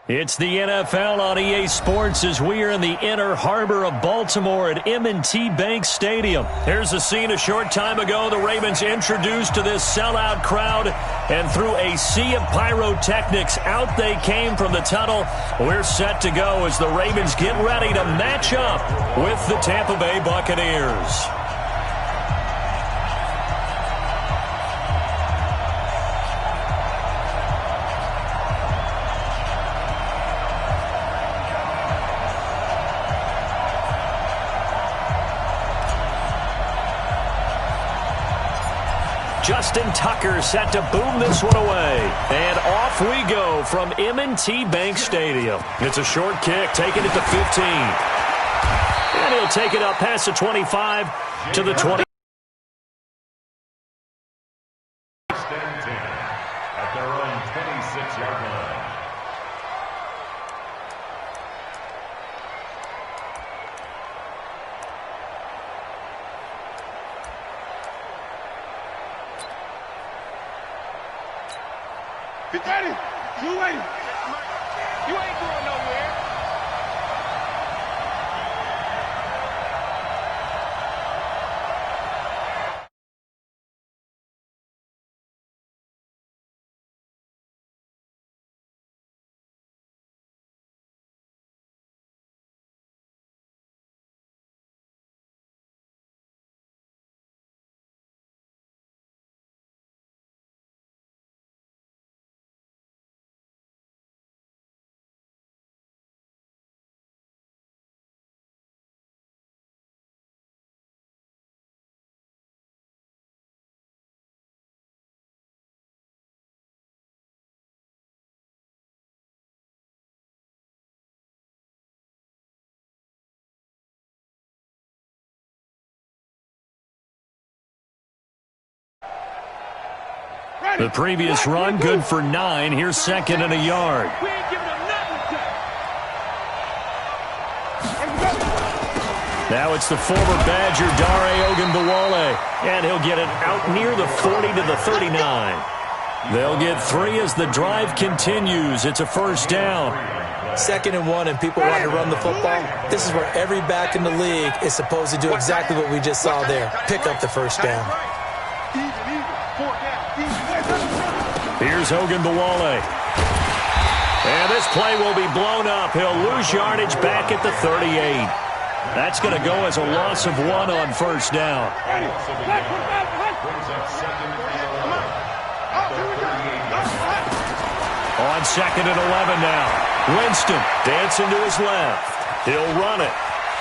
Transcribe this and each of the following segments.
It's the NFL on EA Sports as we are in the inner harbor of Baltimore at M&T Bank Stadium. Here's a scene a short time ago. The Ravens introduced to this sellout crowd, and through a sea of pyrotechnics, out they came from the tunnel. We're set to go as the Ravens get ready to match up with the Tampa Bay Buccaneers. Justin Tucker set to boom this one away. And off we go from M&T Bank Stadium. It's a short kick, taking it to 15. And he'll take it up past the 25 to the 20. At their own 26-yard line. Daddy, you ain't going nowhere. The previous run, good for 9. Here's second and a yard. We ain't giving them nothing. Now it's the former Badger, Dare Ogunbowale, and he'll get it out near the 40 to the 39. They'll get 3 as the drive continues. It's a first down. 2nd and 1 and people want to run the football. This is where every back in the league is supposed to do exactly what we just saw there. Pick up the first down. Here's Ogunbowale. And this play will be blown up. He'll lose yardage back at the 38. That's going to go as a loss of 1 on first down. On 2nd and 11 now. Winston dancing to his left. He'll run it.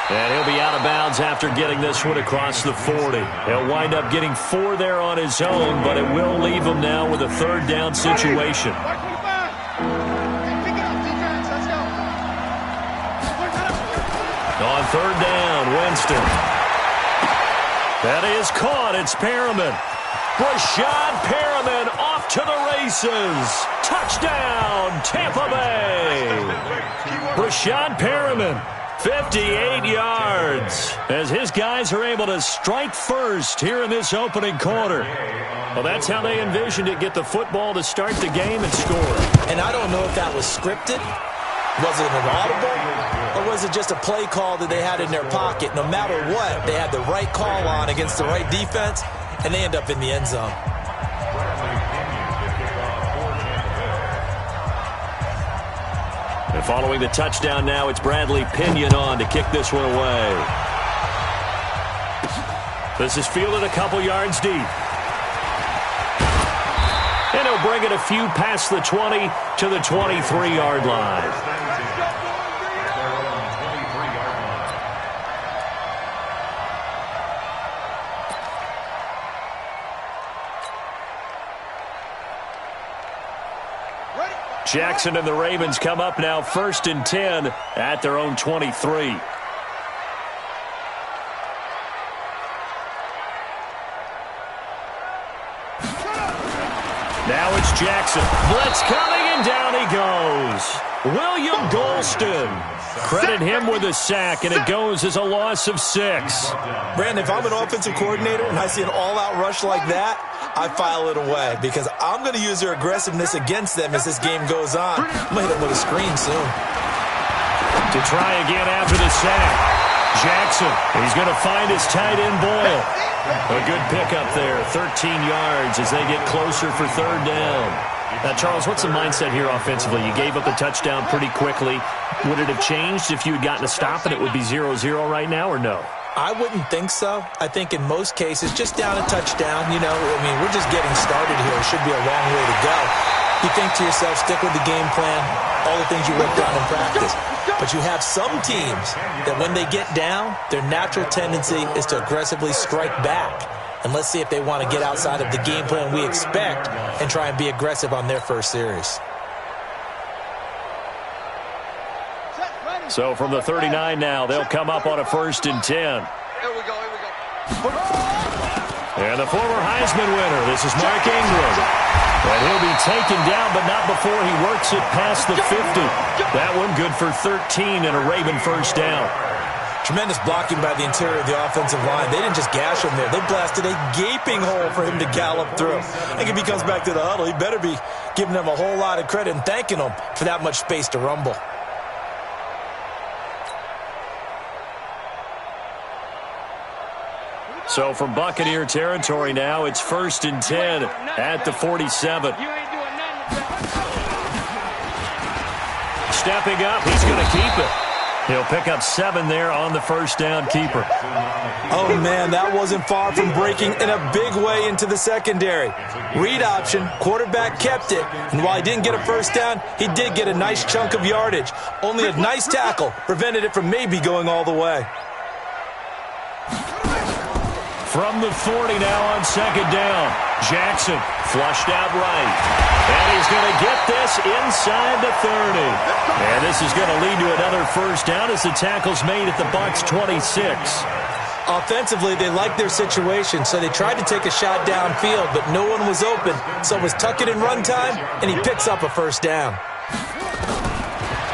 And he'll be out of bounds after getting this one across the 40. He'll wind up getting 4 there on his own, but it will leave him now with a third down situation. On third down, Winston. That is caught. It's Perriman. Rashad Perriman off to the races. Touchdown, Tampa Bay. Rashad Perriman, 58 yards, as his guys are able to strike first here in this opening quarter. Well, that's how they envisioned it, get the football to start the game and score. And I don't know if that was scripted. Was it an audible? Or was it just a play call that they had in their pocket? No matter what, they had the right call on against the right defense, and they end up in the end zone. And following the touchdown now, it's Bradley Pinion on to kick this one away. This is fielded a couple yards deep. And he'll bring it a few past the 20 to the 23-yard line. Jackson and the Ravens come up now 1st and 10 at their own 23. Now it's Jackson. Blitz coming, and down he goes. William Golston. Credit him with a sack, and it goes as a loss of 6. Brandon, if I'm an offensive coordinator and I see an all-out rush like that, I file it away because I'm going to use their aggressiveness against them as this game goes on. I'm going to hit them with a screen soon. To try again after the sack. Jackson, he's going to find his tight end Boyle. A good pickup there, 13 yards as they get closer for third down. Now, Charles, what's the mindset here offensively? You gave up a touchdown pretty quickly. Would it have changed if you had gotten a stop and it would be 0-0 right now, or no? I wouldn't think so. I think in most cases, just down a touchdown, you know, I mean, we're just getting started here. It should be a long way to go. You think to yourself, stick with the game plan, all the things you worked on in practice. But you have some teams that when they get down, their natural tendency is to aggressively strike back. And let's see if they want to get outside of the game plan we expect and try and be aggressive on their first series. So from the 39 now, they'll come up on a 1st and 10. Here we go. And the former Heisman winner, this is Mark Ingram. And he'll be taken down, but not before he works it past the 50. That one good for 13 and a Raven first down. Tremendous blocking by the interior of the offensive line. They didn't just gash him there. They blasted a gaping hole for him to gallop through. I think if he comes back to the huddle, he better be giving them a whole lot of credit and thanking them for that much space to rumble. So from Buccaneer territory now, it's 1st and 10 at the 47. Stepping up, he's going to keep it. He'll pick up 7 there on the first down keeper. Oh, man, that wasn't far from breaking in a big way into the secondary. Read option, quarterback kept it, and while he didn't get a first down, he did get a nice chunk of yardage. Only a nice tackle prevented it from maybe going all the way. From the 40 now on 2nd down. Jackson flushed out right. And he's going to get this inside the 30. And this is going to lead to another first down as the tackle's made at the Bucs 26. Offensively, they liked their situation, so they tried to take a shot downfield, but no one was open. So it was tuck it in run time, and he picks up a first down.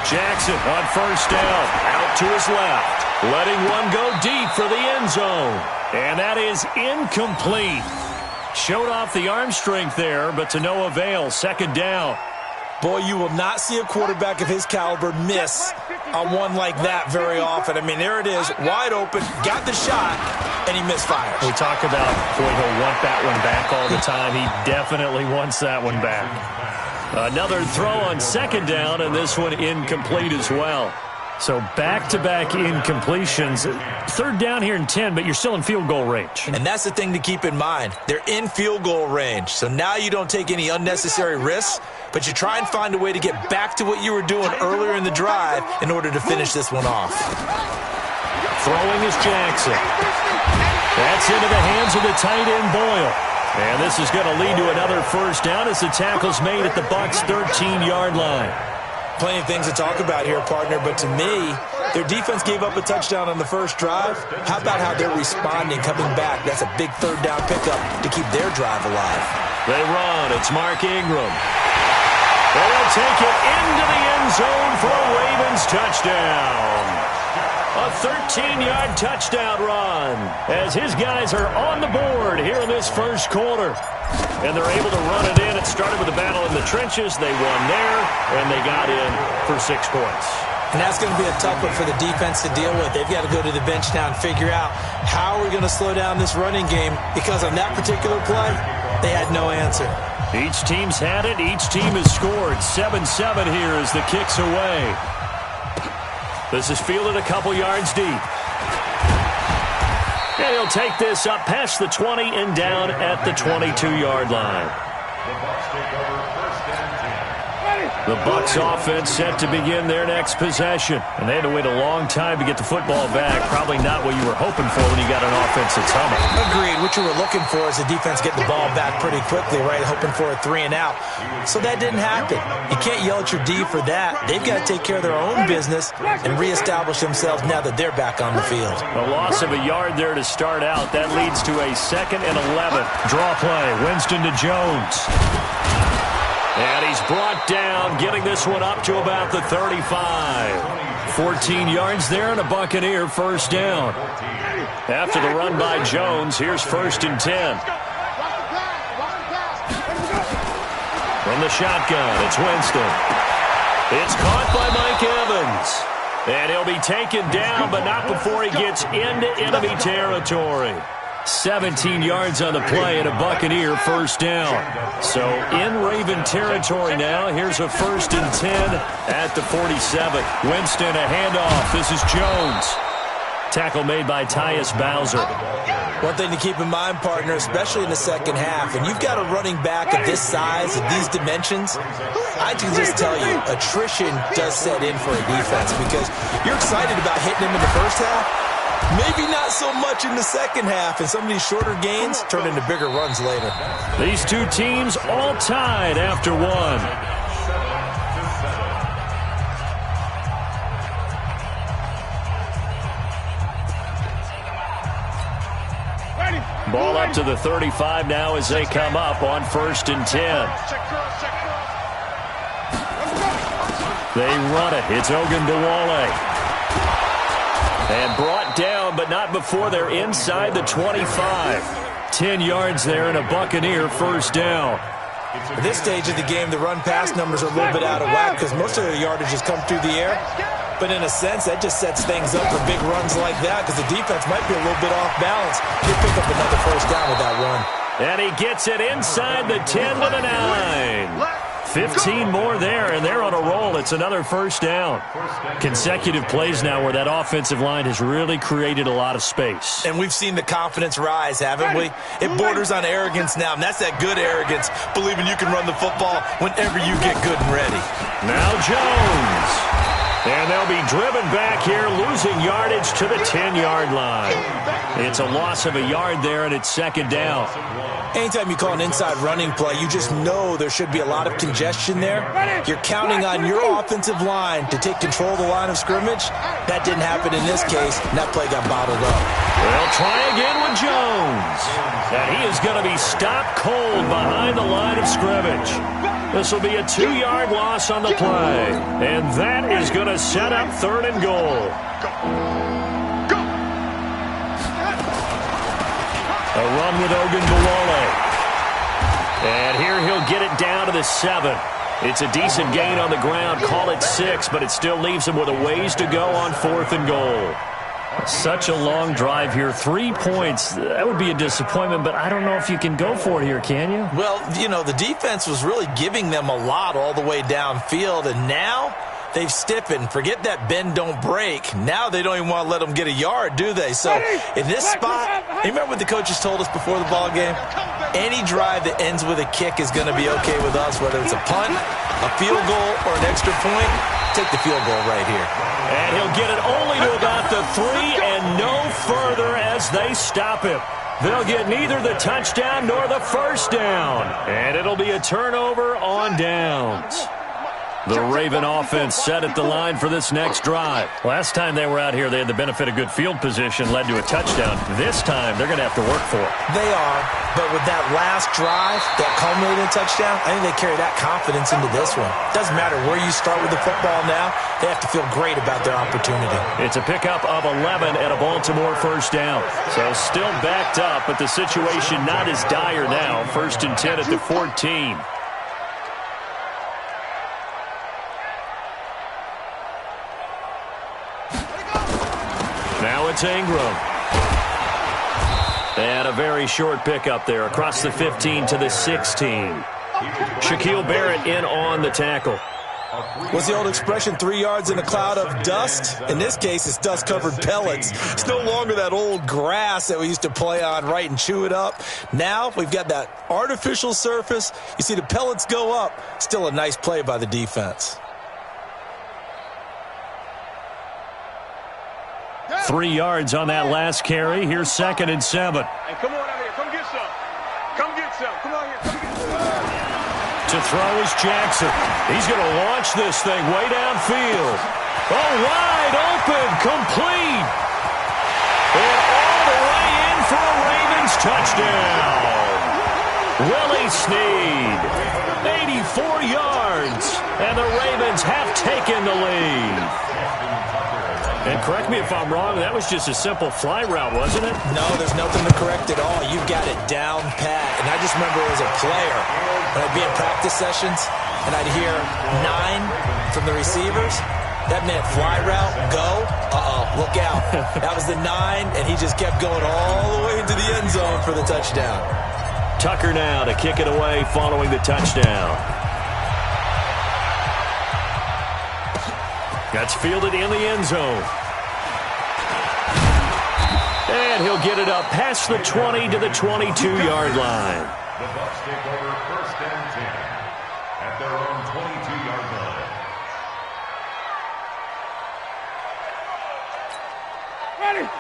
Jackson on first down. Out to his left. Letting one go deep for the end zone. And that is incomplete. Showed off the arm strength there, but to no avail. 2nd down. Boy, you will not see a quarterback of his caliber miss on one like that very often. I mean, there it is, wide open, got the shot, and he misfires. We talk about, boy, he'll want that one back all the time. He definitely wants that one back. Another throw on 2nd down, and this one incomplete as well. So back-to-back incompletions. 3rd down here in 10, but you're still in field goal range. And that's the thing to keep in mind. They're in field goal range. So now you don't take any unnecessary risks, but you try and find a way to get back to what you were doing earlier in the drive in order to finish this one off. Throwing is Jackson. That's into the hands of the tight end Boyle. And this is going to lead to another first down as the tackle's made at the Bucs 13-yard line. Plenty of things to talk about here, partner, but to me, their defense gave up a touchdown on the first drive. How about how they're responding, coming back? That's a big 3rd down pickup to keep their drive alive. They run. It's Mark Ingram. They'll take it into the end zone for a Ravens touchdown. A 13-yard touchdown run as his guys are on the board here in this first quarter. And they're able to run it in. It started with a battle in the trenches. They won there, and they got in for 6 points. And that's going to be a tough one for the defense to deal with. They've got to go to the bench now and figure out how we're going to slow down this running game, because on that particular play, they had no answer. Each team's had it. Each team has scored. 7-7 here as the kick's away. This is fielded a couple yards deep. And he'll take this up past the 20 and down at the 22-yard line. The Bucs offense set to begin their next possession. And they had to wait a long time to get the football back. Probably not what you were hoping for when you got an offense that's humming. Agreed. What you were looking for is the defense getting the ball back pretty quickly, right? Hoping for a 3 and out. So that didn't happen. You can't yell at your D for that. They've got to take care of their own business and reestablish themselves now that they're back on the field. A loss of a yard there to start out. That leads to a 2nd and 11. Draw play. Winston to Jones. And he's brought down, getting this one up to about the 35. 14 yards there and a Buccaneer first down. After the run by Jones, here's 1st and 10. From the shotgun, it's Winston. It's caught by Mike Evans. And he'll be taken down, but not before he gets into enemy territory. 17 yards on the play and a Buccaneer first down. So in Raven territory now. Here's a 1st and 10 at the 47. Winston, a handoff. This is Jones. Tackle made by Tyus Bowser. One thing to keep in mind, partner, especially in the second half, and you've got a running back of this size, of these dimensions, I can just tell you, attrition does set in for a defense because you're excited about hitting him in the first half. Maybe not so much in the second half, and some of these shorter gains turn into bigger runs later. These two teams all tied after one. Ball up to the 35 now as they come up on 1st and 10. They run it. It's Ogunbowale. And brought down, but not before they're inside the 25. 10 yards there and a Buccaneer first down. At this stage of the game, the run-pass numbers are a little bit out of whack because most of their yardage has come through the air. But in a sense, that just sets things up for big runs like that because the defense might be a little bit off balance. He'll pick up another first down with that run. And he gets it inside the 10 with a 9. 15 more there, and they're on a roll. It's another first down. Consecutive plays now where that offensive line has really created a lot of space. And we've seen the confidence rise, haven't we? It borders on arrogance now, and that's that good arrogance, believing you can run the football whenever you get good and ready. Now Jones. And they'll be driven back here, losing yardage to the 10-yard line. It's a loss of a yard there, and it's second down. Anytime you call an inside running play, you just know there should be a lot of congestion there. You're counting on your offensive line to take control of the line of scrimmage. That didn't happen in this case, and that play got bottled up. They'll try again with Jones. And he is going to be stopped cold behind the line of scrimmage. This will be a 2-yard loss on the play. And that is going to set up 3rd and goal. A run with Ogunbowale. And here he'll get it down to the 7. It's a decent gain on the ground. Call it 6, but it still leaves him with a ways to go on 4th and goal. Such a long drive here. 3 points. That would be a disappointment, but I don't know if you can go for it here, can you? Well, you know, the defense was really giving them a lot all the way downfield, and now they've stiffened. Forget that bend, don't break. Now they don't even want to let them get a yard, do they? So in this spot, you remember what the coaches told us before the ball game? Any drive that ends with a kick is going to be okay with us, whether it's a punt, a field goal, or an extra point. Take the field goal right here. And he'll get it only to about the 3 and no further as they stop him. They'll get neither the touchdown nor the first down. And it'll be a turnover on downs. The Raven offense set at the line for this next drive. Last time they were out here, they had the benefit of good field position, led to a touchdown. This time, they're going to have to work for it. They are, but with that last drive, that culminating touchdown, I think they carry that confidence into this one. Doesn't matter where you start with the football now, they have to feel great about their opportunity. It's a pickup of 11 and a Baltimore first down. So still backed up, but the situation not as dire now. 1st and 10 at the 14. Now it's Ingram. And a very short pickup there across the 15 to the 16. Shaquille Barrett in on the tackle. What's the old expression, 3 yards in a cloud of dust? In this case, it's dust-covered pellets. It's no longer that old grass that we used to play on, right, and chew it up. Now we've got that artificial surface. You see the pellets go up. Still a nice play by the defense. 3 yards on that last carry. Here's 2nd and 7. Hey, come on out here. Come get some. Come get some. Come on here. Come get some. To throw is Jackson. He's going to launch this thing way downfield. Oh, wide open, complete. And all the way in for a Ravens touchdown. Willie Snead, 84 yards. And the Ravens have taken the lead. And correct me if I'm wrong, that was just a simple fly route, wasn't it? No, there's nothing to correct at all. You've got it down pat. And I just remember as a player, when I'd be in practice sessions and I'd hear 9 from the receivers, that meant fly route, go, look out. That was the 9, and he just kept going all the way into the end zone for the touchdown. Tucker now to kick it away following the touchdown. That's fielded in the end zone. And he'll get it up past the 20 to the 22-yard line. The Bucs take over first and 10 at their own 22-yard line.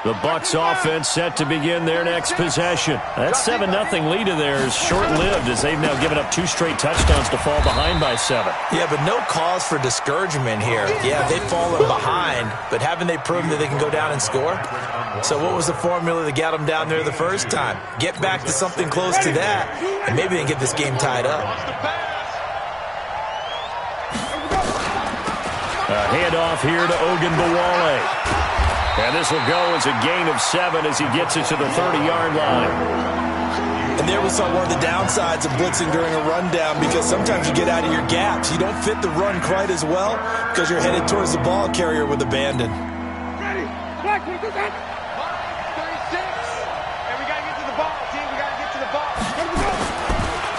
The Bucs offense set to begin their next possession. That 7-0 lead of theirs short-lived as they've now given up 2 straight touchdowns to fall behind by 7. Yeah, but no cause for discouragement here. Yeah, they've fallen behind, but haven't they proven that they can go down and score? So what was the formula that got them down there the first time? Get back to something close to that, and maybe they can get this game tied up. A handoff here to Ogunbowale. And this will go as a gain of 7 as he gets it to the 30-yard line. And there we saw one of the downsides of blitzing during a rundown, because sometimes you get out of your gaps. You don't fit the run quite as well because you're headed towards the ball carrier with abandon. Ready. Black, we do that. 36. And we got to get to the ball, team. We got to get to the ball.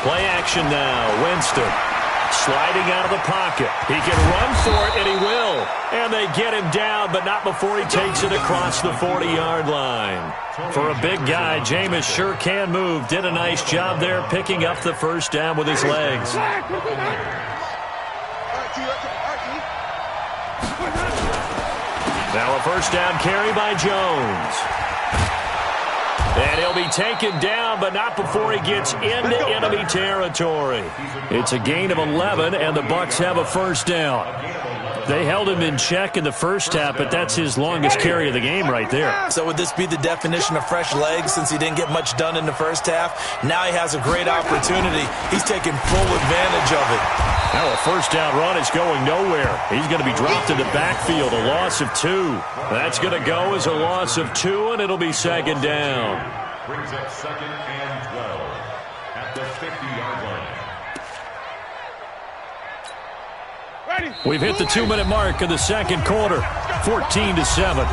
Play action now. Winston sliding out of the pocket. He can run for it, and he will. And they get him down, but not before he takes it across the 40-yard line. For a big guy, Jameis sure can move. Did a nice job there picking up the first down with his legs. Now a first down carry by Jones. And he'll be taken down, but not before he gets into enemy territory. It's a gain of 11, and the Bucs have a first down. They held him in check in the first half, but that's his longest carry of the game right there. So would this be the definition of fresh legs since he didn't get much done in the first half? Now he has a great opportunity. He's taking full advantage of it. Now a first down run is going nowhere. He's going to be dropped in the backfield, a loss of 2. That's going to go as a loss of 2, and it'll be second down. Brings up second and 12 at the 50-yard line. We've hit the 2-minute mark of the second quarter, 14-7.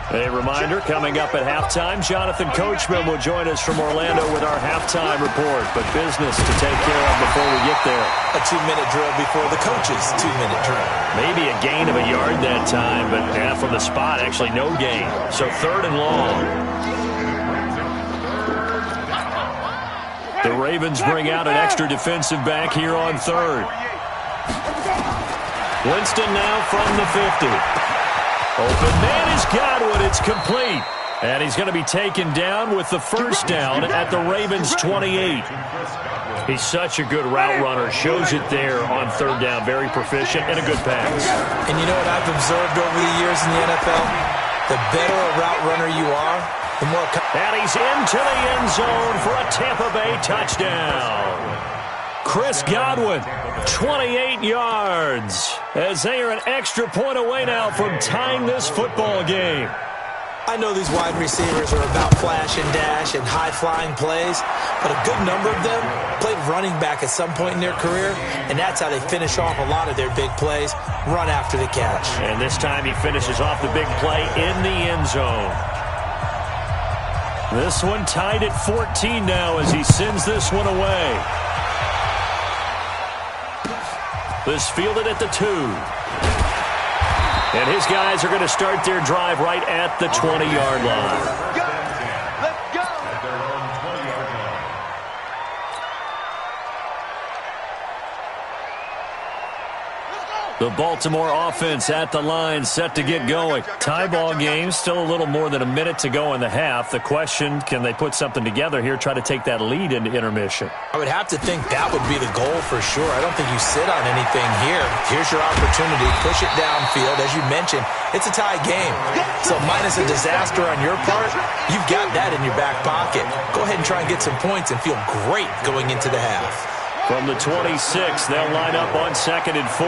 A reminder, coming up at halftime, Jonathan Coachman will join us from Orlando with our halftime report. But business to take care of before we get there. A 2-minute drill before the coach's 2-minute drill. Maybe a gain of a yard that time, but from the spot, actually no gain. So 3rd and long. The Ravens bring out an extra defensive back here on 3rd. Winston now from the 50. Open man is Godwin. It's complete. And he's going to be taken down with the first down at the Ravens' 28. He's such a good route runner. Shows it there on 3rd down. Very proficient and a good pass. And you know what I've observed over the years in the NFL? The better a route runner you are, the more... And he's into the end zone for a Tampa Bay touchdown. Chris Godwin, 28 yards, as they are an extra point away now from tying this football game. I know these wide receivers are about flash and dash and high-flying plays, but a good number of them played running back at some point in their career, and that's how they finish off a lot of their big plays, run after the catch. And this time he finishes off the big play in the end zone. This one tied at 14 now as he sends this one away. This fielded at the 2. And his guys are going to start their drive right at the 20-yard line. Let's go. At their own 20-yard line. Let's go. The Baltimore offense at the line, set to get going. Tie ball game, still a little more than a minute to go in the half. The question, can they put something together here, try to take that lead into intermission? I would have to think that would be the goal for sure. I don't think you sit on anything here. Here's your opportunity. Push it downfield. As you mentioned, it's a tie game. So minus a disaster on your part, you've got that in your back pocket. Go ahead and try and get some points and feel great going into the half. From the 26, they'll line up on 2nd and 4.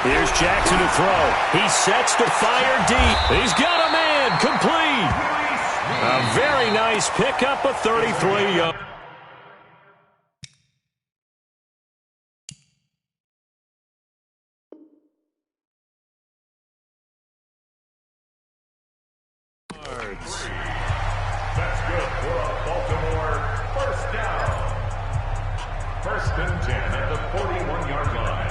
Here's Jackson to throw. He sets to fire deep. He's got a man. Complete. A very nice pickup of 33 yards. That's good for a Baltimore first down. 1st and 10 at the 41-yard line.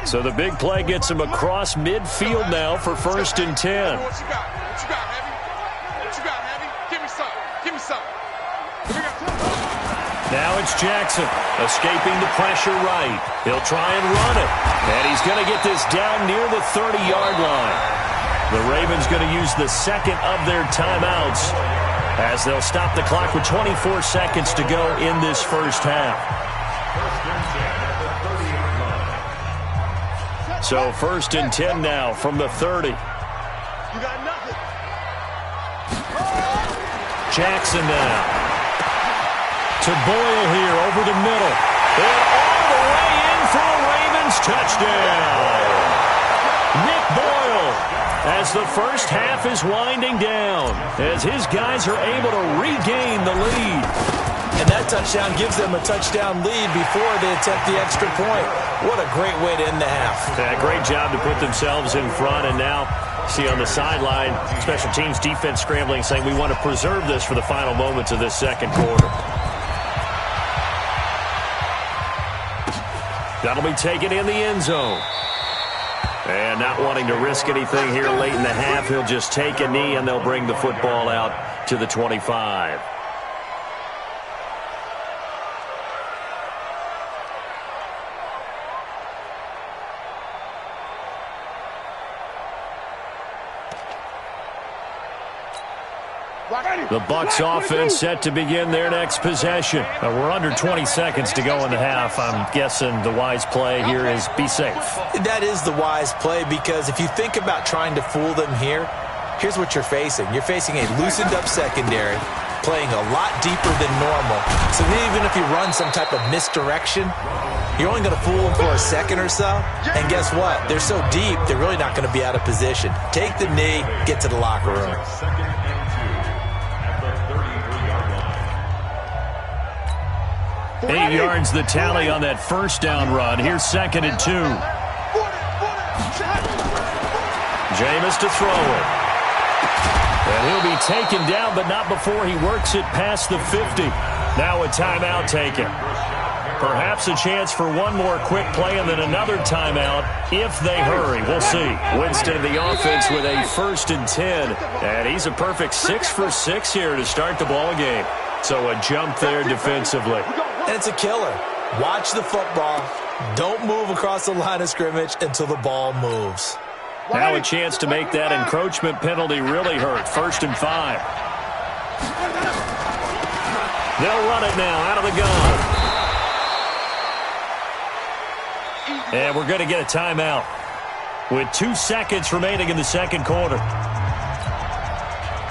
So the big play gets him across midfield now for 1st and 10. What you got? What you got, Heavy? What you got, Heavy? Give me some. Give me some. Now it's Jackson, escaping the pressure right. He'll try and run it. And he's going to get this down near the 30-yard line. The Ravens going to use the second of their timeouts as they'll stop the clock with 24 seconds to go in this first half. 1st and 10 at the 30-yard line. So 1st and 10 now from the 30. You got nothing. Jackson now. To Boyle here over the middle. And all the way in for a Ravens touchdown. Nick Boyle as the first half is winding down, as his guys are able to regain the lead. And that touchdown gives them a touchdown lead before they attempt the extra point. What a great way to end the half. Yeah, great job to put themselves in front, and now see on the sideline, special teams defense scrambling, saying we want to preserve this for the final moments of this second quarter. That'll be taken in the end zone. And not wanting to risk anything here late in the half, he'll just take a knee, and they'll bring the football out to the 25. The Bucs offense set to begin their next possession. We're under 20 seconds to go in the half. I'm guessing the wise play here is be safe. That is the wise play, because if you think about trying to fool them here, here's what you're facing. You're facing a loosened up secondary, playing a lot deeper than normal. So even if you run some type of misdirection, you're only going to fool them for a second or so. And guess what? They're so deep, they're really not going to be out of position. Take the knee, get to the locker room. 2nd and 2 at the 33-yard line. 8 yards the tally on that first down run. Here's 2nd and 2. Jameis to throw it. And he'll be taken down, but not before he works it past the 50. Now a timeout taken. Perhaps a chance for one more quick play and then another timeout if they hurry. We'll see. Winston, the offense, with a 1st and 10. And he's a perfect 6 for 6 here to start the ball game. So a jump there defensively. And it's a killer. Watch the football. Don't move across the line of scrimmage until the ball moves. Now a chance to make that encroachment penalty really hurt. 1st and 5. They'll run it now out of the gun. And we're going to get a timeout with 2 seconds remaining in the second quarter.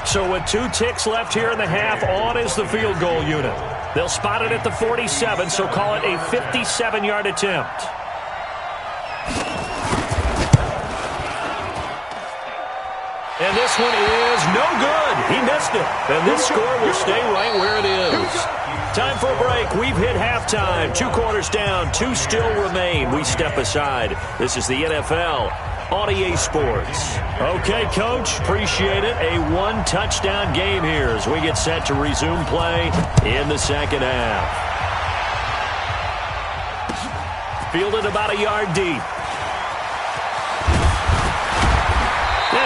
So with 2 ticks left here in the half, on is the field goal unit. They'll spot it at the 47, so call it a 57-yard attempt. And this one is no good. He missed it. And this score will stay right where it is. Time for a break. We've hit halftime. 2 quarters down. 2 still remain. We step aside. This is the NFL on EA Sports. Okay, Coach. Appreciate it. A 1-touchdown game here as we get set to resume play in the second half. Fielded about a yard deep.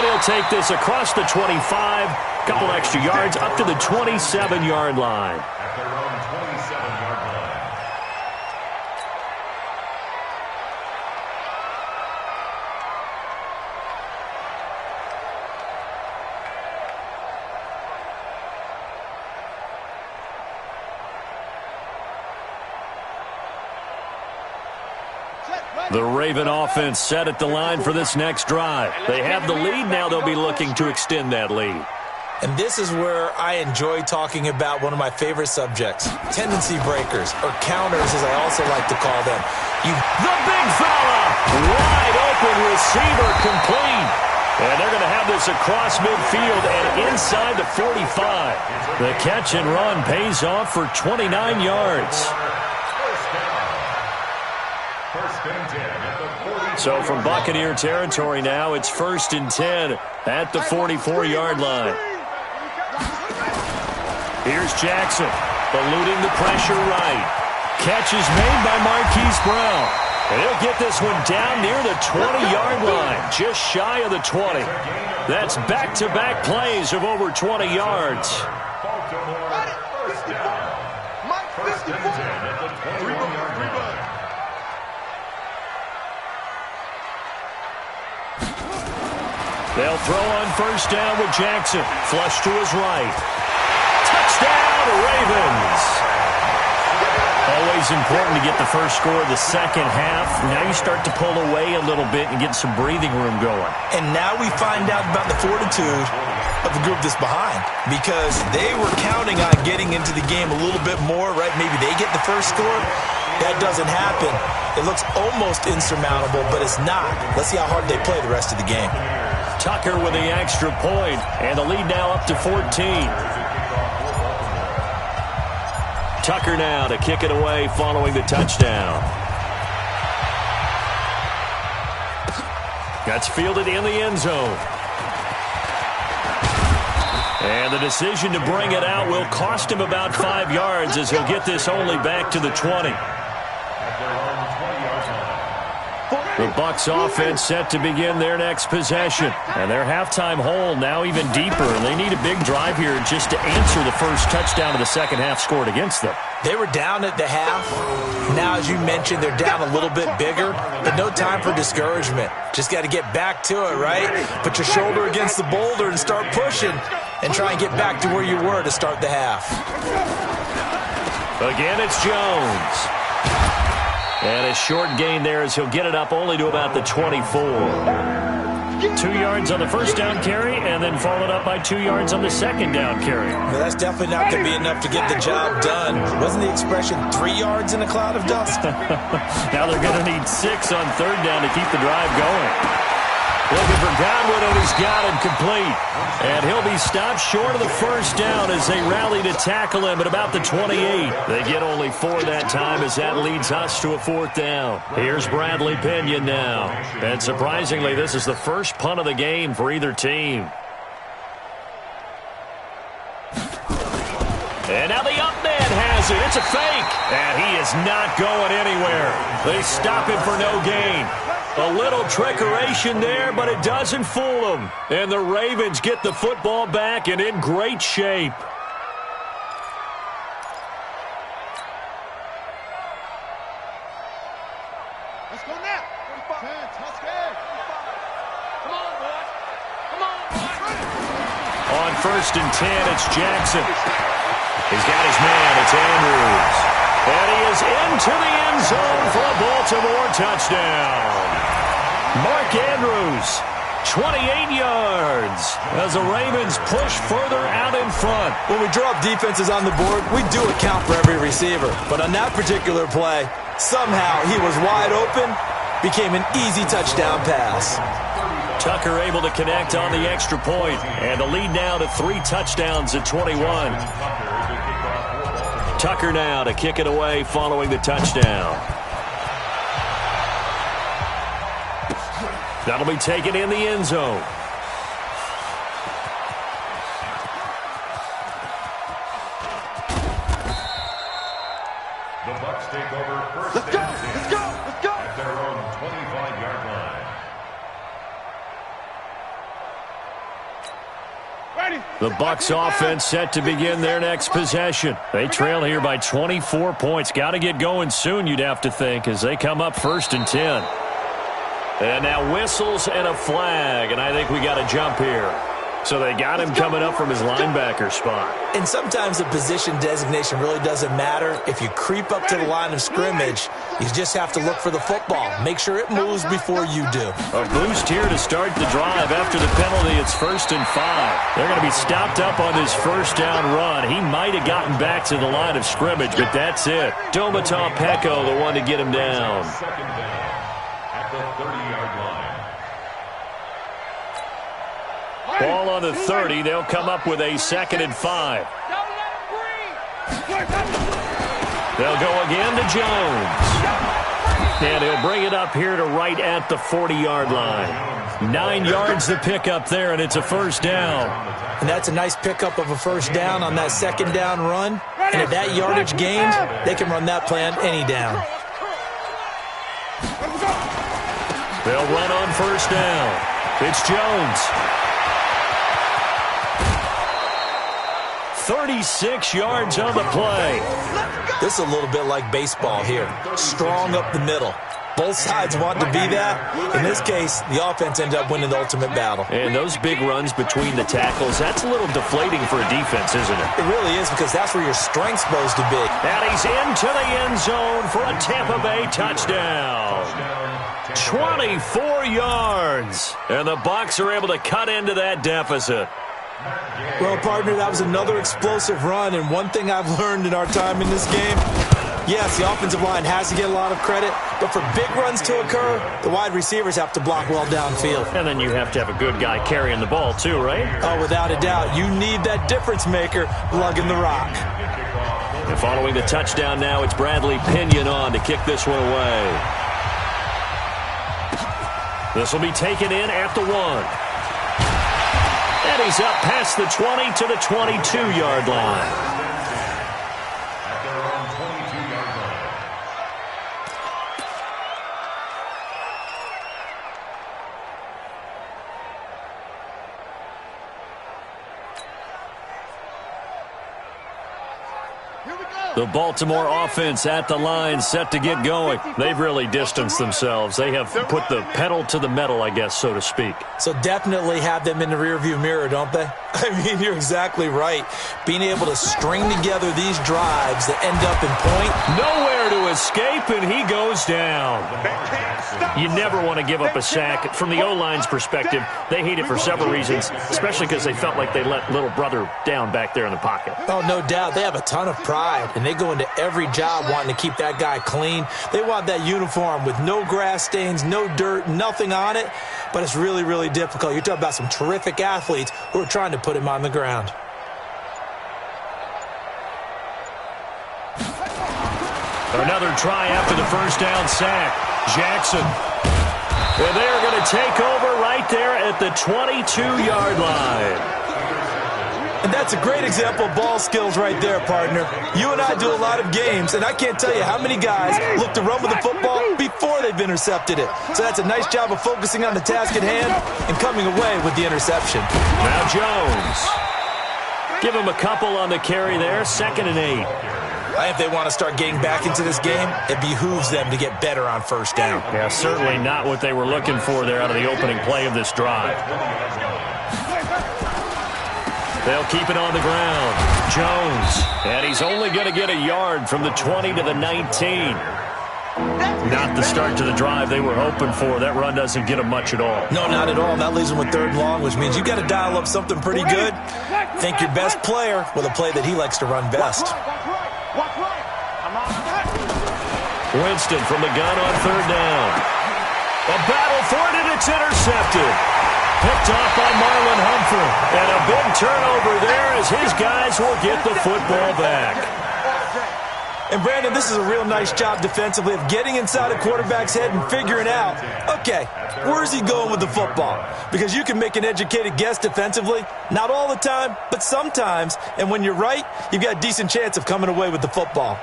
And he'll take this across the 25, a couple extra yards up to the 27-yard line. At their own 27-yard line. The Raven offense set at the line for this next drive. They have the lead. Now they'll be looking to extend that lead. And this is where I enjoy talking about one of my favorite subjects, tendency breakers, or counters as I also like to call them. The big fella, wide open receiver complete. And they're going to have this across midfield and inside the 45. The catch and run pays off for 29 yards. So from Buccaneer territory now, it's 1st and 10 at the 44-yard line. Here's Jackson, eluding the pressure right. Catch is made by Marquise Brown. And he'll get this one down near the 20-yard line, just shy of the 20. That's back-to-back plays of over 20 yards. They'll throw on 1st down with Jackson. Flush to his right. Touchdown, Ravens. Always important to get the first score of the second half. Now you start to pull away a little bit and get some breathing room going. And now we find out about the fortitude of the group that's behind, because they were counting on getting into the game a little bit more, right? Maybe they get the first score. That doesn't happen. It looks almost insurmountable, but it's not. Let's see how hard they play the rest of the game. Tucker with the extra point, and the lead now up to 14. Tucker now to kick it away following the touchdown. That's fielded in the end zone. And the decision to bring it out will cost him about 5 yards as he'll get this only back to the 20. The Bucs offense set to begin their next possession. And their halftime hole now even deeper. They need a big drive here just to answer the first touchdown of the second half scored against them. They were down at the half. Now, as you mentioned, they're down a little bit bigger, but no time for discouragement. Just got to get back to it, right? Put your shoulder against the boulder and start pushing and try and get back to where you were to start the half. Again, it's Jones. And a short gain there as he'll get it up only to about the 24. 2 yards on the first down carry, and then followed up by 2 yards on the second down carry. Well, that's definitely not going to be enough to get the job done. Wasn't the expression 3 yards in a cloud of dust? Now they're going to need 6 on 3rd down to keep the drive going. Looking for Godwin, and he's got him complete. And he'll be stopped short of the first down as they rally to tackle him at about the 28. They get only 4 that time as that leads us to a 4th down. Here's Bradley Pinion now. And surprisingly, this is the first punt of the game for either team. And now the up man has it. It's a fake. And he is not going anywhere. They stop him for no gain. A little trickeration there, but it doesn't fool them. And the Ravens get the football back and in great shape. Let's go now. 45. Let's go. Come on, boys. Come on, boys. On 1st and 10, it's Jackson. He's got his man. It's Andrews. And he is into the end zone for a Baltimore touchdown. Mark Andrews, 28 yards as the Ravens push further out in front. When we draw up defenses on the board, we do account for every receiver. But on that particular play, somehow he was wide open, became an easy touchdown pass. Tucker able to connect on the extra point, and the lead now to 3 touchdowns at 21. Tucker now to kick it away following the touchdown. That'll be taken in the end zone. The Bucs take over 1st and 10 at their own 25-yard line. The Bucs offense set to begin their next possession. They trail here by 24 points. Got to get going soon, you'd have to think, as they come up 1st and 10. And now whistles and a flag, and I think we got a jump here. So they got him coming up from his linebacker spot. And sometimes the position designation really doesn't matter. If you creep up to the line of scrimmage, you just have to look for the football. Make sure it moves before you do. A boost here to start the drive. After the penalty, it's 1st and 5. They're going to be stopped up on this first down run. He might have gotten back to the line of scrimmage, but that's it. Domata Peko, the one to get him down. Second down at the 30-yard line. Ball on the 30. They'll come up with a 2nd and 5. They'll go again to Jones. And he'll bring it up here to right at the 40-yard line. 9 yards to pick up there, and it's a first down. And that's a nice pickup of a first down on that second down run. And at that yardage gained, they can run that play on any down. They'll run on first down. It's Jones. 36 yards on the play. This is a little bit like baseball here. Strong up the middle. Both sides want to be that. In this case, the offense ended up winning the ultimate battle. And those big runs between the tackles, that's a little deflating for a defense, isn't it? It really is, because that's where your strength's supposed to be. And he's into the end zone for a Tampa Bay touchdown. 24 yards. And the Bucs are able to cut into that deficit. Well, partner, that was another explosive run, and one thing I've learned in our time in this game, yes, the offensive line has to get a lot of credit, but for big runs to occur, the wide receivers have to block well downfield. And then you have to have a good guy carrying the ball too, right? Oh, without a doubt. You need that difference maker lugging the rock. And following the touchdown now, it's Bradley Pinion on to kick this one away. This will be taken in at the 1. And he's up past the 20 to the 22-yard line. At their own 22-yard line. Here we go. The Baltimore offense at the line, set to get going. They've really distanced themselves. They have put the pedal to the metal, I guess, so to speak. So definitely have them in the rearview mirror, don't they? I mean, you're exactly right. Being able to string together these drives that end up in point. Nowhere to escape, and he goes down. You never want to give up a sack. From the O-line's perspective, they hate it for several reasons, especially because they felt like they let little brother down back there in the pocket. Oh, no doubt. They have a ton of pride, and they go into every job wanting to keep that guy clean. They want that uniform with no grass stains, no dirt, nothing on it, but it's really, really difficult. You're talking about some terrific athletes who are trying to put him on the ground. Another try after the first down sack. Jackson. And they are going to take over right there at the 22-yard line. And that's a great example of ball skills right there, partner. You and I do a lot of games, and I can't tell you how many guys look to run with the football before they've intercepted it. So that's a nice job of focusing on the task at hand and coming away with the interception. Now Jones. Give him a couple on the carry there, 2nd and 8. If they want to start getting back into this game, it behooves them to get better on first down. Yeah, certainly not what they were looking for there out of the opening play of this drive. They'll keep it on the ground. Jones. And he's only going to get a yard from the 20 to the 19. Not the start to the drive they were hoping for. That run doesn't get them much at all. No, not at all. And that leaves them with 3rd and long, which means you've got to dial up something pretty good. Think your best player with a play that he likes to run best. Winston from the gun on 3rd down. A battle for it, and it's intercepted. Picked off by Marlon Humphrey. And a big turnover there as his guys will get the football back. And, Brandon, this is a real nice job defensively of getting inside a quarterback's head and figuring out, okay, where's he going with the football? Because you can make an educated guess defensively. Not all the time, but sometimes. And when you're right, you've got a decent chance of coming away with the football.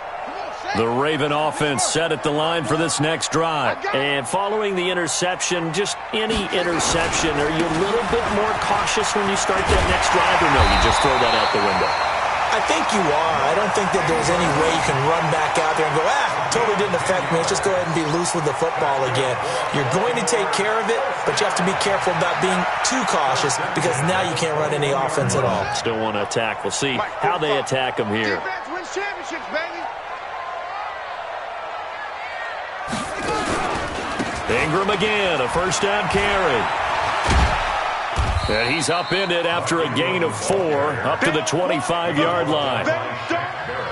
The Raven offense set at the line for this next drive. And following the interception, just any interception, are you a little bit more cautious when you start that next drive, or no, you just throw that out the window? I think you are. I don't think that there's any way you can run back out there and go, totally didn't affect me. Let's just go ahead and be loose with the football again. You're going to take care of it, but you have to be careful about being too cautious because now you can't run any offense at all. Still want to attack. We'll see how they attack them here. Defense wins championships, baby. Ingram again, a first down carry. And he's upended after a gain of 4 up to the 25-yard line.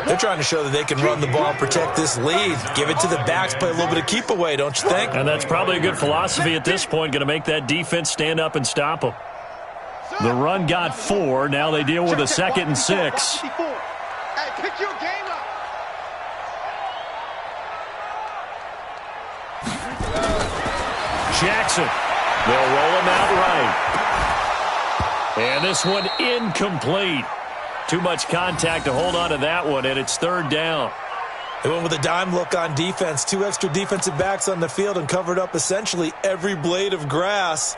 They're trying to show that they can run the ball and protect this lead. Give it to the backs, play a little bit of keep away, don't you think? And that's probably a good philosophy at this point, going to make that defense stand up and stop them. The run got 4. Now they deal with a 2nd and 6. Hey, pick your game up. Jackson. They'll roll him out right. And this one incomplete. Too much contact to hold on to that one, and it's 3rd down. They went with a dime look on defense. 2 extra defensive backs on the field and covered up essentially every blade of grass.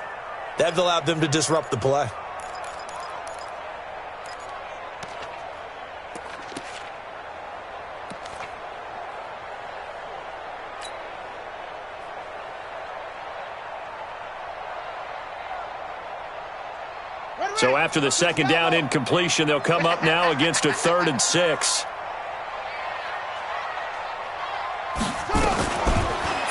That allowed them to disrupt the play. So after the 2nd down incompletion, they'll come up now against a 3rd and 6.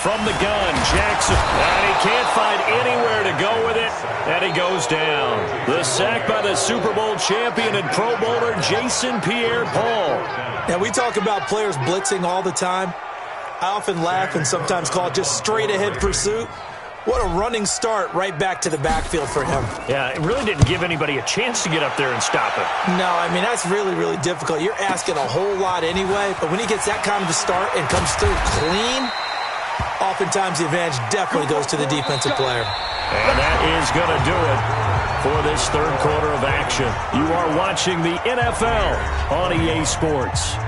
From the gun, Jackson. And he can't find anywhere to go with it. And he goes down. The sack by the Super Bowl champion and Pro Bowler Jason Pierre-Paul. Now, we talk about players blitzing all the time. I often laugh and sometimes call it just straight-ahead pursuit. What a running start right back to the backfield for him. Yeah, it really didn't give anybody a chance to get up there and stop it. No, I mean, that's really, really difficult. You're asking a whole lot anyway, but when he gets that kind of a start and comes through clean, oftentimes the advantage definitely goes to the defensive player. And that is going to do it for this 3rd quarter of action. You are watching the NFL on EA Sports.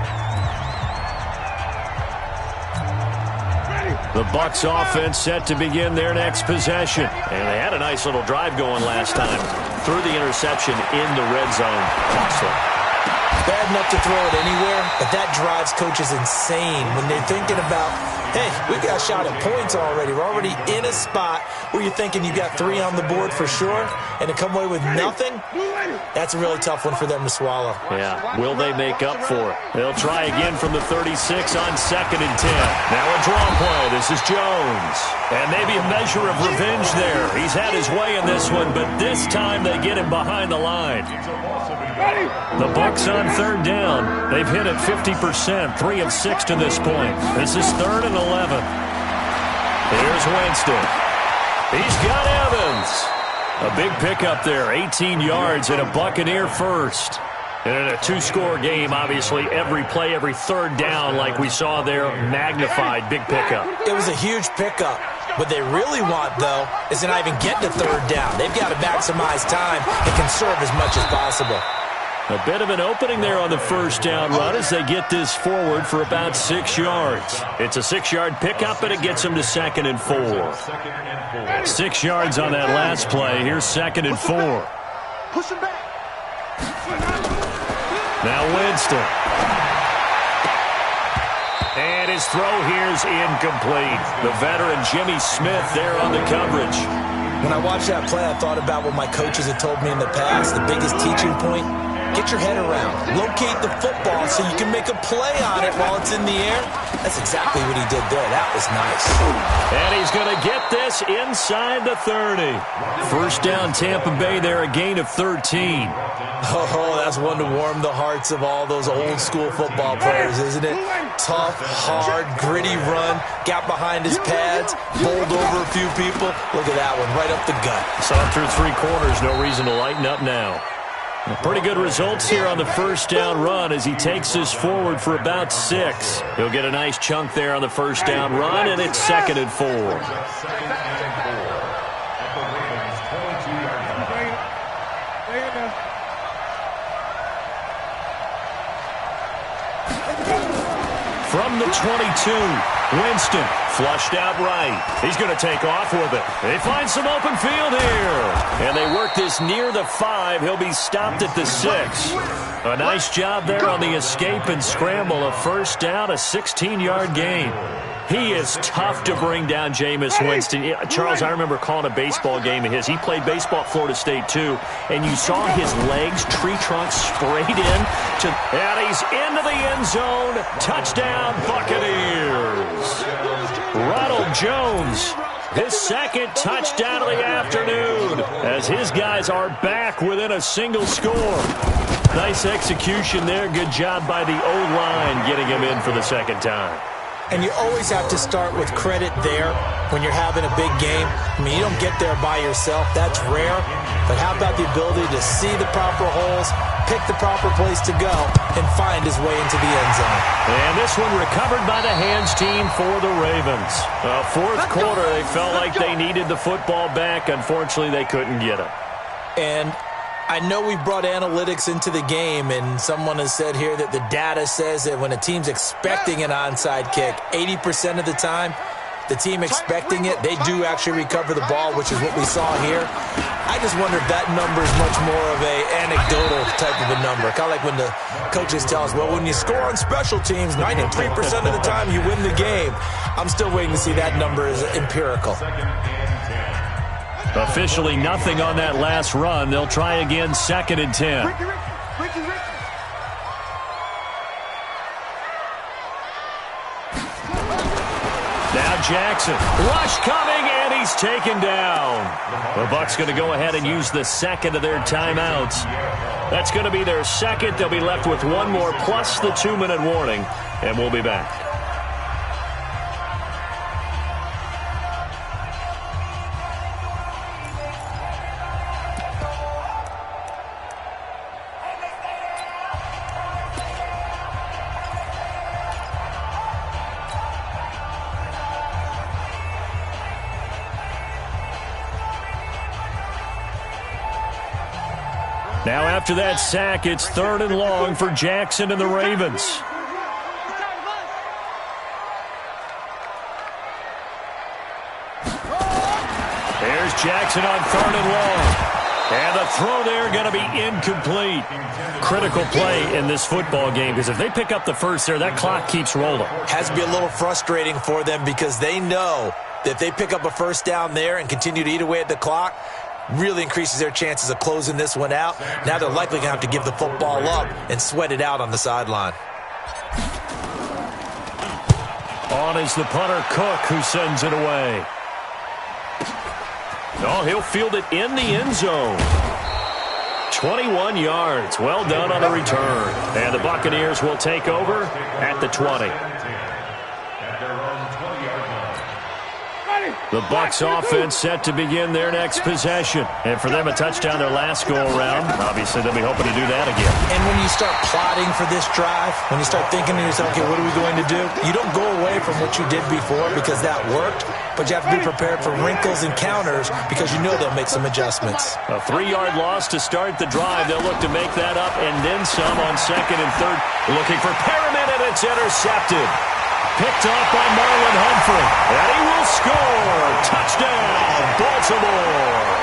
The Bucs offense set to begin their next possession. And they had a nice little drive going last time. Threw the interception in the red zone. Costly. Bad enough to throw it anywhere, but that drives coaches insane when they're thinking about, hey, we've got a shot at points already. We're already in a spot where you're thinking you got 3 on the board for sure, and to come away with nothing, that's a really tough one for them to swallow. Yeah, will they make up for it? They'll try again from the 36 on 2nd and 10. Now a draw play. This is Jones. And maybe a measure of revenge there. He's had his way in this one, but this time they get him behind the line. The Bucs on 3rd down. They've hit it 50%, 3 of 6 to this point. This is 3rd and 11. Here's Winston. He's got Evans. A big pickup there, 18 yards and a Buccaneer first. And in a 2-score game, obviously, every play, every 3rd down, like we saw there, magnified, big pickup. It was a huge pickup. What they really want, though, is to not even get to 3rd down. They've got to maximize time and conserve as much as possible. A bit of an opening there on the 1st down run as they get this forward for about 6 yards. It's a 6-yard pickup, and it gets them to 2nd and 4. 6 yards on that last play. Here's 2nd and 4. Push him back. Now Winston. And his throw here's incomplete. The veteran Jimmy Smith there on the coverage. When I watched that play, I thought about what my coaches had told me in the past. The biggest teaching point, get your head around. Locate the football so you can make a play on it while it's in the air. That's exactly what he did there. That was nice. And he's going to get this inside the 30. 1st down Tampa Bay there, a gain of 13. Oh, that's one to warm the hearts of all those old school football players, isn't it? Tough, hard, gritty run, got behind his pads, bowled over a few people. Look at that one, right up the gut. Saw him through 3 quarters, no reason to lighten up now. Pretty good results here on the 1st down run as he takes this forward for about 6. He'll get a nice chunk there on the 1st down run, and it's 2nd and 4. From the 22. Winston flushed out right. He's going to take off with it. They find some open field here. And they work this near the 5. He'll be stopped at the 6. A nice job there on the escape and scramble. A first down, a 16-yard gain. He is tough to bring down, Jameis Winston. Charles, I remember calling a baseball game of his. He played baseball at Florida State, too. And you saw his legs, tree trunks sprayed in. And he's into the end zone. Touchdown, Buccaneers. Ronald Jones, his second touchdown of the afternoon, as his guys are back within a single score. Nice execution there. Good job by the O-line getting him in for the second time. And you always have to start with credit there when you're having a big game. I mean, you don't get there by yourself. That's rare. But how about the ability to see the proper holes, pick the proper place to go, and find his way into the end zone? And this one recovered by the hands team for the Ravens. Fourth quarter, they felt like they needed the football back. Unfortunately, they couldn't get it. And I know we brought analytics into the game, and someone has said here that the data says that when a team's expecting an onside kick, 80% of the time, the team expecting it, they do actually recover the ball, which is what we saw here. I just wonder if that number is much more of a anecdotal type of a number. Kind of like when the coaches tell us, well, when you score on special teams, 93% of the time you win the game. I'm still waiting to see that number is empirical. Officially nothing on that last run. They'll try again, 2nd and 10. Now Jackson. Rush coming, and he's taken down. The Bucs going to go ahead and use the second of their timeouts. That's going to be their second. They'll be left with one more plus the 2-minute warning, and we'll be back. Now after that sack, it's 3rd and long for Jackson and the Ravens. There's Jackson on 3rd and long. And the throw there going to be incomplete. Critical play in this football game, because if they pick up the first there, that clock keeps rolling. Has to be a little frustrating for them because they know that if they pick up a first down there and continue to eat away at the clock, really increases their chances of closing this one out. Now they're likely going to have to give the football up and sweat it out on the sideline. On is the punter, Cook, who sends it away. Oh, he'll field it in the end zone. 21 yards. Well done on the return. And the Buccaneers will take over at the 20. The Bucs offense set to begin their next possession. And for them, a touchdown their last go-around. Obviously, they'll be hoping to do that again. And when you start plotting for this drive, when you start thinking to yourself, okay, what are we going to do? You don't go away from what you did before because that worked, but you have to be prepared for wrinkles and counters because you know they'll make some adjustments. A 3-yard loss to start the drive. They'll look to make that up and then some on 2nd and 3rd. Looking for Perriman, and it's intercepted. Picked off by Marlon Humphrey. And he will score. Touchdown, Baltimore.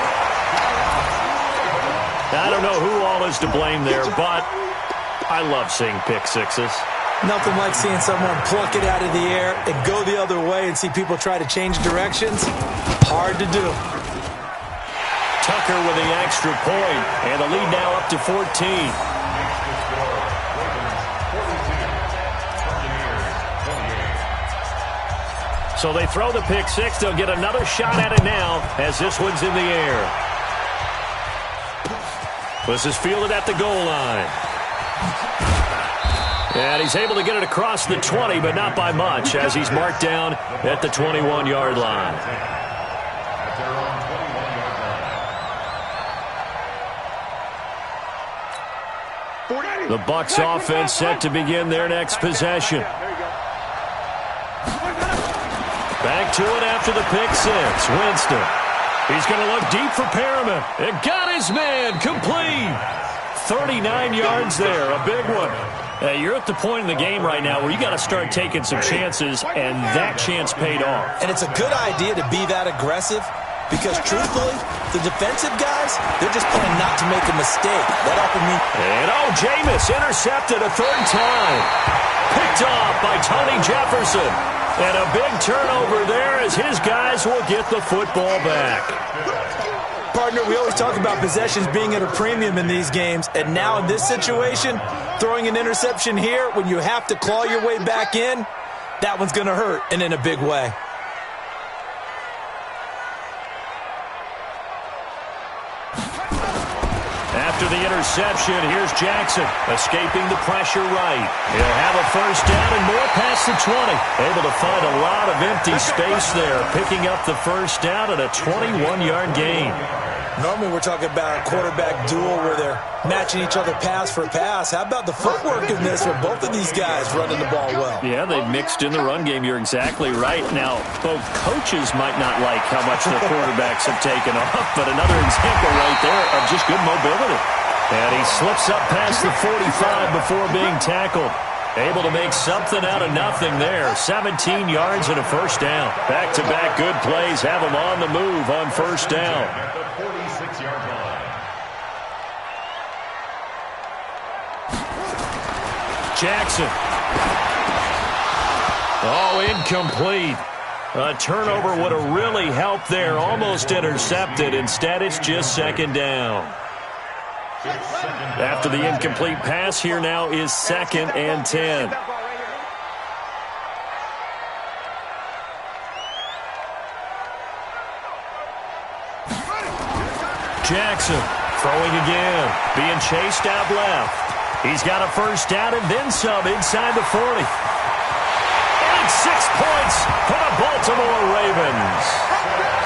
I don't know who all is to blame there, but I love seeing pick sixes. Nothing like seeing someone pluck it out of the air and go the other way and see people try to change directions. Hard to do. Tucker with the extra point, and the lead now up to 14. So they throw the pick six. They'll get another shot at it now as this one's in the air. This is fielded at the goal line. And he's able to get it across the 20, but not by much, as he's marked down at the 21-yard line. The Bucs offense set to begin their next possession. Back to it after the pick six. Winston. He's going to look deep for Perriman. It got his man complete. 39 yards there, a big one. You're at the point in the game right now where you got to start taking some chances, and that chance paid off. And it's a good idea to be that aggressive because, truthfully, the defensive guys, they're just playing not to make a mistake. That offered me. And, Jameis intercepted a third time. Picked off by Tony Jefferson. And a big turnover there as his guys will get the football back. Partner, we always talk about possessions being at a premium in these games, and now in this situation, throwing an interception here when you have to claw your way back in, that one's going to hurt, and in a big way. After the interception, here's Jackson, escaping the pressure right. He'll have a first down and more past the 20. Able to find a lot of empty space there, picking up the first down at a 21-yard gain. Normally we're talking about a quarterback duel where they're matching each other pass for pass. How about the footwork in this with both of these guys running the ball well? Yeah, they've mixed in the run game. You're exactly right. Now, both coaches might not like how much the quarterbacks have taken off, but another example right there of just good mobility. And he slips up past the 45 before being tackled. Able to make something out of nothing there. 17 yards and a first down. Back-to-back good plays have him on the move on first down. At the 46-yard line. Jackson. Oh, incomplete. A turnover would have really helped there. Almost intercepted. Instead, it's just second down. After the incomplete pass, here now is 2nd and 10. Jackson throwing again, being chased out left. He's got a first down and then some inside the 40. And 6 points for the Baltimore Ravens.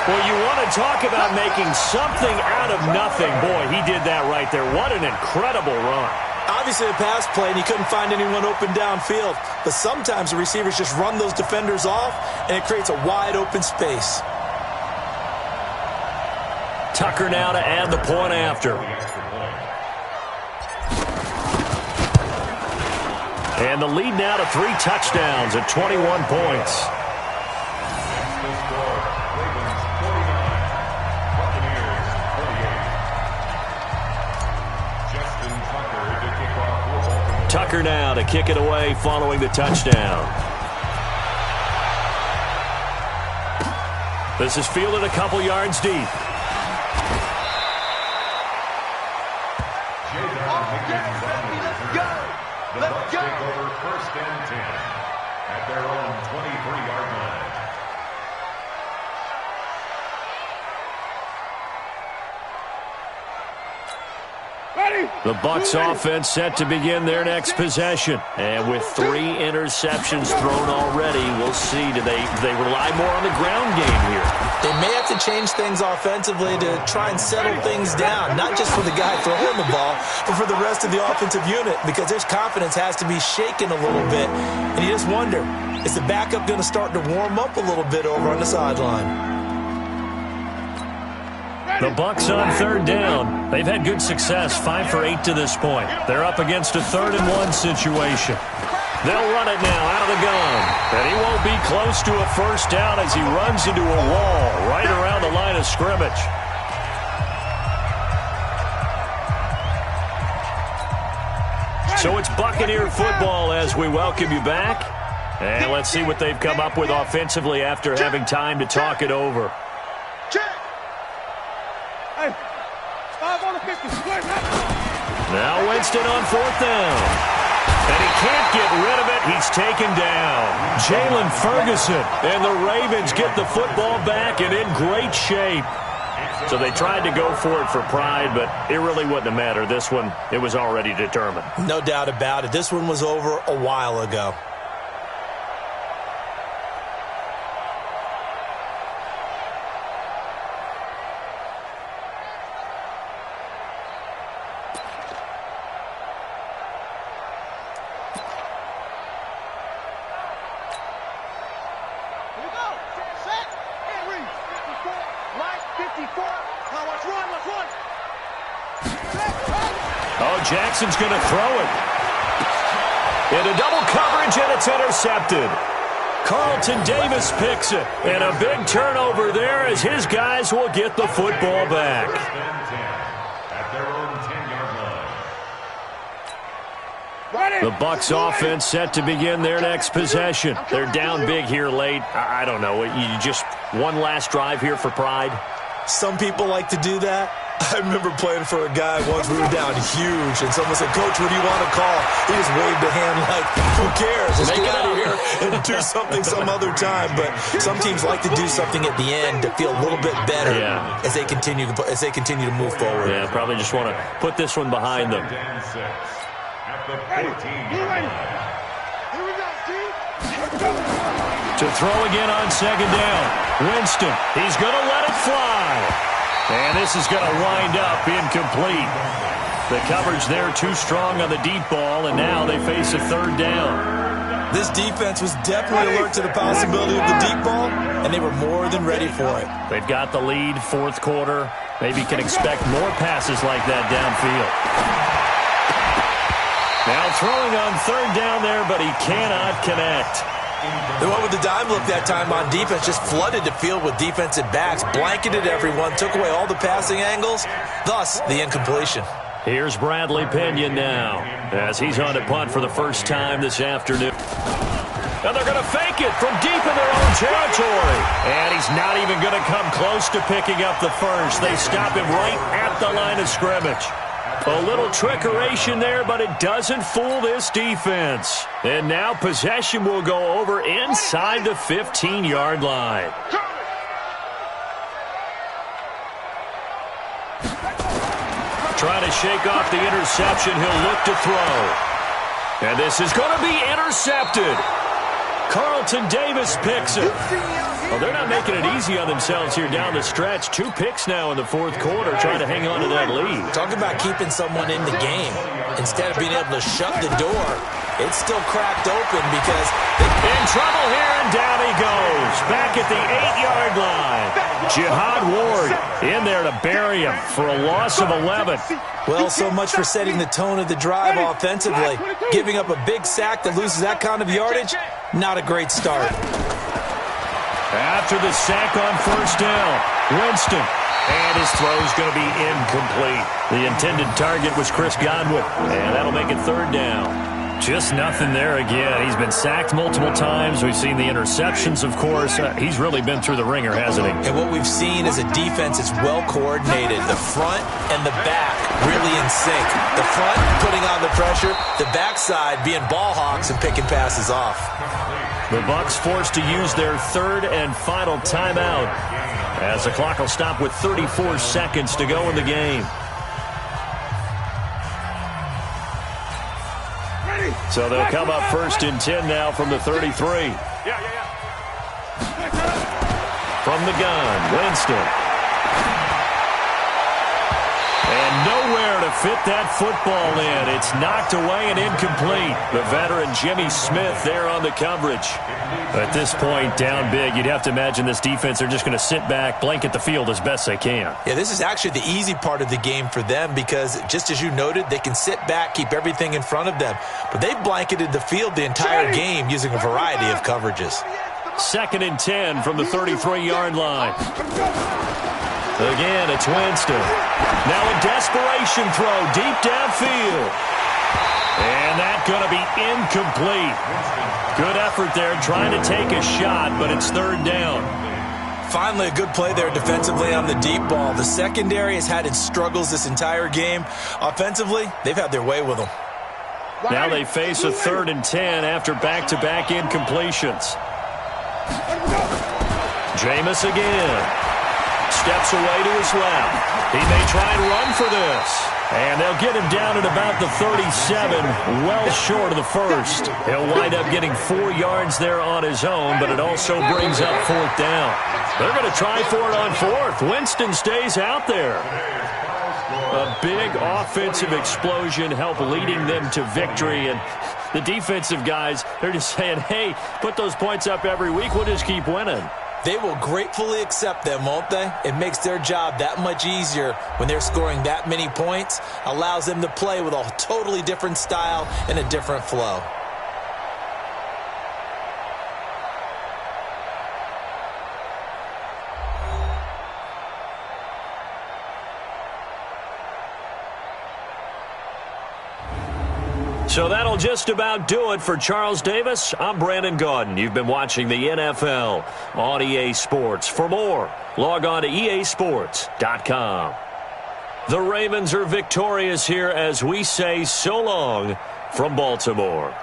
Well, you want to talk about making something out of nothing. Boy, he did that right there. What an incredible run. Obviously a pass play, and he couldn't find anyone open downfield. But sometimes the receivers just run those defenders off, and it creates a wide open space. Tucker now to add the point after. And the lead now to 3 touchdowns at 21 points. Tucker now to kick it away following the touchdown. This is fielded a couple yards deep. The Bucs take over 1st and 10 at their own 23-yard line. The Bucs offense set to begin their next possession. And with 3 interceptions thrown already, we'll see. Do they rely more on the ground game here? They may have to change things offensively to try and settle things down, not just for the guy throwing the ball, but for the rest of the offensive unit, because his confidence has to be shaken a little bit. And you just wonder, is the backup going to start to warm up a little bit over on the sideline? The Bucs on 3rd down. They've had good success, 5 for 8 to this point. They're up against a 3rd and 1 situation. They'll run it now out of the gun. And he won't be close to a first down as he runs into a wall right around the line of scrimmage. So it's Buccaneer football as we welcome you back. And let's see what they've come up with offensively after having time to talk it over. Now Winston on 4th down. And he can't get rid of it. He's taken down. Jalen Ferguson. And the Ravens get the football back and in great shape. So they tried to go for it for pride, but it really wouldn't have mattered. This one, it was already determined. No doubt about it. This one was over a while ago. Oh, Jackson's going to throw it. Into double coverage, and it's intercepted. Carlton Davis picks it, and a big turnover there as his guys will get the football back. At their own 10-yard line. The Bucs offense set to begin their next possession. They're down big here late. I don't know. You just one last drive here for pride? Some people like to do that. I remember playing for a guy once. We were down huge, and someone said, "Coach, what do you want to call?" He just waved a hand like, "Who cares? Let's get out of here and do something some other time." But some teams like to do something at the end to feel a little bit better as they continue to move forward. Yeah, probably just want to put this one behind them. At the 14-yard line. Here we go, Steve. To throw again on second down. Winston, he's going to let it fly. And this is going to wind up incomplete. The coverage there too strong on the deep ball, and now they face a third down. This defense was definitely alert to the possibility of the deep ball, and they were more than ready for it. They've got the lead, fourth quarter. Maybe can expect more passes like that downfield. Now throwing on third down there, but he cannot connect. They went with the dime look that time on defense, just flooded the field with defensive backs, blanketed everyone, took away all the passing angles, thus the incompletion. Here's Bradley Pinion now as he's on to punt for the first time this afternoon. And they're going to fake it from deep in their own territory. And he's not even going to come close to picking up the first. They stop him right at the line of scrimmage. A little trickeration there, but it doesn't fool this defense. And now possession will go over inside the 15-yard line. Trying to shake off the interception. He'll look to throw. And this is going to be intercepted. Carlton Davis picks it. Well, they're not making it easy on themselves here down the stretch. 2 picks now in the fourth quarter, trying to hang on to that lead. Talk about keeping someone in the game. Instead of being able to shut the door, it's still cracked open because in trouble here, and down he goes. Back at the 8-yard line. Jihad Ward in there to bury him for a loss of 11. Well, so much for setting the tone of the drive offensively. Giving up a big sack that loses that kind of yardage, not a great start. After the sack on first down, Winston. And his throw is going to be incomplete. The intended target was Chris Godwin. And that'll make it third down. Just nothing there again. He's been sacked multiple times. We've seen the interceptions, of course. He's really been through the ringer, hasn't he? And what we've seen is a defense that's well coordinated. The front and the back really in sync. The front putting on the pressure. The backside being ball hawks and picking passes off. The Bucs forced to use their third and final timeout as the clock will stop with 34 seconds to go in the game. So they'll come up first and 10 now from the 33. From the gun, Winston. And nowhere to fit that football in. It's knocked away and incomplete. The veteran Jimmy Smith there on the coverage. At this point, down big, you'd have to imagine this defense are just going to sit back, blanket the field as best they can. Yeah, this is actually the easy part of the game for them because, just as you noted, they can sit back, keep everything in front of them. But they've blanketed the field the entire game using a variety of coverages. 2nd and 10 from the 33-yard line. Again, it's Winston. Now a desperation throw deep downfield. And that's going to be incomplete. Good effort there trying to take a shot, but it's third down. Finally, a good play there defensively on the deep ball. The secondary has had its struggles this entire game. Offensively, they've had their way with them. Now they face a 3rd and 10 after back-to-back incompletions. Jameis again. Steps away to his left. He may try and run for this. And they'll get him down at about the 37, well short of the first. He'll wind up getting 4 yards there on his own, but it also brings up 4th down. They're going to try for it on 4th. Winston stays out there. A big offensive explosion helped leading them to victory. And the defensive guys, they're just saying, hey, put those points up every week. We'll just keep winning. They will gratefully accept them, won't they? It makes their job that much easier when they're scoring that many points. Allows them to play with a totally different style and a different flow. So that'll just about do it for Charles Davis. I'm Brandon Gaudin. You've been watching the NFL on EA Sports. For more, log on to easports.com. The Ravens are victorious here as we say so long from Baltimore.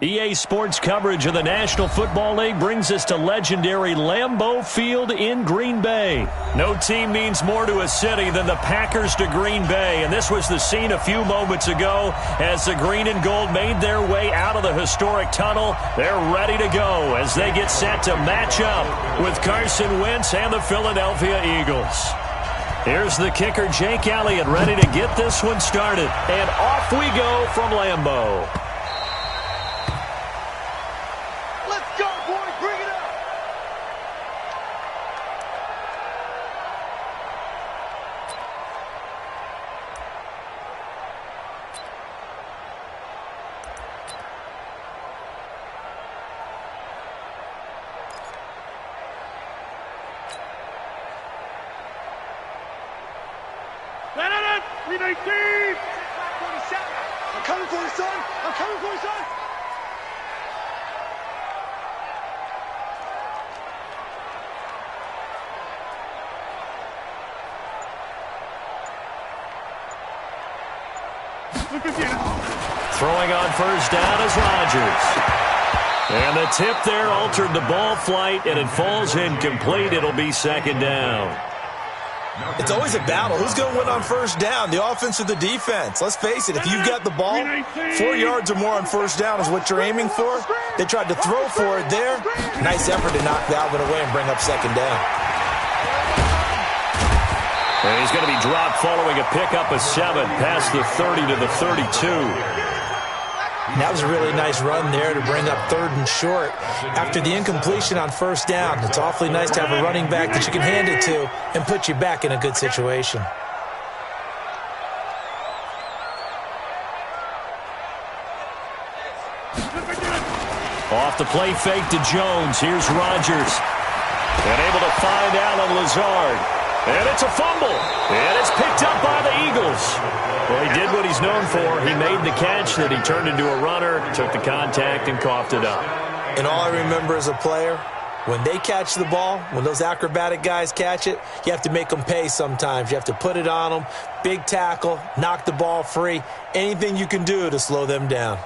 EA Sports coverage of the National Football League brings us to legendary Lambeau Field in Green Bay. No team means more to a city than the Packers to Green Bay, and this was the scene a few moments ago as the green and gold made their way out of the historic tunnel. They're ready to go as they get set to match up with Carson Wentz and the Philadelphia Eagles. Here's the kicker, Jake Elliott, ready to get this one started. And off we go from Lambeau. I'm coming for you, son. I'm coming for you, son. Throwing on first down is Rodgers. And the tip there altered the ball flight, and it falls incomplete. It'll be second down. It's always a battle. Who's going to win on first down, the offense or the defense? Let's face it, if you've got the ball, 4 yards or more on first down is what you're aiming for. They tried to throw for it there. Nice effort to knock Dalvin away and bring up second down. And he's going to be dropped following a pickup of 7 past the 30 to the 32. And that was a really nice run there to bring up 3rd and short. After the incompletion on first down, it's awfully nice to have a running back that you can hand it to and put you back in a good situation. Off the play fake to Jones. Here's Rodgers. And able to find Allen Lazard. And it's a fumble. And it's picked up by the Eagles. Well, he did what he's known for. He made the catch that he turned into a runner, took the contact, and coughed it up. And all I remember as a player, when they catch the ball, when those acrobatic guys catch it, you have to make them pay sometimes. You have to put it on them, big tackle, knock the ball free, anything you can do to slow them down.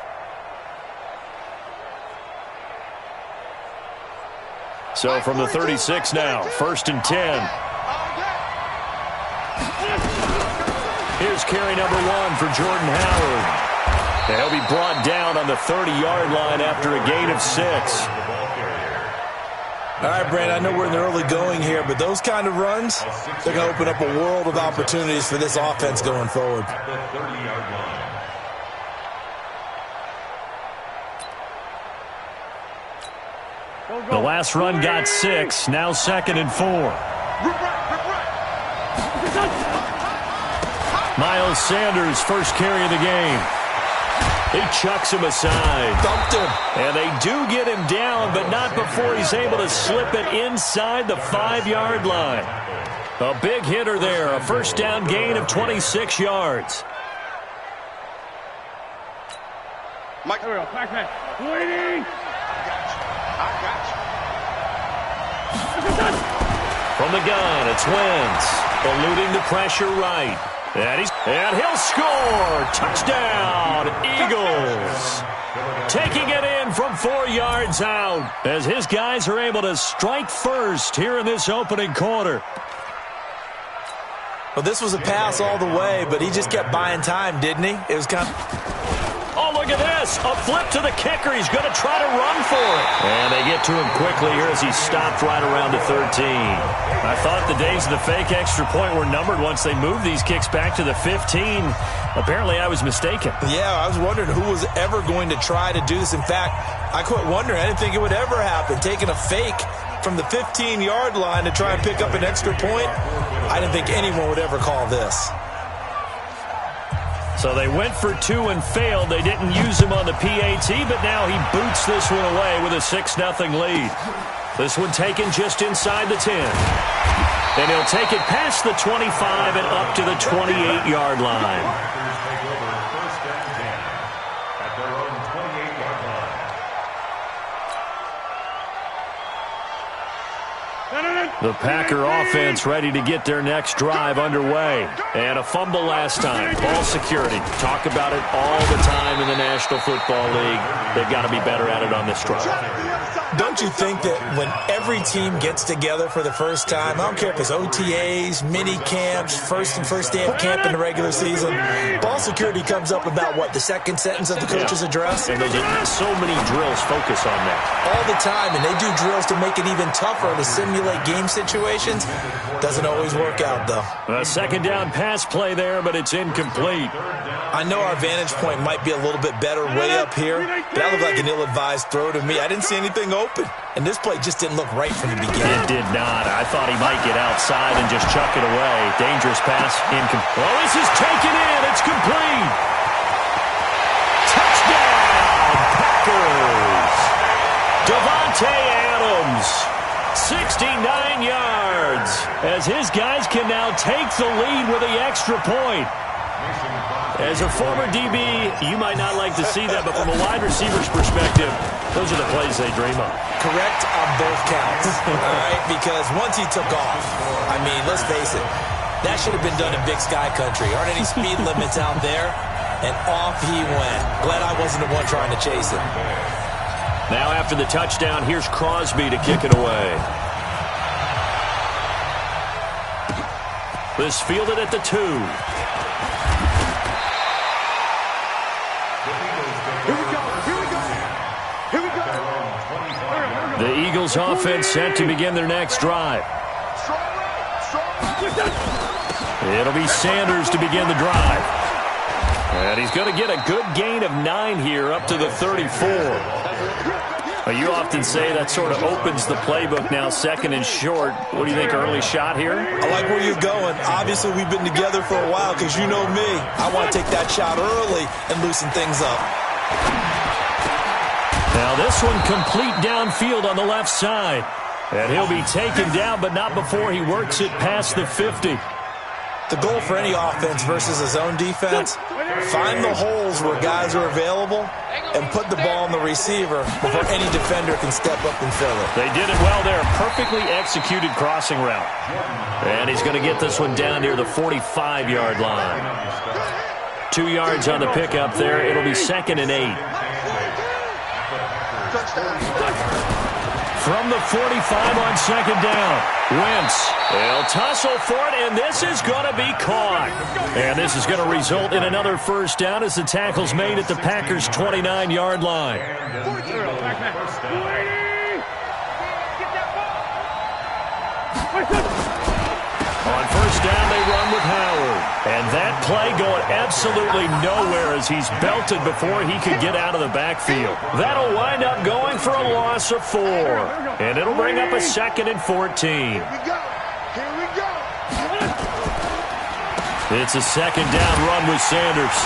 So from the 36 now, 1st and 10. Here's carry number 1 for Jordan Howard. And he'll be brought down on the 30-yard line after a gain of 6. All right, Brandon, I know we're in the early going here, but those kind of runs, they're going to open up a world of opportunities for this offense going forward. The last run got 6, now 2nd and 4. Miles Sanders, first carry of the game. He chucks him aside. Dumped him. And they do get him down, but not before he's able to slip it inside the 5-yard line. A big hitter there, a first down gain of 26 yards. Mike, here we go. Backman. Waiting. I got you. From the gun, it's Wentz. Eluding the pressure right. And he'll score. Touchdown, Eagles. Taking it in from 4 yards out as his guys are able to strike first here in this opening quarter. Well, this was a pass all the way, but he just kept buying time, didn't he? It was kind of... Oh, look at this. A flip to the kicker. He's going to try to run for it. And they get to him quickly here as he stopped right around the 13. I thought the days of the fake extra point were numbered once they moved these kicks back to the 15. Apparently, I was mistaken. Yeah, I was wondering who was ever going to try to do this. In fact, I quit wondering. I didn't think it would ever happen. Taking a fake from the 15-yard line to try and pick up an extra point, I didn't think anyone would ever call this. So they went for 2 and failed. They didn't use him on the PAT, but now he boots this one away with a 6-0 lead. This one taken just inside the 10. Then he'll take it past the 25 and up to the 28-yard line. The Packer offense ready to get their next drive underway. And a fumble last time. Ball security. Talk about it all the time in the National Football League. They've got to be better at it on this drive. Don't you think that when every team gets together for the first time, I don't care if it's OTAs, mini camps, first day of camp in the regular season, ball security comes up about, what, the second sentence of the coach's address? And there's so many drills focus on that. All the time, and they do drills to make it even tougher to simulate game situations. Doesn't always work out, though. A second down pass play there, but it's incomplete. I know our vantage point might be a little bit better way up here, but that looked like an ill-advised throw to me. I didn't see anything open, and this play just didn't look right from the beginning. It did not. I thought he might get outside and just chuck it away. Dangerous pass. Well, this is taken in. It's complete. Touchdown, Packers. Davante Adams, 69 yards. as his guys can now take the lead with the extra point. As a former DB, you might not like to see that, but from a wide receiver's perspective, those are the plays they dream of. Correct on both counts, all right? Because once he took off, I mean, let's face it, that should have been done in Big Sky Country. Aren't any speed limits out there? And off he went. Glad I wasn't the one trying to chase him. Now after the touchdown, here's Crosby to kick it away. This fielded at the 2. The Eagles offense set to begin their next drive. It'll be Sanders to begin the drive. And he's going to get a good gain of 9 here up to the 34. You often say that sort of opens the playbook now, second and short. What do you think, early shot here? I like where you're going. Obviously, we've been together for a while because you know me. I want to take that shot early and loosen things up. Now this one complete downfield on the left side. And he'll be taken down, but not before he works it past the 50. The goal for any offense versus a zone defense, find the holes where guys are available and put the ball on the receiver before any defender can step up and fill it. They did it well there. Perfectly executed crossing route. And he's going to get this one down near the 45-yard line. 2 yards on the pickup there. It'll be 2nd and 8. From the 45 on 2nd down. Wentz. They'll tussle for it, and this is going to be caught. And this is going to result in another first down as the tackle's made at the Packers' 29-yard line. On first down, they run with Howard. And that play going absolutely nowhere as he's belted before he could get out of the backfield. That'll wind up going for a loss of 4. And it'll bring up a 2nd and 14. It's a 2nd down run with Sanders.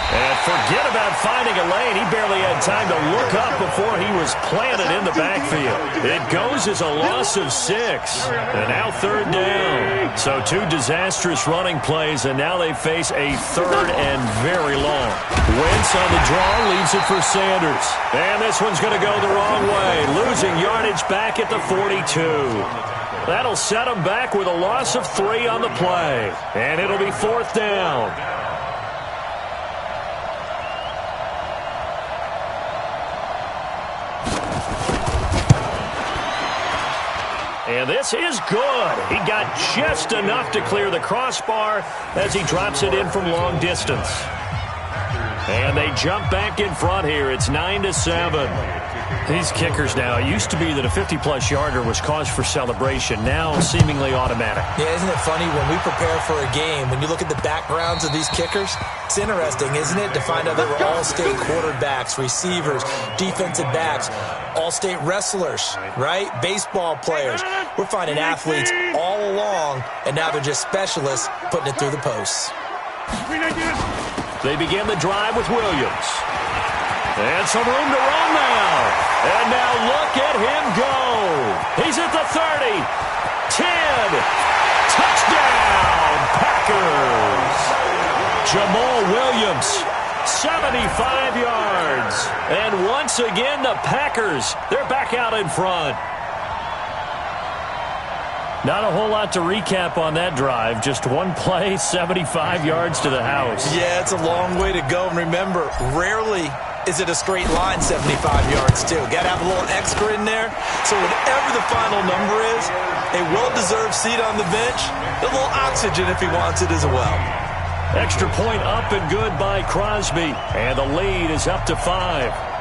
And forget about finding a lane. He barely had time to look up before he was planted in the backfield. It goes as a loss of 6. And now 3rd down. So 2 disastrous running plays, and now they face a 3rd and very long. Wentz on the draw, leaves it for Sanders. And this one's going to go the wrong way, losing yardage back at the 42. That'll set him back with a loss of 3 on the play. And it'll be 4th down. And this is good. He got just enough to clear the crossbar as he drops it in from long distance. And they jump back in front here. It's 9-7. These kickers now, it used to be that a 50-plus yarder was cause for celebration. Now seemingly automatic. Yeah, isn't it funny when we prepare for a game, when you look at the backgrounds of these kickers, it's interesting, isn't it, to find out they were all-state quarterbacks, receivers, defensive backs, all-state wrestlers, right? Baseball players. We're finding athletes all along, and now they're just specialists putting it through the posts. They begin the drive with Williams. And some room to run now. And now look at him go. He's at the 30. 10. Touchdown, Packers. Jamal Williams, 75 yards. And once again, the Packers, they're back out in front. Not a whole lot to recap on that drive. Just one play, 75 yards to the house. Yeah, it's a long way to go. And remember, rarely is it a straight line 75 yards, too. Got to have a little extra in there. So whatever the final number is, a well-deserved seat on the bench, a little oxygen if he wants it as well. Extra point up and good by Crosby. And the lead is up to 5.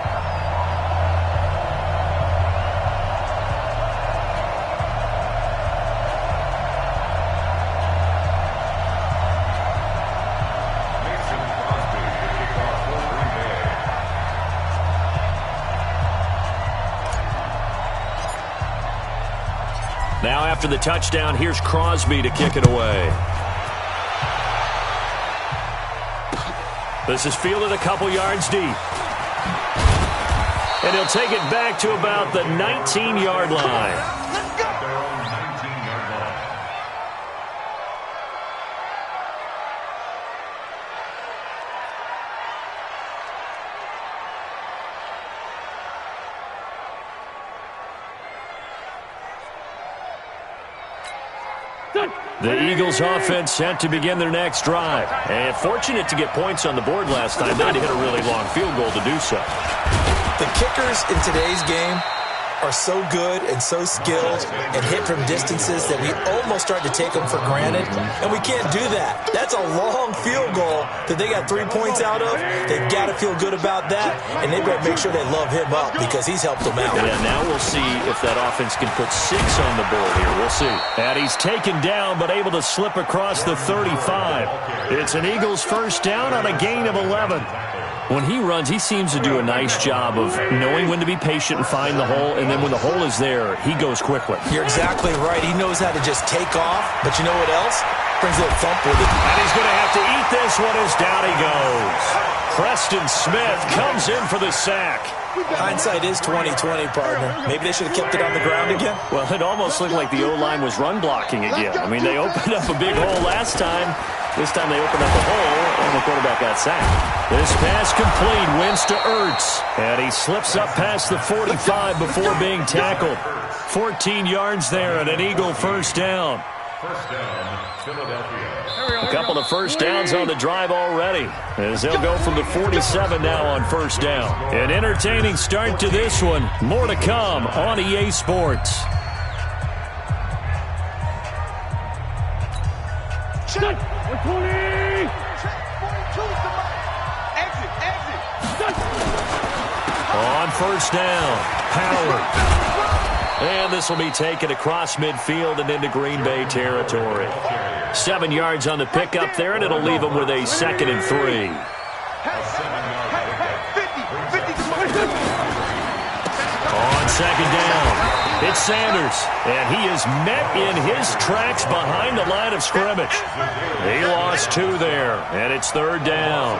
Now after the touchdown, here's Crosby to kick it away. This is fielded a couple yards deep. And he'll take it back to about the 19-yard line. The Eagles offense set to begin their next drive. And fortunate to get points on the board last time. They had to hit a really long field goal to do so. The kickers in today's game are so good and so skilled and hit from distances that we almost start to take them for granted, and we can't do that. That's a long field goal that they got 3 points out of. They've got to feel good about that, and they better make sure they love him up because he's helped them out. Yeah, now we'll see if that offense can put 6 on the board here. We'll see. And he's taken down but able to slip across the 35. It's an Eagles first down on a gain of 11. When he runs, he seems to do a nice job of knowing when to be patient and find the hole, and then when the hole is there, he goes quickly. You're exactly right. He knows how to just take off, but you know what else? Brings a little thump with it. And he's going to have to eat this one as down he goes. Preston Smith comes in for the sack. Hindsight is 20/20, partner. Maybe they should have kept it on the ground again. Well, it almost looked like the O-line was run blocking again. I mean, they opened up a big hole last time. This time they opened up a hole, and the quarterback got sacked. This pass complete, wins to Ertz. And he slips up past the 45 before being tackled. 14 yards there and an Eagle first down. First down, Philadelphia. A couple of first downs on the drive already, as they'll go from the 47 now on first down. An entertaining start to this one. More to come on EA Sports. Check. 20. Exit. On first down, Howard. And this will be taken across midfield and into Green Bay territory. 7 yards on the pickup there, and it'll leave them with a 2nd and 3. On second down, it's Sanders, and he is met in his tracks behind the line of scrimmage. He lost 2 there, and it's third down.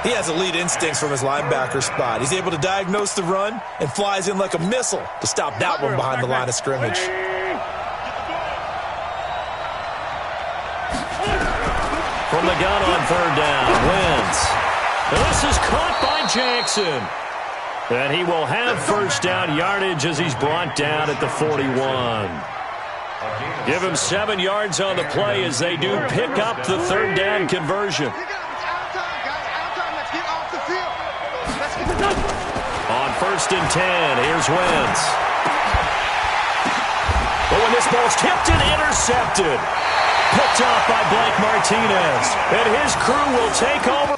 He has elite instincts from his linebacker spot. He's able to diagnose the run and flies in like a missile to stop that one behind the line of scrimmage. From the gun on third down, wins. This is caught by Jackson. And he will have first down yardage as he's brought down at the 41. Give him 7 yards on the play as they do pick up the third down conversion. On first and 10, here's Wentz. But when this ball's tipped and intercepted, picked off by Blake Martinez, and his crew will take over.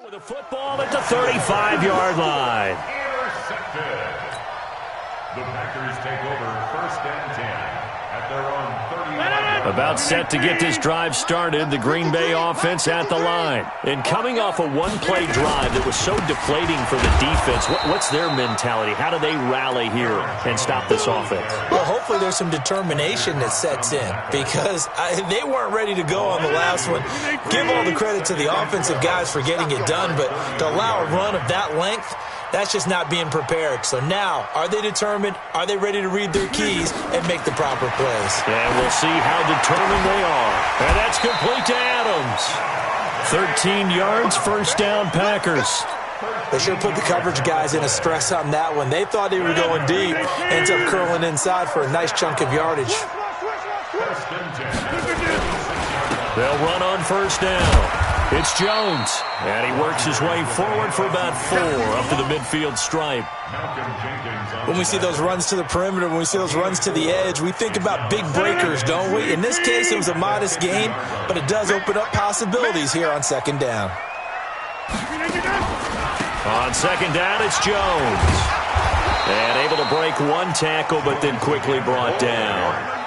With a football at the 35-yard line. Intercepted. The Packers take over first and 10 at their own 30-yard line. About set to get this drive started, the Green Bay offense at the line. And coming off a one-play drive that was so deflating for the defense, what's their mentality? How do they rally here and stop this offense? Well, hopefully there's some determination that sets in because they weren't ready to go on the last one. Give all the credit to the offensive guys for getting it done, but to allow a run of that length, that's just not being prepared. So now, are they determined? Are they ready to read their keys and make the proper plays? And we'll see how determined they are. And that's complete to Adams. 13 yards, first down, Packers. They sure put the coverage guys in a stress on that one. They thought they were going deep. Ends up curling inside for a nice chunk of yardage. They'll run on first down. It's Jones, and he works his way forward for about 4 up to the midfield stripe. When we see those runs to the perimeter, when we see those runs to the edge, we think about big breakers, don't we? In this case, it was a modest gain, but it does open up possibilities here on second down. On second down, it's Jones. And able to break one tackle, but then quickly brought down.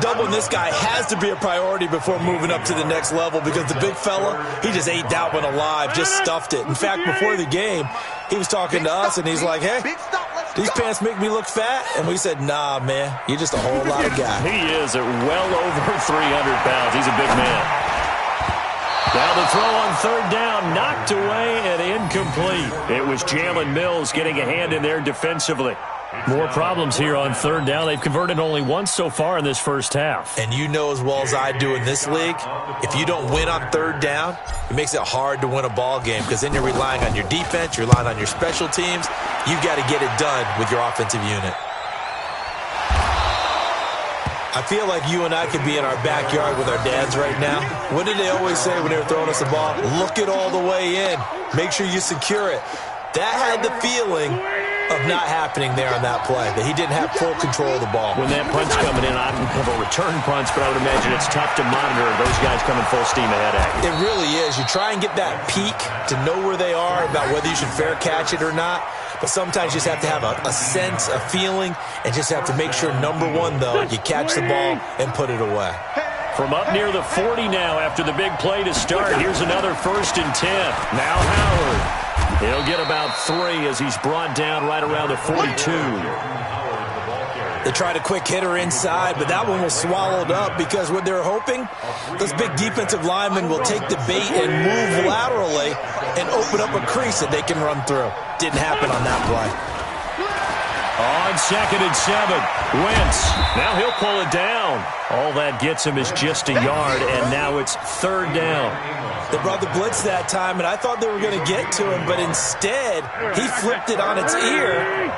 Doubling this guy has to be a priority before moving up to the next level because the big fella, he just ate that one alive, just stuffed it. In fact, before the game, he was talking to us, and he's like, hey, these pants make me look fat? And we said, nah, man, you're just a whole lot of guy. He is at well over 300 pounds. He's a big man. Now the throw on third down, knocked away and incomplete. It was Jalen Mills getting a hand in there defensively. More problems here on third down. They've converted only once so far in this first half. And you know as well as I do in this league, if you don't win on third down, it makes it hard to win a ball game because then you're relying on your defense, you're relying on your special teams. You've got to get it done with your offensive unit. I feel like you and I could be in our backyard with our dads right now. What did they always say when they were throwing us the ball? Look it all the way in. Make sure you secure it. That had the feeling of not happening there on that play, that he didn't have full control of the ball. When that punch coming in, I don't have a return punch, but I would imagine it's tough to monitor those guys coming full steam ahead at you. It really is. You try and get that peek to know where they are, about whether you should fair catch it or not. But sometimes you just have to have a sense, a feeling, and just have to make sure, number one, though, you catch the ball and put it away. From up near the 40 now after the big play to start, here's another 1st and 10. Now Howard. He'll get about 3 as he's brought down right around the 42. They tried a quick hitter inside, but that one was swallowed up because what they're hoping, those big defensive linemen will take the bait and move laterally and open up a crease that they can run through. Didn't happen on that play. On 2nd and 7, Wentz. Now he'll pull it down. All that gets him is just a yard, and now it's 3rd down. They brought the blitz that time, and I thought they were going to get to him, but instead, he flipped it on its ear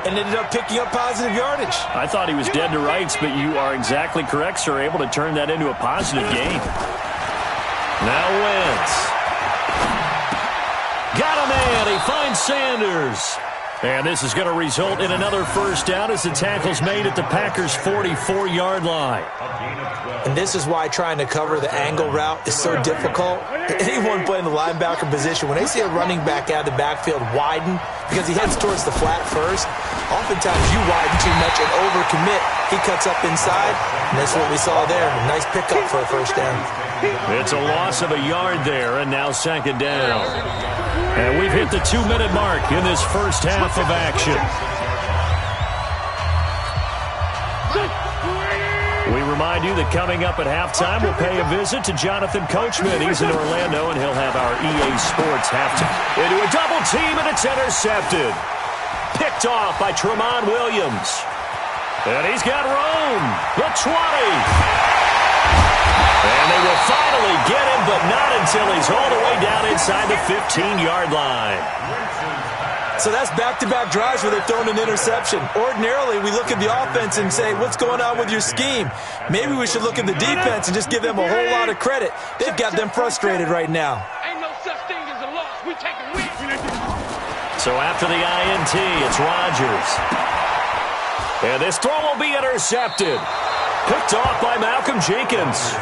and ended up picking up positive yardage. I thought he was dead to rights, but you are exactly correct, sir, able to turn that into a positive gain. Now Wentz. Got a man. He finds Sanders. And this is going to result in another 1st down as the tackle's made at the Packers' 44-yard line. And this is why trying to cover the angle route is so difficult. Anyone playing the linebacker position, when they see a running back out of the backfield widen because he heads towards the flat first, oftentimes you widen too much and overcommit. He cuts up inside, and that's what we saw there. A nice pickup for a 1st down. It's a loss of a yard there, and now 2nd down. And we've hit the 2-minute mark in this first half of action. We remind you that coming up at halftime, we'll pay a visit to Jonathan Coachman. He's in Orlando, and he'll have our EA Sports halftime. Into a double team, and it's intercepted. Picked off by Tramon Williams. And he's got room. The 20. And they will finally get him, but not until he's all the way down inside the 15-yard line. So that's back-to-back drives where they've thrown an interception. Ordinarily, we look at the offense and say, what's going on with your scheme? Maybe we should look at the defense and just give them a whole lot of credit. They've got them frustrated right now. Ain't no such thing as a loss. We take a win. So after the INT, it's Rodgers. And this throw will be intercepted. Picked off by Malcolm Jenkins.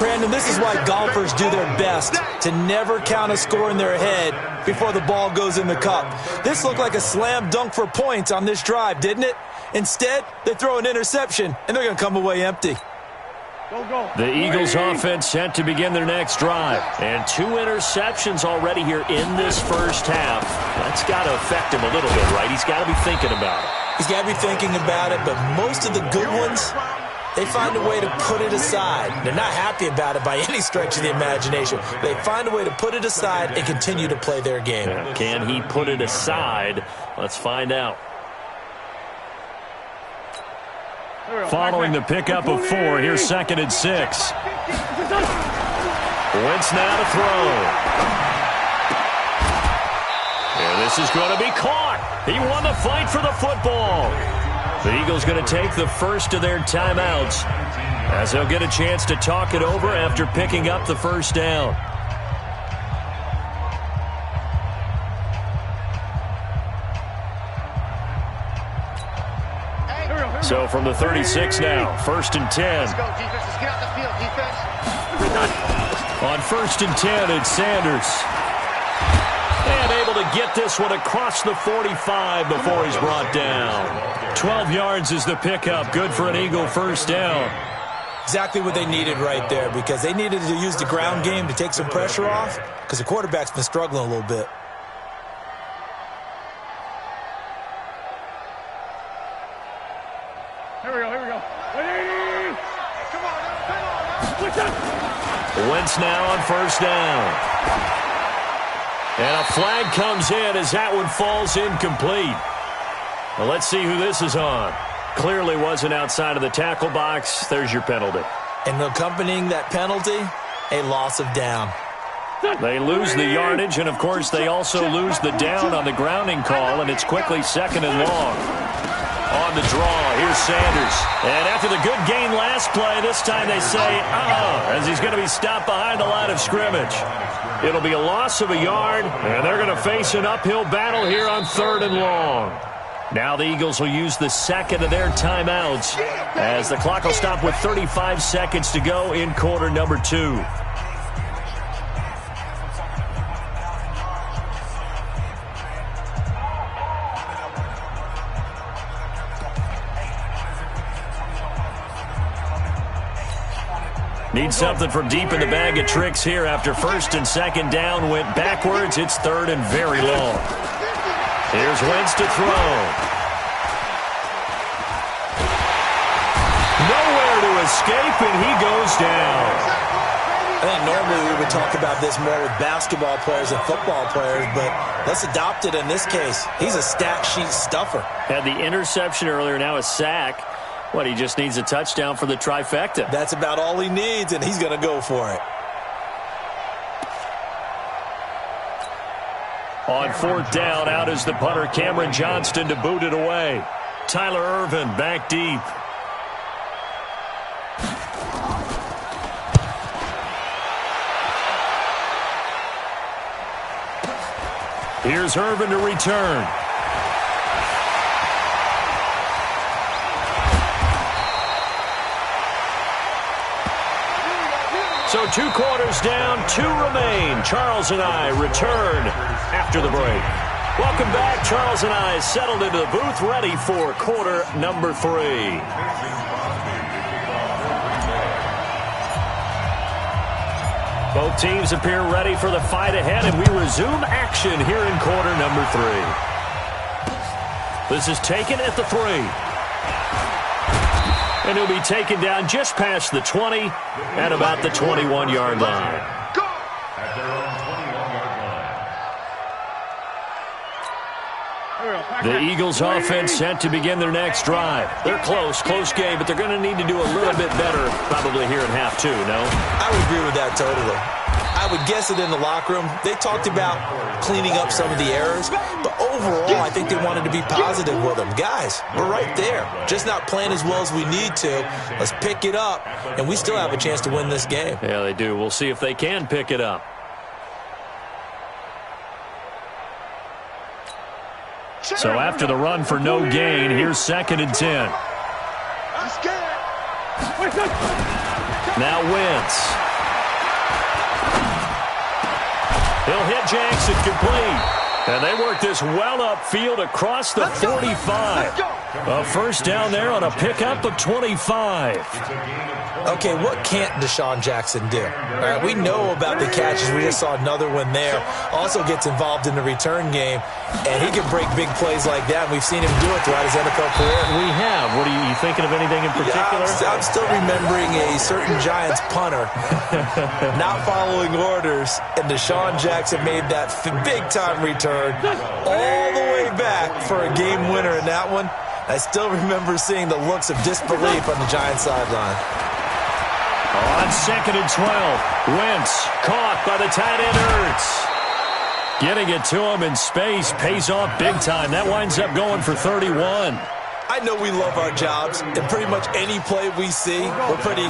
Brandon, this is why golfers do their best to never count a score in their head before the ball goes in the cup. This looked like a slam dunk for points on this drive, didn't it? Instead, they throw an interception, and they're going to come away empty. The Eagles offense set to begin their next drive. And 2 interceptions already here in this first half. That's got to affect him a little bit, right? He's got to be thinking about it. He's got to be thinking about it, but most of the good ones, they find a way to put it aside. They're not happy about it by any stretch of the imagination. They find a way to put it aside and continue to play their game. Can he put it aside? Let's find out. Following the pickup of 4, here's 2nd and 6. Wentz now to throw. And this is going to be caught. He won the fight for the football. The Eagles going to take the first of their timeouts as they'll get a chance to talk it over after picking up the 1st down. So from the 36 now, 1st and 10. Let's go, defense. Let's get out the field, defense. On 1st and 10, it's Sanders. And able to get this one across the 45 before he's brought down. 12 yards is the pickup. Good for an Eagle 1st down. Exactly what they needed right there, because they needed to use the ground game to take some pressure off, because the quarterback's been struggling a little bit. Here we go. Come on. Wentz now on 1st down. And a flag comes in as that one falls incomplete. Well, let's see who this is on. Clearly wasn't outside of the tackle box. There's your penalty. And accompanying that penalty, a loss of down. They lose the yardage, and, of course, they also lose the down on the grounding call, and it's quickly 2nd and long. On the draw, here's Sanders. And after the good gain last play, this time they say, as he's going to be stopped behind the line of scrimmage. It'll be a loss of a yard, and they're going to face an uphill battle here on 3rd and long. Now the Eagles will use the second of their timeouts as the clock will stop with 35 seconds to go in quarter number 2. Need something from deep in the bag of tricks here after 1st and 2nd down went backwards. It's 3rd and very long. Here's Wentz to throw. Nowhere to escape, and he goes down. I think normally we would talk about this more with basketball players and football players, but let's adopt it in this case. He's a stat sheet stuffer. Had the interception earlier, now a sack. What, he just needs a touchdown for the trifecta. That's about all he needs, and he's going to go for it. On 4th down, out is the punter, Cameron Johnston, to boot it away. Tyler Ervin back deep. Here's Ervin to return. So 2 quarters down, 2 remain. Charles and I return after the break. Welcome back. Charles and I settled into the booth, ready for quarter number 3. Both teams appear ready for the fight ahead, and we resume action here in quarter number 3. This is taken at the 3. And he'll be taken down just past the 20 at about the 21-yard line. At their own 21-yard line. The Eagles offense set to begin their next drive. They're close game, but they're going to need to do a little bit better probably here in half 2, no? I would agree with that totally. I would guess it in the locker room. They talked about cleaning up some of the errors, but overall, I think they wanted to be positive with them. Guys, we're right there. Just not playing as well as we need to. Let's pick it up, and we still have a chance to win this game. Yeah, they do. We'll see if they can pick it up. So after the run for no gain, here's 2nd and 10. Now Wentz. He'll hit Jackson complete. And they work this well upfield across the 45. A 1st down there on a pickup of 25. Okay, what can't Deshaun Jackson do? All right, we know about the catches. We just saw another one there. Also gets involved in the return game, and he can break big plays like that. And we've seen him do it throughout his NFL career. We have. What are you thinking of anything in particular? Yeah, I'm still remembering a certain Giants punter not following orders, and Deshaun Jackson made that big-time return all the way back for a game winner in that one. I still remember seeing the looks of disbelief on the Giants sideline. On 2nd and 12, Wentz caught by the tight end Ertz. Getting it to him in space pays off big time. That winds up going for 31. I know we love our jobs, and pretty much any play we see, we're pretty,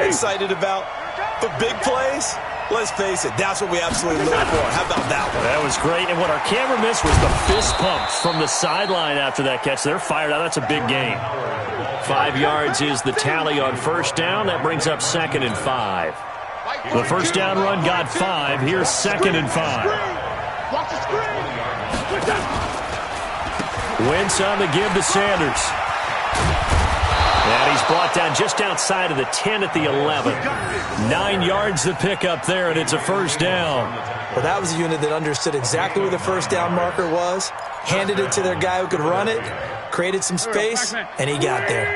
excited about. But big plays, let's face it, that's what we absolutely live for. How about that one? That was great, and what our camera missed was the fist pumps from the sideline after that catch. They're fired out. That's a big gain. 5 yards is the tally on 1st down. That brings up 2nd and 5. The 1st down run got 5. Here's 2nd and 5. Watch the screen. Wentz on the give to Sanders. And he's brought down just outside of the 10 at the 11. 9 yards to pick up there, and it's a 1st down. Well, that was a unit that understood exactly where the 1st down marker was, handed it to their guy who could run it, created some space, and he got there.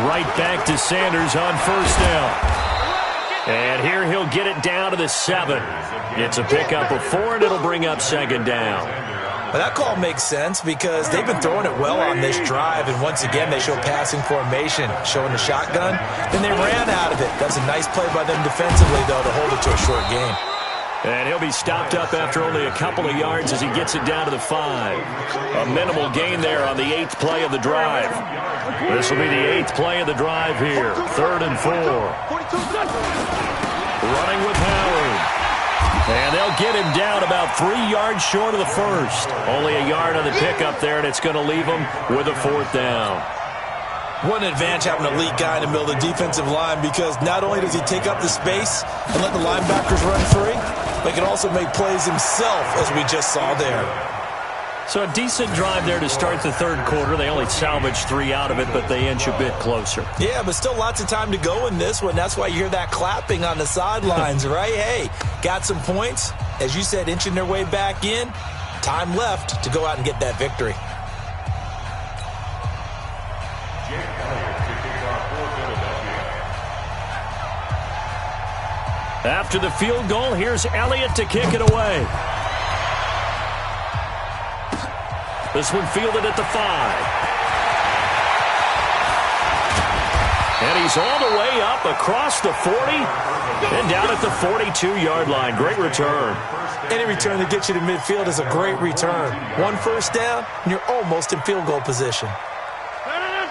Right back to Sanders on 1st down. And here he'll get it down to the 7. It's a pickup of 4, and it'll bring up second down. Well, that call makes sense because they've been throwing it well on this drive, and once again they show passing formation, showing the shotgun, and they ran out of it. That's a nice play by them defensively, though, to hold it to a short game. And he'll be stopped up after only a couple of yards as he gets it down to the 5. A minimal gain there on the 8th play of the drive. This will be the 8th play of the drive here. 3rd and 4. Running with Howard. And they'll get him down about 3 yards short of the first. Only a yard on the pickup there, and it's going to leave him with a 4th down. What an advantage having an elite guy in the middle of the defensive line, because not only does he take up the space and let the linebackers run free, but he can also make plays himself, as we just saw there. So a decent drive there to start the 3rd quarter. They only salvaged 3 out of it, but they inch a bit closer. Yeah, but still lots of time to go in this one. That's why you hear that clapping on the sidelines, right? Hey, got some points. As you said, inching their way back in. Time left to go out and get that victory. After the field goal, here's Elliott to kick it away. This one fielded at the 5. And he's all the way up across the 40 and down at the 42-yard line. Great return. Any return that gets you to midfield is a great return. 1 first down, and you're almost in field goal position.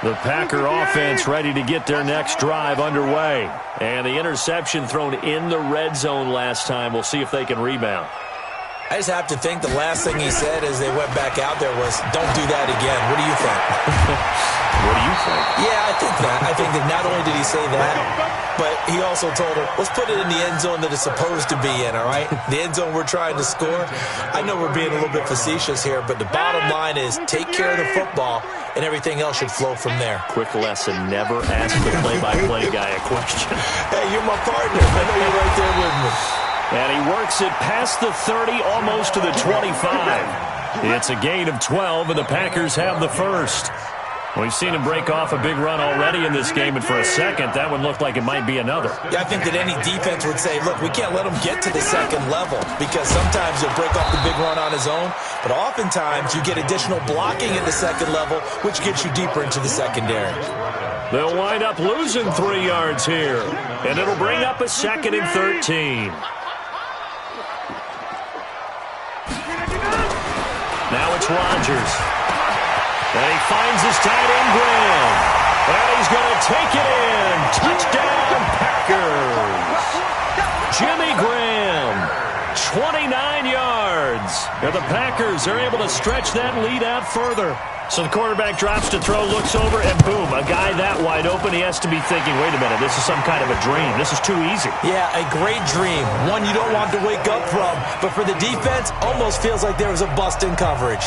The Packer offense ready to get their next drive underway. And the interception thrown in the red zone last time. We'll see if they can rebound. I just have to think the last thing he said as they went back out there was, don't do that again. What do you think? What do you think? Yeah, I think that. I think that not only did he say that, but he also told her, let's put it in the end zone that it's supposed to be in, all right? The end zone we're trying to score. I know we're being a little bit facetious here, but the bottom line is take care of the football, and everything else should flow from there. Quick lesson, never ask the play-by-play guy a question. Hey, you're my partner. I know you're right there with me. And he works it past the 30, almost to the 25. It's a gain of 12, and the Packers have the first. We've seen him break off a big run already in this game, and for a second, that one looked like it might be another. Yeah, I think that any defense would say, look, we can't let him get to the second level, because sometimes he'll break off the big run on his own, but oftentimes you get additional blocking at the second level, which gets you deeper into the secondary. They'll wind up losing 3 yards here, and it'll bring up a 2nd and 13. Now it's Rodgers. And he finds his tight end, Graham. And he's going to take it in. Touchdown, Packers. Jimmy Graham, 29 yards. And the Packers are able to stretch that lead out further. So the quarterback drops to throw, looks over, and boom, a guy that wide open, he has to be thinking, wait a minute, this is some kind of a dream. This is too easy. Yeah, a great dream. One you don't want to wake up from. But for the defense, almost feels like there was a bust in coverage.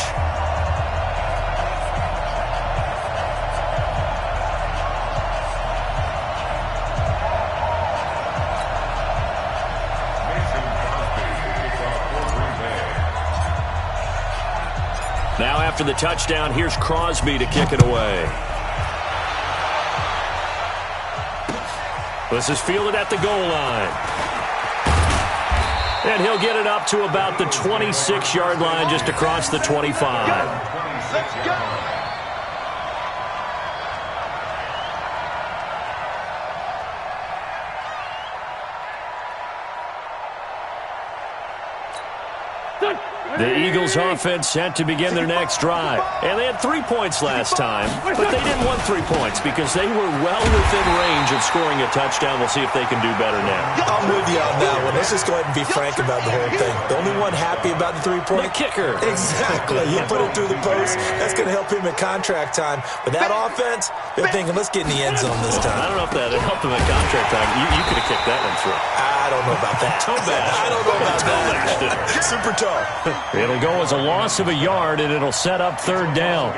Now after the touchdown, here's Crosby to kick it away. This is fielded at the goal line. And he'll get it up to about the 26-yard line, just across the 25. Let's go. The Eagles offense set to begin their next drive. And they had 3 points last time, but they didn't want 3 points because they were well within range of scoring a touchdown. We'll see if they can do better now. I'm with you on that one. Let's just go ahead and be frank about the whole thing. The only one happy about the 3-point? The kicker. Exactly. You put it through the post. That's going to help him at contract time. But that offense, they're thinking, let's get in the end zone this time. I don't know if that helped him at contract time. You could have kicked that one through. I don't know about that. Toe bash. I don't know about Toe bashed that. it. Super toe. It'll go as a loss of a yard, and it'll set up 3rd down.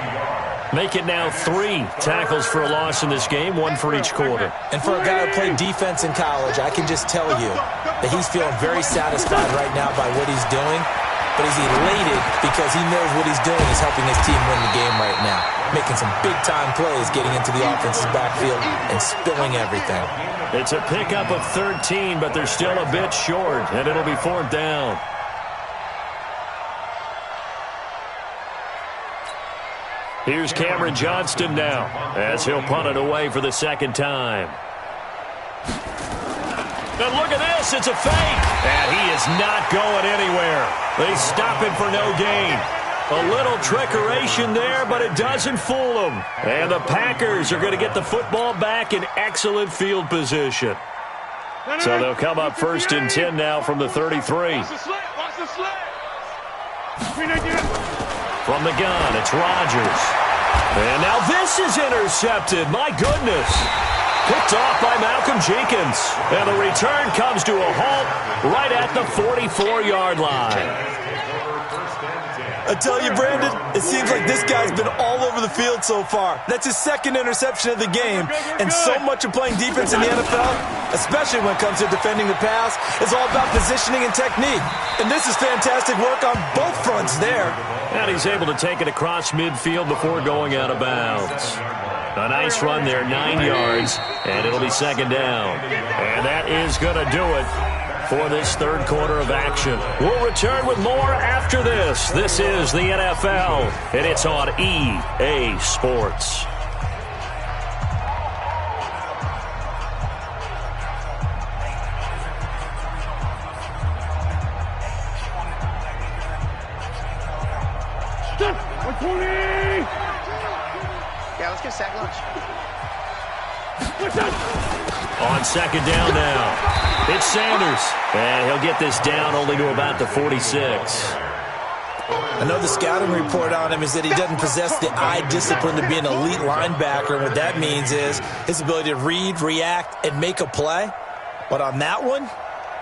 Make it now 3 tackles for a loss in this game, 1 for each quarter. And for a guy who played defense in college, I can just tell you that he's feeling very satisfied right now by what he's doing. but he's elated because he knows what he's doing is helping his team win the game right now. Making some big-time plays, getting into the offense's backfield and spilling everything. It's a pickup of 13, but they're still a bit short, and it'll be 4th down. Here's Cameron Johnston now, as he'll punt it away for the 2nd time. And look at this, it's a fake. And he is not going anywhere. They stop him for no gain. A little trickeration there, but it doesn't fool them. And the Packers are going to get the football back in excellent field position. So they'll come up 1st and 10 now from the 33. Watch the slant. Watch the slant. From the gun, it's Rodgers. And now this is intercepted. My goodness. Picked off by Malcolm Jenkins. And the return comes to a halt right at the 44-yard line. I tell you, Brandon, it seems like this guy's been all over the field so far. That's his 2nd interception of the game. And so much of playing defense in the NFL, especially when it comes to defending the pass, is all about positioning and technique. And this is fantastic work on both fronts there. And he's able to take it across midfield before going out of bounds. A nice run there, 9 yards, and it'll be 2nd down. And that is going to do it for this 3rd quarter of action. We'll return with more after this. This is the NFL, and it's on EA Sports. Yeah, let's get sack lunch. On 2nd down now, it's Sanders. And he'll get this down only to about the 46. I know the scouting report on him is that he doesn't possess the eye discipline to be an elite linebacker. And what that means is his ability to read, react, and make a play. But on that one,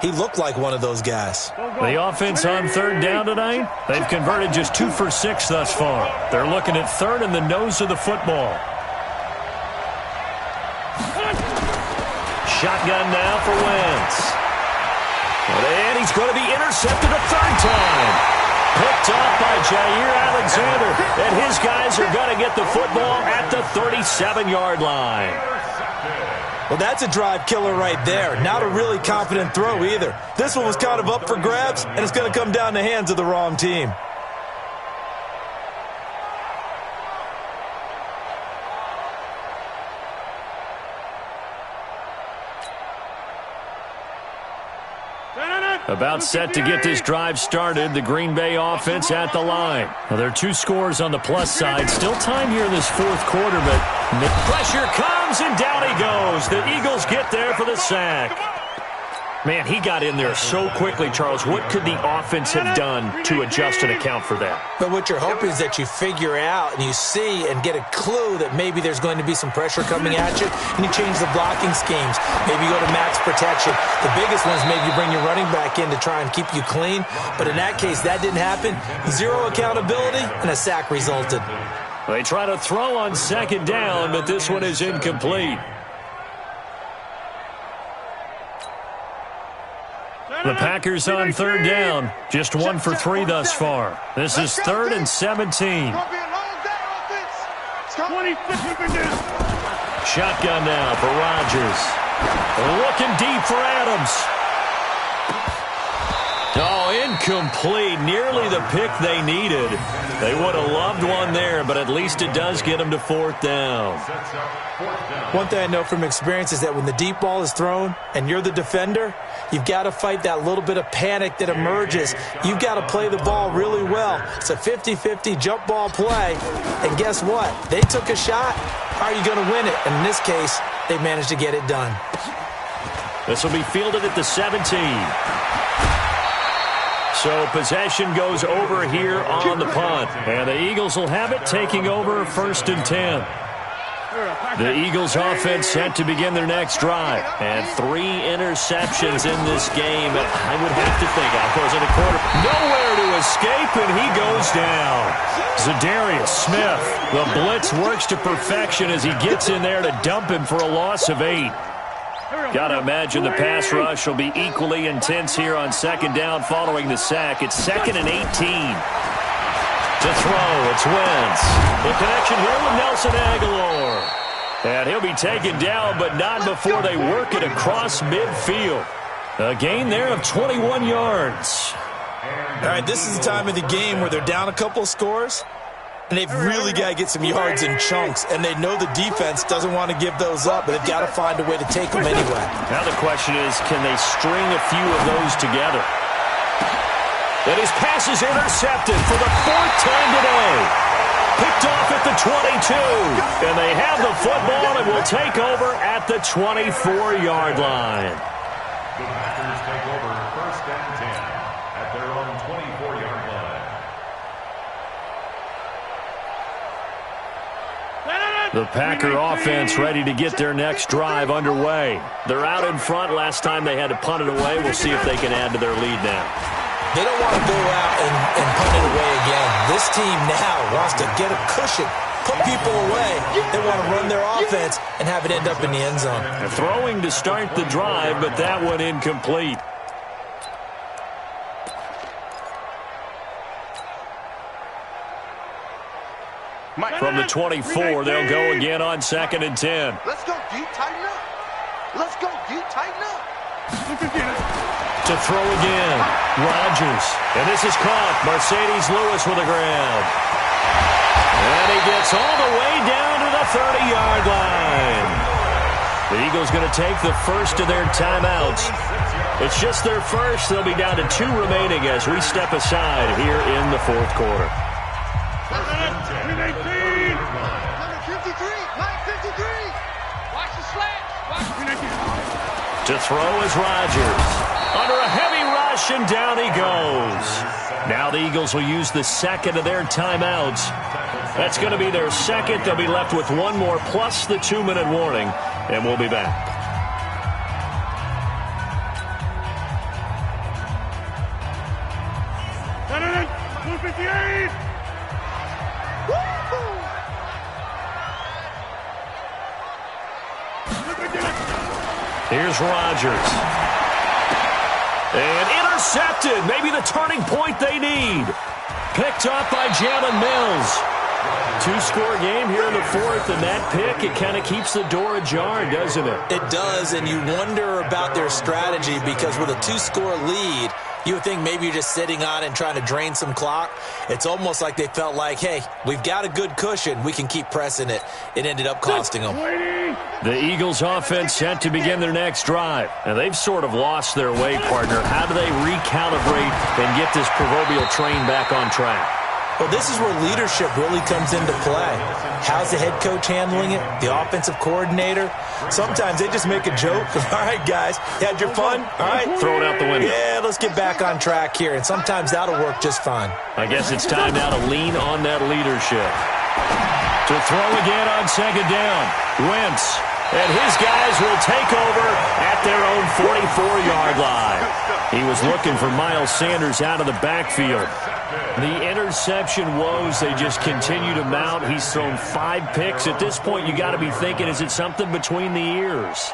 he looked like one of those guys. The offense on 3rd down tonight, they've converted just 2 for 6 thus far. They're looking at 3rd in the nose of the football. Shotgun now for Wentz. And he's going to be intercepted a 3rd time. Picked off by Jair Alexander. And his guys are going to get the football at the 37-yard line. Well, that's a drive killer right there. Not a really confident throw either. This one was kind of up for grabs, and it's going to come down the hands of the wrong team. About set to get this drive started, the Green Bay offense at the line. Now, there are 2 scores on the plus side. Still time here in this 4th quarter, but the pressure comes, and down he goes. The Eagles get there for the sack. Man, he got in there so quickly, Charles. What could the offense have done to adjust and account for that? But what you're hoping is that you figure out and you see and get a clue that maybe there's going to be some pressure coming at you, and you change the blocking schemes. Maybe you go to max protection. The biggest one is maybe you bring your running back in to try and keep you clean. But in that case, that didn't happen. 0 accountability, and a sack resulted. They try to throw on 2nd down, but this one is incomplete. The Packers on 3rd down, just 1 for 3 thus far. This is 3rd and 17. Shotgun now for Rodgers. Looking deep for Adams. Oh, incomplete. Nearly the pick they needed. They would have loved one there, but at least it does get them to 4th down. One thing I know from experience is that when the deep ball is thrown and you're the defender, you've got to fight that little bit of panic that emerges. You've got to play the ball really well. It's a 50-50 jump ball play. And guess what? They took a shot. How are you going to win it? And in this case, they managed to get it done. This will be fielded at the 17. So possession goes over here on the punt. And the Eagles will have it, taking over 1st and 10. The Eagles offense set to begin their next drive. And 3 interceptions in this game. And I would have to think, I wasn't a quarter. Nowhere to escape, and he goes down. Zadarius Smith. The blitz works to perfection as he gets in there to dump him for a loss of 8. Got to imagine the pass rush will be equally intense here on second down following the sack. It's 2nd and 18. To throw, it's Wentz. The connection here with Nelson Aguilar. And he'll be taken down, but not before they work it across midfield. A gain there of 21 yards. All right, this is the time of the game where they're down a couple of scores, and they've really got to get some yards in chunks, and they know the defense doesn't want to give those up, but they've got to find a way to take them anyway. Now the question is, can they string a few of those together? And his pass is intercepted for the 4th time today. Picked off at the 22. And they have the football and will take over at the 24-yard line. The Packers take over 1st and 10 at their own 24-yard line. The Packer offense ready to get their next drive underway. They're out in front. Last time they had to punt it away. We'll see if they can add to their lead now. They don't want to go out and punt it away again. This team now wants to get a cushion, put people away. They want to run their offense and have it end up in the end zone. They're throwing to start the drive, but that one incomplete. From the 24, they'll go again on 2nd and 10. Let's go, D. Tighten up. Let's go, D. Tighten up. To throw again, Rodgers. And this is caught. Mercedes Lewis with a grab. And he gets all the way down to the 30-yard line. The Eagles going to take the first of their timeouts. It's just their first. They'll be down to 2 remaining as we step aside here in the 4th quarter. Number 53, 953. Watch the slash. To throw is Rodgers. Under a heavy rush, and down he goes. Now the Eagles will use the 2nd of their timeouts. That's going to be their 2nd. They'll be left with 1 more plus the 2-minute warning, and we'll be back. Here's Rodgers. And intercepted. Maybe the turning point they need. Picked off by Jalen Mills. 2-score game here in the 4th, and that pick, it kind of keeps the door ajar, doesn't it? It does, and you wonder about their strategy because with a 2-score lead, you would think maybe you're just sitting on it and trying to drain some clock. It's almost like they felt like, hey, we've got a good cushion. We can keep pressing it. It ended up costing them. The Eagles offense set to begin their next drive. And they've sort of lost their way, partner. How do they recalibrate and get this proverbial train back on track? Well, this is where leadership really comes into play. How's the head coach handling it? The offensive coordinator? Sometimes they just make a joke. All right, guys, you had your fun? All right. Throw it out the window. Yeah, let's get back on track here. And sometimes that'll work just fine. I guess it's time now to lean on that leadership. To throw again on 2nd down. Wentz. And his guys will take over at their own 44-yard line. He was looking for Miles Sanders out of the backfield. The interception woes, they just continue to mount. He's thrown 5 picks. At this point, you got to be thinking, is it something between the ears?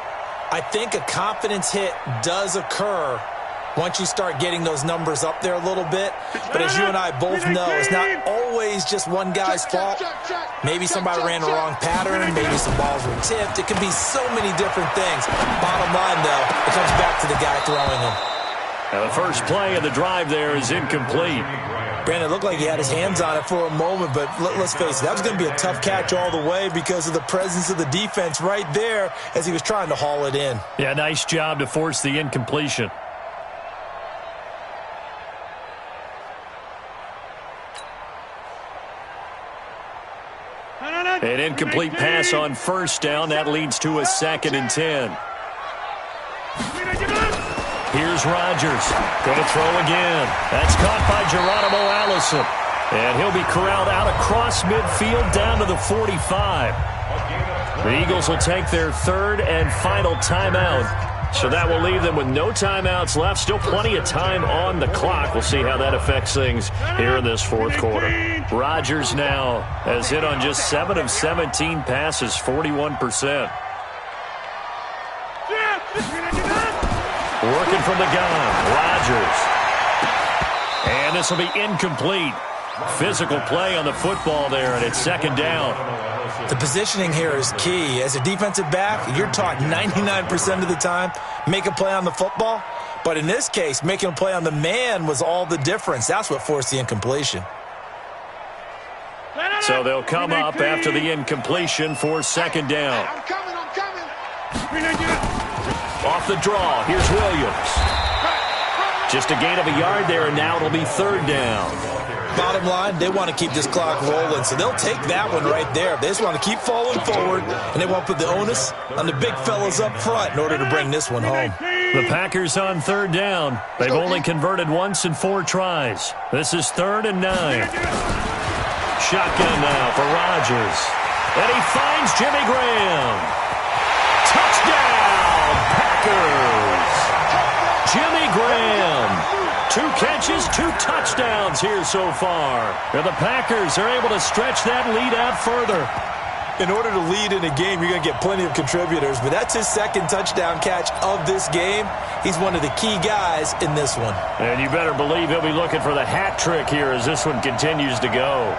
I think a confidence hit does occur once you start getting those numbers up there a little bit. But as you and I both know, it's not always just one guy's fault. Maybe somebody ran the wrong pattern. Maybe some balls were tipped. It could be so many different things. Bottom line, though, it comes back to the guy throwing them. Now the first play of the drive there is incomplete. Brandon, it looked like he had his hands on it for a moment, but let's face it, that was going to be a tough catch all the way because of the presence of the defense right there as he was trying to haul it in. Yeah, nice job to force the incompletion. An incomplete pass on 1st down. That leads to a 2nd and 10. Here's Rodgers. Going to throw again. That's caught by Geronimo Allison. And he'll be corralled out across midfield down to the 45. The Eagles will take their 3rd and final timeout. So that will leave them with no timeouts left. Still plenty of time on the clock. We'll see how that affects things here in this 4th quarter. Rodgers now has hit on just 7 of 17 passes, 41%. from the gun. Rodgers. And this will be incomplete. Physical play on the football there, and it's second down. The positioning here is key. As a defensive back, you're taught 99% of the time, make a play on the football. But in this case, making a play on the man was all the difference. That's what forced the incompletion. So they'll come up after the incompletion for second down. I'm coming. Off the draw, here's Williams. Just a gain of a yard there, and now it'll be third down. Bottom line, they want to keep this clock rolling, so they'll take that one right there. They just want to keep falling forward, and they want to put the onus on the big fellas up front in order to bring this one home. The Packers on third down. They've only converted once in 4 tries. This is 3rd and 9. Shotgun now for Rodgers. And he finds Jimmy Graham. Touchdown, Packers! Jimmy Graham. 2 catches, 2 touchdowns here so far. And the Packers are able to stretch that lead out further. In order to lead in a game, you're going to get plenty of contributors, but that's his 2nd touchdown catch of this game. He's one of the key guys in this one. And you better believe he'll be looking for the hat trick here as this one continues to go.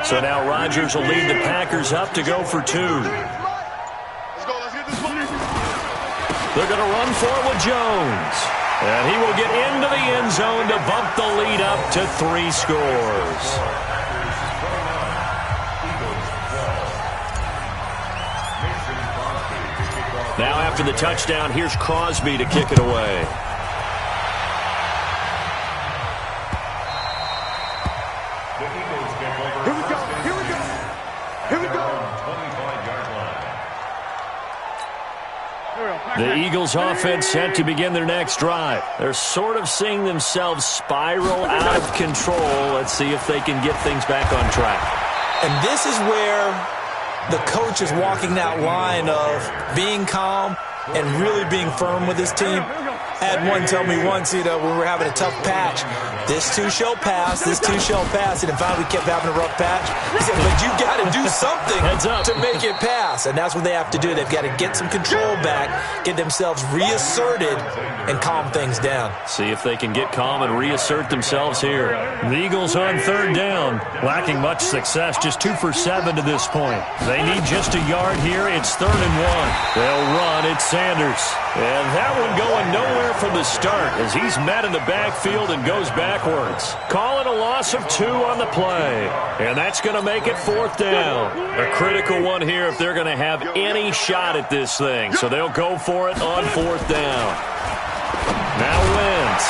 So now Rodgers will lead the Packers up to go for 2. Let's get this one. They're going to run for it with Jones. And he will get into the end zone to bump the lead up to 3 scores. Now after the touchdown, here's Crosby to kick it away. The Eagles offense set to begin their next drive. They're sort of seeing themselves spiral out of control. Let's see if they can get things back on track. And this is where the coach is walking that line of being calm and really being firm with his team. I had one tell me once, when we were having a tough patch, this too shall pass, this too shall pass, and finally we kept having a rough patch. He said, but you got to do something to make it pass, and that's what they have to do. They've got to get some control back, get themselves reasserted, and calm things down. See if they can get calm and reassert themselves here. The Eagles on third down, lacking much success, just 2 for 7 to this point. They need just a yard here. It's 3rd and 1. They'll run. It's Sanders. And that one going nowhere from the start as he's met in the backfield and goes backwards. Calling a loss of 2 on the play. And that's going to make it 4th down. A critical one here if they're going to have any shot at this thing. So they'll go for it on 4th down. Now Wentz.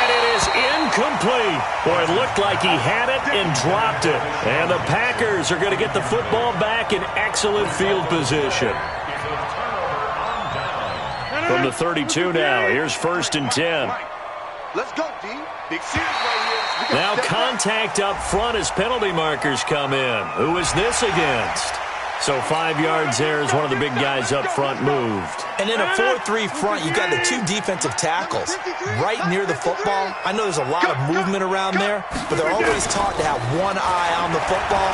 And it is incomplete. Boy, it looked like he had it and dropped it. And the Packers are going to get the football back in excellent field position. From the 32 now, here's 1st and 10. Let's go, D. Big series right here. Now contact up front as penalty markers come in. Who is this against? So 5 yards there as one of the big guys up front moved. And in a 4-3 front, you've got the 2 defensive tackles right near the football. I know there's a lot of movement around there, but they're always taught to have one eye on the football.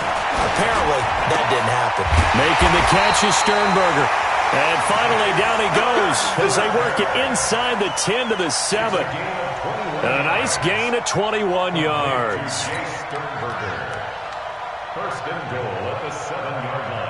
Apparently, that didn't happen. Making the catch is Sternberger. And finally, down he goes as they work it inside the 10 to the 7. And a nice gain of 21 yards. First and goal at the 7-yard line.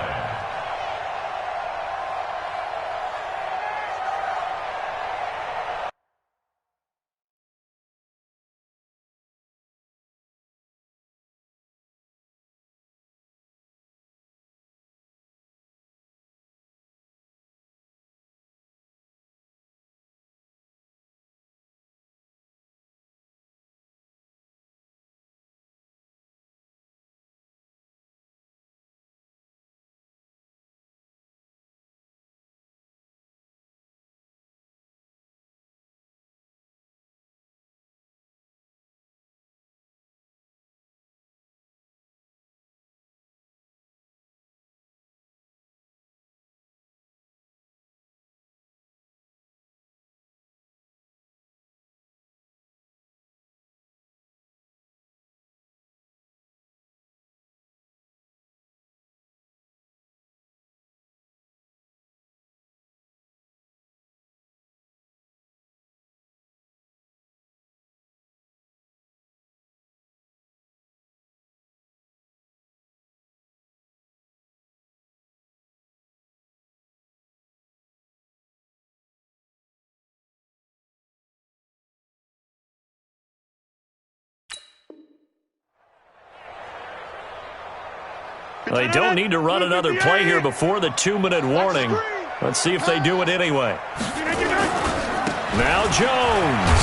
They don't need to run another play here before the 2-minute warning. Let's see if they do it anyway. Now Jones.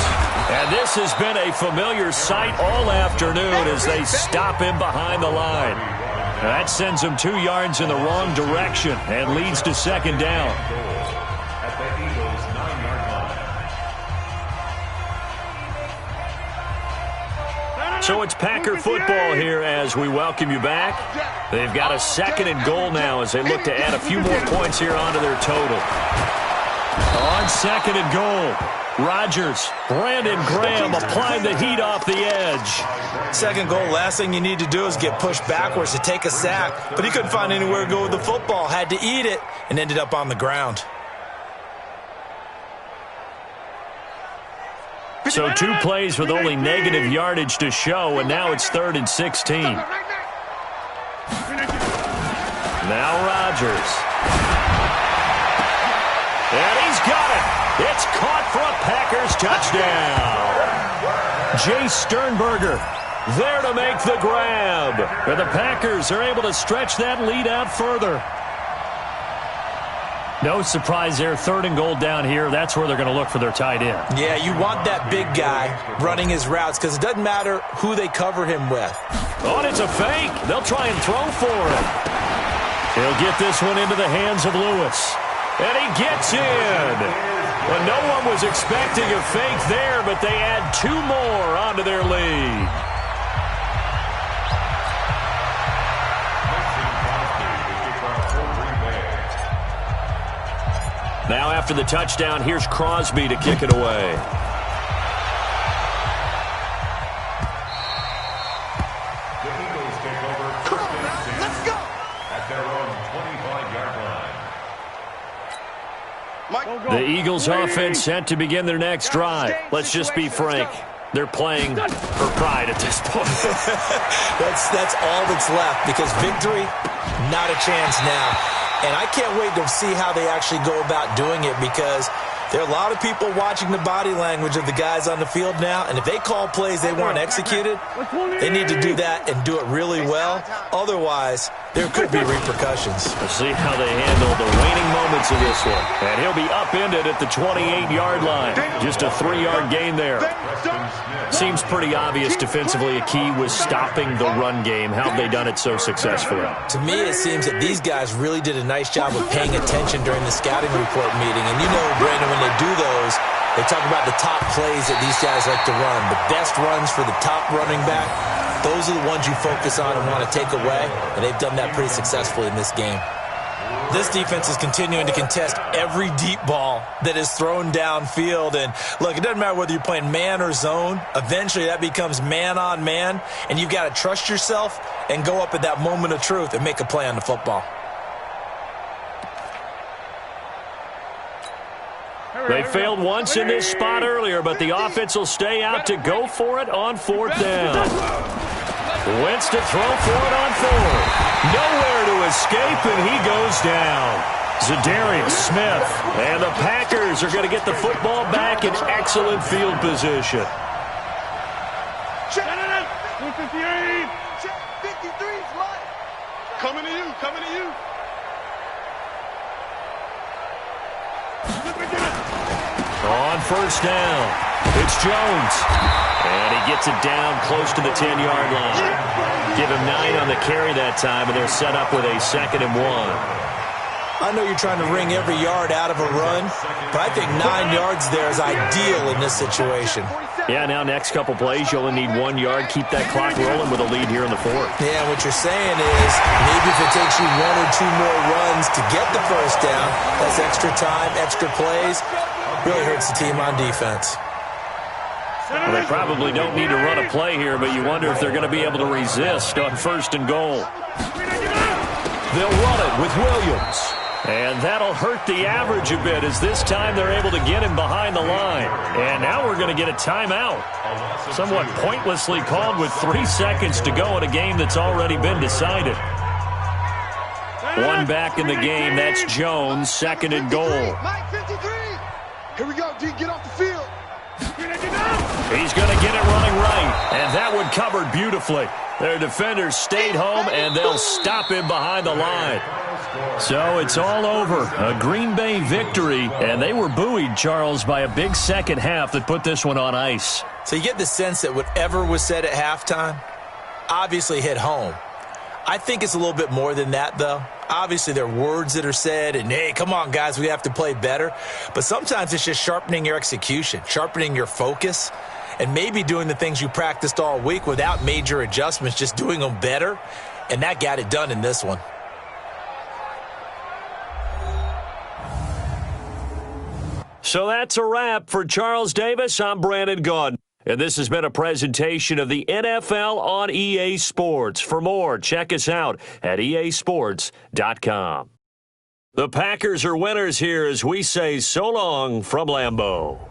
And this has been a familiar sight all afternoon as they stop him behind the line. That sends him 2 yards in the wrong direction and leads to second down. At the Eagles' 9-yard line. So it's Packer football here as we welcome you back. They've got a 2nd and goal now as they look to add a few more points here onto their total. On 2nd and goal, Rodgers, Brandon Graham applying the heat off the edge. 2nd goal, last thing you need to do is get pushed backwards to take a sack, but he couldn't find anywhere to go with the football, had to eat it, and ended up on the ground. So 2 plays with only negative yardage to show, and now it's 3rd and 16. Now Rodgers. And he's got it. It's caught for a Packers touchdown. Jay Sternberger there to make the grab. And the Packers are able to stretch that lead out further. No surprise there, 3rd and goal down here. That's where they're going to look for their tight end. Yeah, you want that big guy running his routes because it doesn't matter who they cover him with. Oh, and it's a fake. They'll try and throw for him. He'll get this one into the hands of Lewis. And he gets in. Well, no one was expecting a fake there, but they add 2 more onto their lead. Now after the touchdown, here's Crosby to kick it away. The Eagles take over 1st and 10. Let's go. At their own 25-yard line. The Eagles offense set to begin their next drive. Let's just be frank. They're playing for pride at this point. That's all that's left because victory, not a chance now. And I can't wait to see how they actually go about doing it because there are a lot of people watching the body language of the guys on the field now. And if they call plays they want executed, they need to do that and do it really well. Otherwise, there could be repercussions. Let's see how they handle the waning moments of this one. And he'll be upended at the 28-yard line. Just a 3-yard gain there. Seems pretty obvious defensively a key was stopping the run game. How have they done it so successfully? To me, it seems that these guys really did a nice job of paying attention during the scouting report meeting. And you know, Brandon, when they do those, they talk about the top plays that these guys like to run. The best runs for the top running back, those are the ones you focus on and want to take away. And they've done that pretty successfully in this game. This defense is continuing to contest every deep ball that is thrown downfield. And look, it doesn't matter whether you're playing man or zone. Eventually that becomes man on man. And you've got to trust yourself and go up at that moment of truth and make a play on the football. They failed once in this spot earlier, but the offense will stay out to go for it on 4th down. Wentz to throw for it on 4th. Nowhere to escape, and he goes down. Zadarius Smith. And the Packers are going to get the football back in excellent field position. Check. 158. Check. 53 is mine. Coming to you. Coming to you. On 1st down, it's Jones. And he gets it down close to the 10-yard line. Give him 9 on the carry that time, and they're set up with a 2nd and 1. I know you're trying to wring every yard out of a run, but I think 9 yards there is ideal in this situation. Yeah, now next couple plays, you only need 1 yard. Keep that clock rolling with a lead here in the 4th. Yeah, what you're saying is maybe if it takes you 1 or 2 more runs to get the 1st down, that's extra time, extra plays. Really hurts the team on defense. Well, they probably don't need to run a play here, but you wonder if they're going to be able to resist on 1st and goal. They'll run it with Williams. And that'll hurt the average a bit as this time they're able to get him behind the line. And now we're going to get a timeout. Somewhat pointlessly called with 3 seconds to go in a game that's already been decided. 1 back in the game. That's Jones, 2nd and goal. Mike, 53. Here we go, D. Get off the field. He's going to get it running right. And that one covered beautifully. Their defenders stayed home, and they'll stop him behind the line. So it's all over. A Green Bay victory, and they were buoyed, Charles, by a big second half that put this one on ice. So you get the sense that whatever was said at halftime obviously hit home. I think it's a little bit more than that, though. Obviously, there are words that are said, and, hey, come on, guys, we have to play better. But sometimes it's just sharpening your execution, sharpening your focus, and maybe doing the things you practiced all week without major adjustments, just doing them better. And that got it done in this one. So that's a wrap. For Charles Davis, I'm Brandon Gaudin. And this has been a presentation of the NFL on EA Sports. For more, check us out at easports.com. The Packers are winners here as we say so long from Lambeau.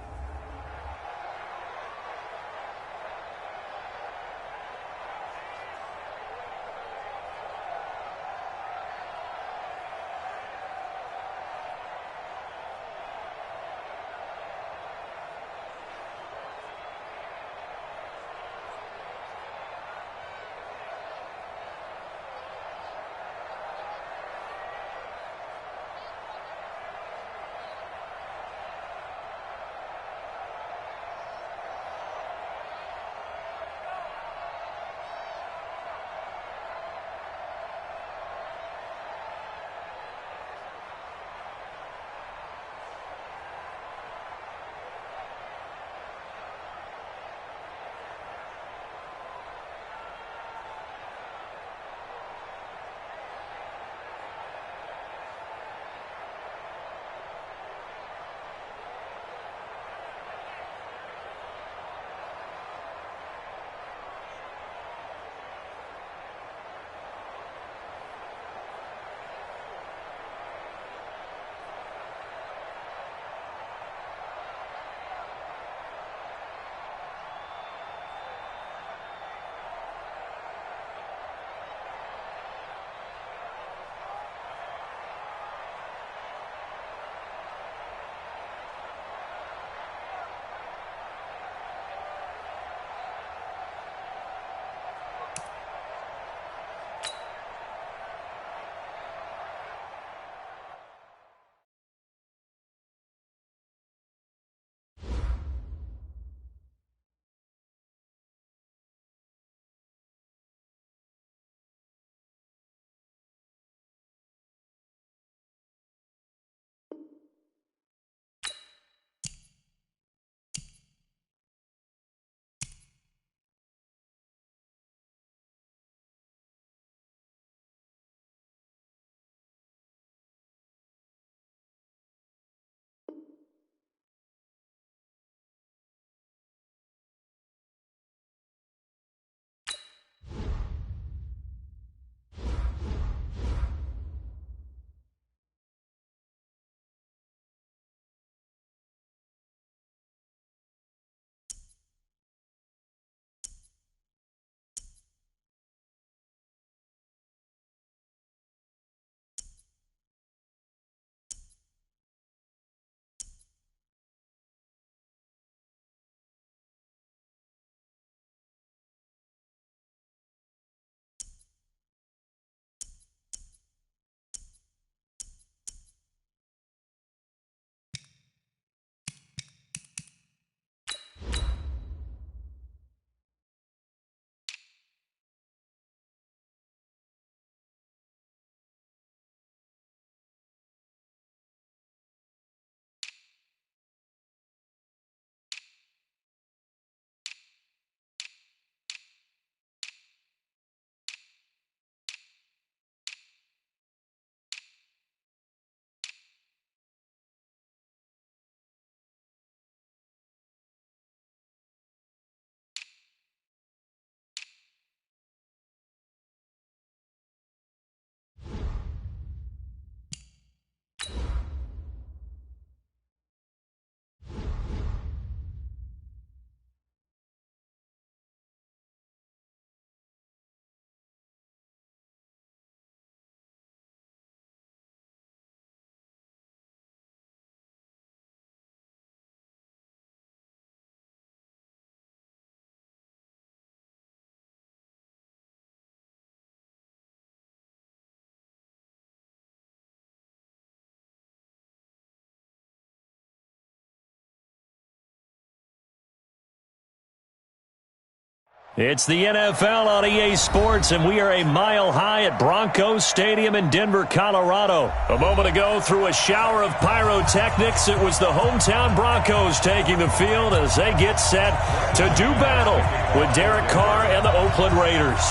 It's the NFL on EA Sports, and we are a mile high at Broncos Stadium in Denver, Colorado. A moment ago, through a shower of pyrotechnics, it was the hometown Broncos taking the field as they get set to do battle with Derek Carr and the Oakland Raiders.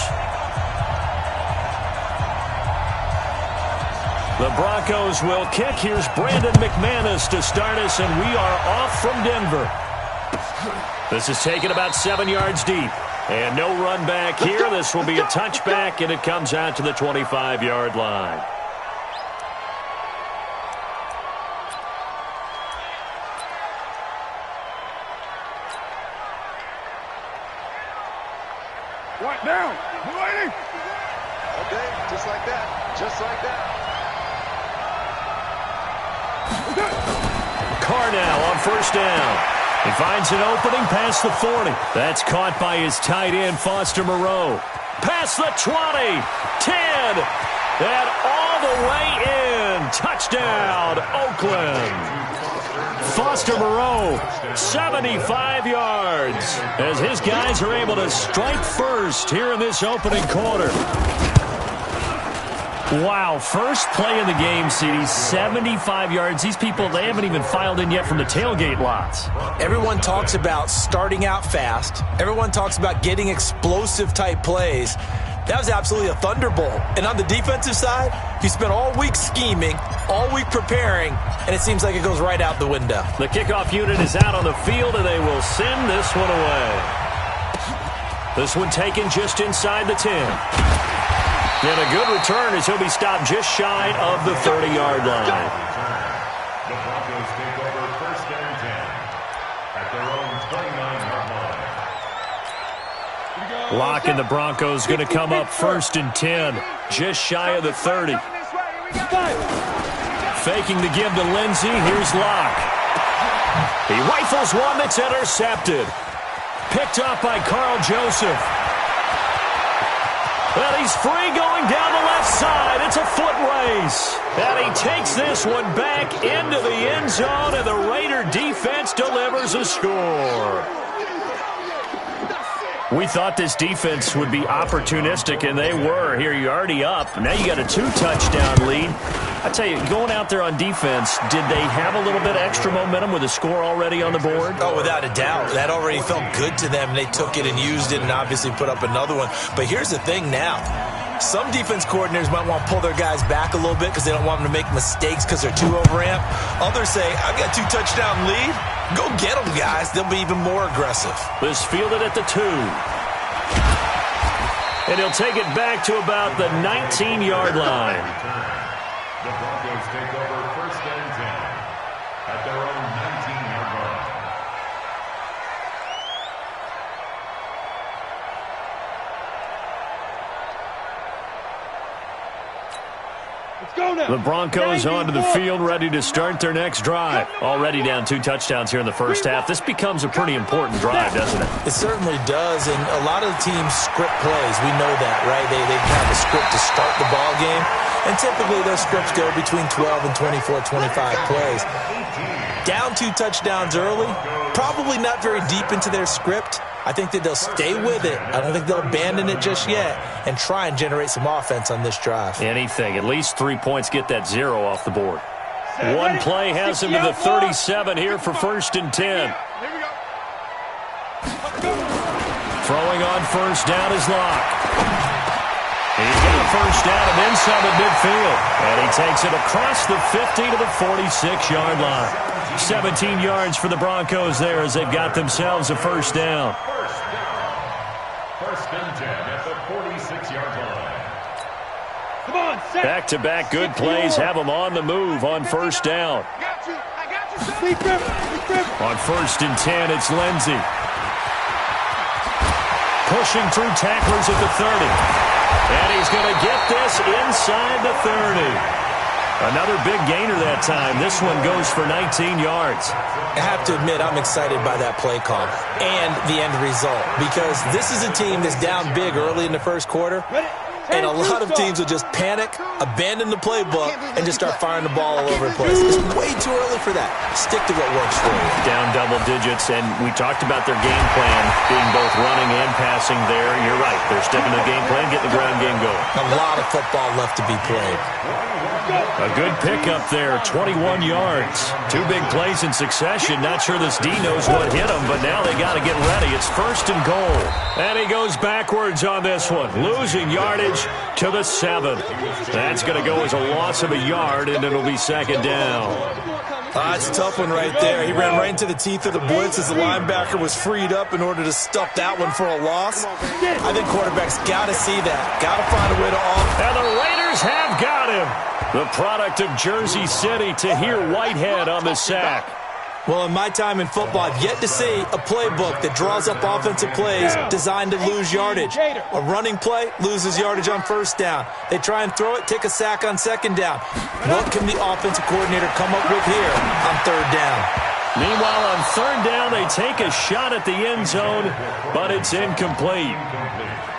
The Broncos will kick. Here's Brandon McManus to start us, and we are off from Denver. This is taken about 7 yards deep. And no run back here. This will be a touchback, and it comes out to the 25-yard line. What now? You waiting? Okay, just like that. Just like that. Carr now on first down. He finds an opening past the 40. That's caught by his tight end, Foster Moreau. Past the 20, 10, and all the way in. Touchdown, Oakland. Foster Moreau, 75 yards, as his guys are able to strike first here in this opening quarter. Wow, first play of the game, CD, 75 yards. These people, they haven't even filed in yet from the tailgate lots. Everyone talks about starting out fast. Everyone talks about getting explosive-type plays. That was absolutely a thunderbolt. And on the defensive side, he spent all week scheming, all week preparing, and it seems like it goes right out the window. The kickoff unit is out on the field, and they will send this one away. This one taken just inside the 10. And a good return as he'll be stopped just shy of the 30-yard line. The Broncos take over first and 10 at their own 29-yard line. Lock and the Broncos going to come up first and 10, just shy of the 30. Faking the give to Lindsey. Here's Locke. He rifles one that's intercepted. Picked up by Carl Joseph. And he's free going down the left side. It's a foot race. And he takes this one back into the end zone, and the Raider defense delivers a score. We thought this defense would be opportunistic, and they were. Here, you're already up. Now you got a 2-touchdown lead. I tell you, going out there on defense, did they have a little bit of extra momentum with a score already on the board? Oh, without a doubt. That already felt good to them. They took it and used it and obviously put up another one. But here's the thing now. Some defense coordinators might want to pull their guys back a little bit because they don't want them to make mistakes because they're too overamped. Others say, I've got a 2-touchdown lead. Go get them, guys. They'll be even more aggressive. This fielded at the 2. And he'll take it back to about the 19-yard line. The Broncos take over first and 10 at their own 19-yard line. The Broncos onto the field, ready to start their next drive. Already down 2 touchdowns here in the first half. This becomes a pretty important drive, doesn't it? It certainly does, and a lot of the teams script plays. We know that, right? They have a script to start the ball game, and typically those scripts go between 12 and 24, 25 plays. Down 2 touchdowns early, probably not very deep into their script. I think that they'll stay with it. I don't think they'll abandon it just yet and try and generate some offense on this drive. Anything. At least 3 points get that 0 off the board. One play has him to the 37 here for first and 10. Here we go. Throwing on first down is Locke. He's got a first down and then some at midfield. And he takes it across the 50 to the 46-yard line. 17 yards for the Broncos there as they've got themselves a first down. First and 10 at the 46-yard line. Come on, set. Back-to-back good plays have them on the move on first down. I got you. Sleep grip. On first and 10, it's Lindsey. Pushing through tacklers at the 30. And he's going to get this inside the 30. Another big gainer that time. This one goes for 19 yards. I have to admit, I'm excited by that play call and the end result because this is a team that's down big early in the first quarter. And a lot of teams will just panic, abandon the playbook, and just start firing the ball all over the place. It's way too early for that. Stick to what works for you. Down double digits, and we talked about their game plan being both running and passing there. You're right. They're sticking to the game plan, getting the ground game going. A lot of football left to be played. A good pickup there, 21 yards. Two big plays in succession. Not sure this D knows what hit him, but now they got to get ready. It's 1st and goal. And he goes backwards on this one, losing yardage to the 7. That's going to go as a loss of a yard, and it'll be 2nd down. That's a tough one right there. He ran right into the teeth of the blitz as the linebacker was freed up in order to stuff that one for a loss. I think quarterbacks got to see that. Got to find a way to off. And the Raiders have got him. The product of Jersey City, Tahir Whitehead on the sack. Well, in my time in football, I've yet to see a playbook that draws up offensive plays designed to lose yardage. A running play loses yardage on 1st down. They try and throw it, take a sack on 2nd down. What can the offensive coordinator come up with here on 3rd down? Meanwhile, on 3rd down, they take a shot at the end zone, but it's incomplete.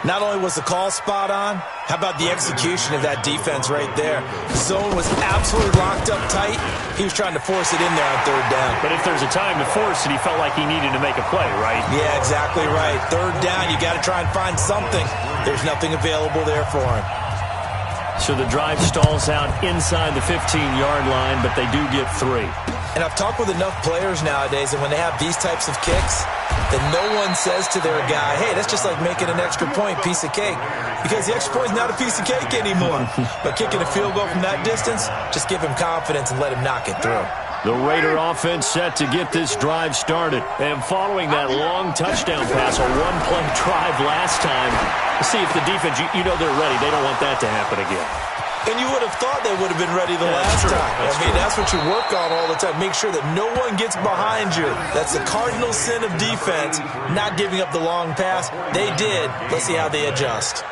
Not only was the call spot on, how about the execution of that defense right there? The zone was absolutely locked up tight. He was trying to force it in there on 3rd down. But if there's a time to force it, he felt like he needed to make a play, right? Yeah, exactly right. 3rd down, you got to try and find something. There's nothing available there for him. So the drive stalls out inside the 15-yard line, but they do get 3. And I've talked with enough players nowadays, and when they have these types of kicks, that no one says to their guy, hey, that's just like making an extra point, piece of cake. Because the extra point is not a piece of cake anymore. But kicking a field goal from that distance, just give him confidence and let him knock it through. The Raider offense set to get this drive started. And following that long touchdown pass, a one-play drive last time, see if the defense, you know they're ready. They don't want that to happen again. And you would have thought they would have been ready the last time. That's what you work on all the time. Make sure that no one gets behind you. That's the cardinal sin of defense, not giving up the long pass. They did. Let's see how they adjust.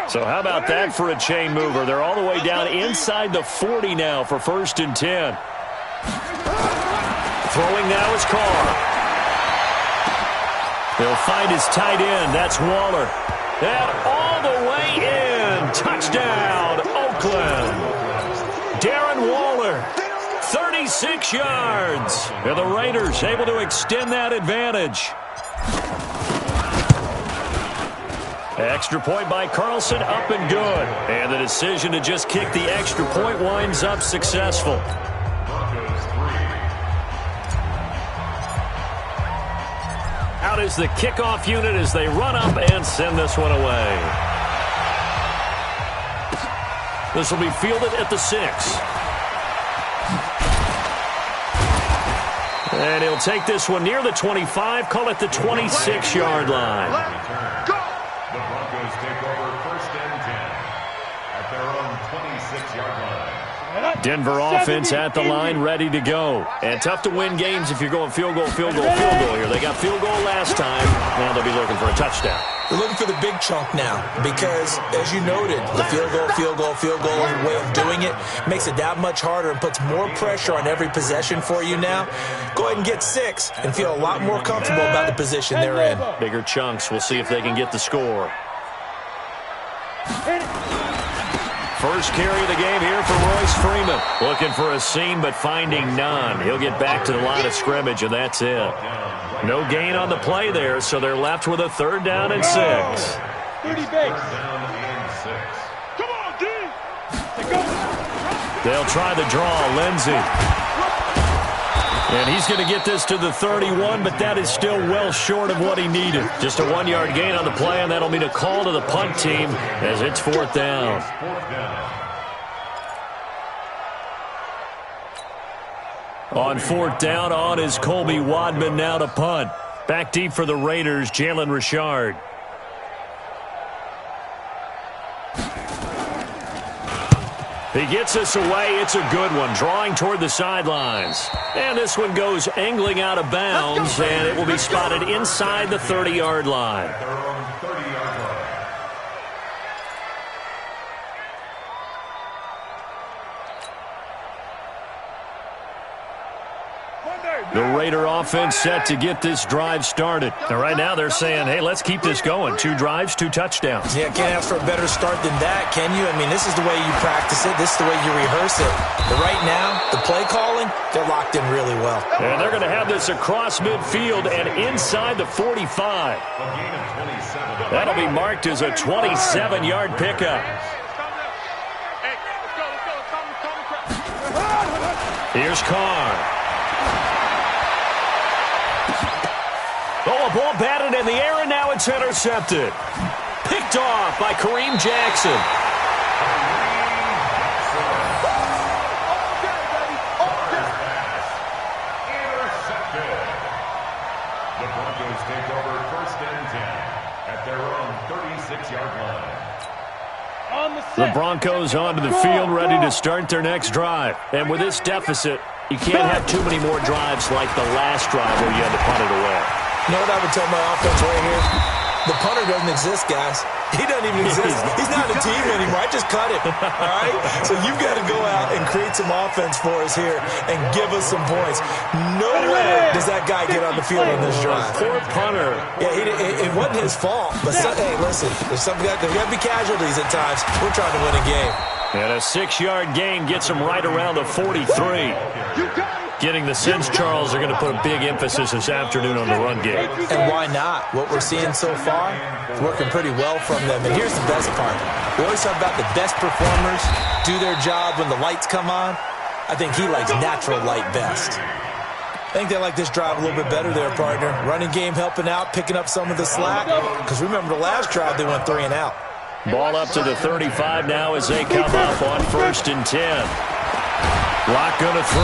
So how about that for a chain mover? They're all the way down inside the 40 now for 1st and 10. Throwing now is Carr. They'll find his tight end. That's Waller. And all the way in. Touchdown, Oakland. Darren Waller, 36 yards. And the Raiders able to extend that advantage. Extra point by Carlson, up and good. And the decision to just kick the extra point winds up successful. Out is the kickoff unit as they run up and send this one away. This will be fielded at the 6. And he'll take this one near the 25, call it the 26-yard line. The Broncos take over 1st and 10 at their own 26-yard line. Denver offense at the line, ready to go. And tough to win games if you're going field goal here. They got field goal last time. Now they'll be looking for a touchdown. They're looking for the big chunk now because, as you noted, the field goal way of doing it makes it that much harder and puts more pressure on every possession for you now. Go ahead and get 6 and feel a lot more comfortable about the position they're in. Bigger chunks. We'll see if they can get the score. First carry of the game here for Royce Freeman. Looking for a seam, but finding none. He'll get back to the line of scrimmage, and that's it. No gain on the play there, so they're left with a 3rd down and 6. 30 base. Come on, D. They'll try the draw. Lindsey. And he's going to get this to the 31, but that is still well short of what he needed. Just a 1-yard gain on the play, and that'll mean a call to the punt team as it's 4th down. On 4th down, on is Colby Wadman now to punt. Back deep for the Raiders, Jalen Richard. He gets this away. It's a good one, drawing toward the sidelines. And this one goes angling out of bounds, and it will be spotted inside the 30-yard line. The Raider offense set to get this drive started. And right now they're saying, hey, let's keep this going. 2 drives, 2 touchdowns. Yeah, can't ask for a better start than that, can you? I mean, this is the way you practice it. This is the way you rehearse it. But right now, the play calling, they're locked in really well. And they're going to have this across midfield and inside the 45. That'll be marked as a 27-yard pickup. Here's Carr. Oh, a ball batted in the air, and now it's intercepted. Picked off by Kareem Jackson. Intercepted. The Broncos take over 1st and 10 at their own 36-yard line. The Broncos onto the field, ready to start their next drive. And with this deficit, you can't have too many more drives like the last drive where you had to punt it away. You know what I would tell my offense right here? The punter doesn't exist, guys. He doesn't even exist. He's not a team anymore. I just cut him, all right? So you've got to go out and create some offense for us here and give us some points. No way does that guy get on the field on this drive. Poor punter. Yeah, it wasn't his fault. But, hey, listen, there's got to be casualties at times. We're trying to win a game. And a 6-yard gain gets him right around the 43. Getting the sense, Charles, are going to put a big emphasis this afternoon on the run game. And why not? What we're seeing so far is working pretty well from them. And here's the best part. We always talk about the best performers do their job when the lights come on. I think he likes natural light best. I think they like this drive a little bit better there, partner. Running game helping out, picking up some of the slack. Because remember the last drive, they went 3 and out. Ball up to the 35 now as they come up on 1st and 10. Lock going to throw,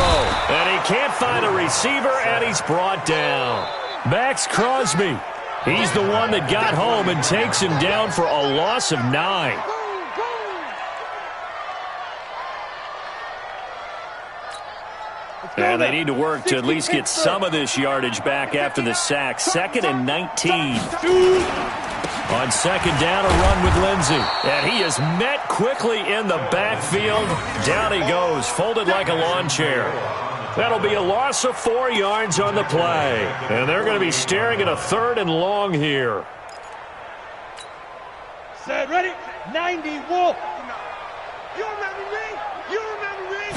and he can't find a receiver, and he's brought down. Max Crosby, he's the one that got home and takes him down for a loss of 9. And they need to work to at least get some of this yardage back after the sack. 2nd and 19. On 2nd down, a run with Lindsey. And he is met quickly in the backfield. Down he goes, folded like a lawn chair. That'll be a loss of 4 yards on the play. And they're going to be staring at a 3rd and long here. Set, ready? 90, Wolf. You remember me? You remember me?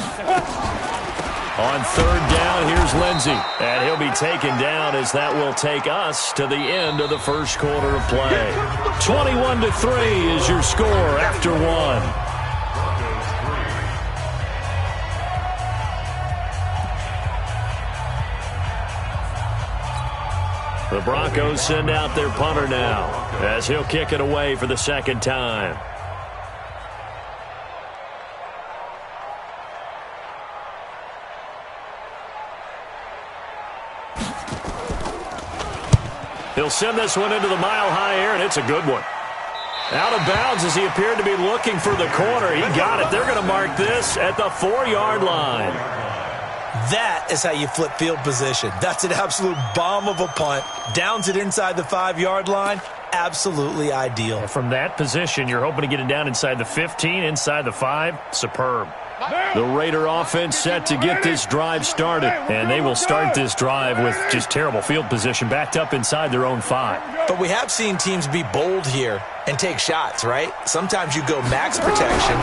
On 3rd down, here's Lindsey. And he'll be taken down as that will take us to the end of the 1st quarter of play. 21-3 is your score after 1. The Broncos send out their punter now as he'll kick it away for the 2nd time. He'll send this one into the mile-high air, and it's a good one. Out of bounds as he appeared to be looking for the corner. He got it. They're going to mark this at the 4-yard line. That is how you flip field position. That's an absolute bomb of a punt. Downs it inside the 5-yard line. Absolutely ideal. From that position, you're hoping to get it down inside the 15, inside the 5. Superb. The Raider offense set to get this drive started, and they will start this drive with just terrible field position backed up inside their own 5. But we have seen teams be bold here and take shots, right? Sometimes you go max protection,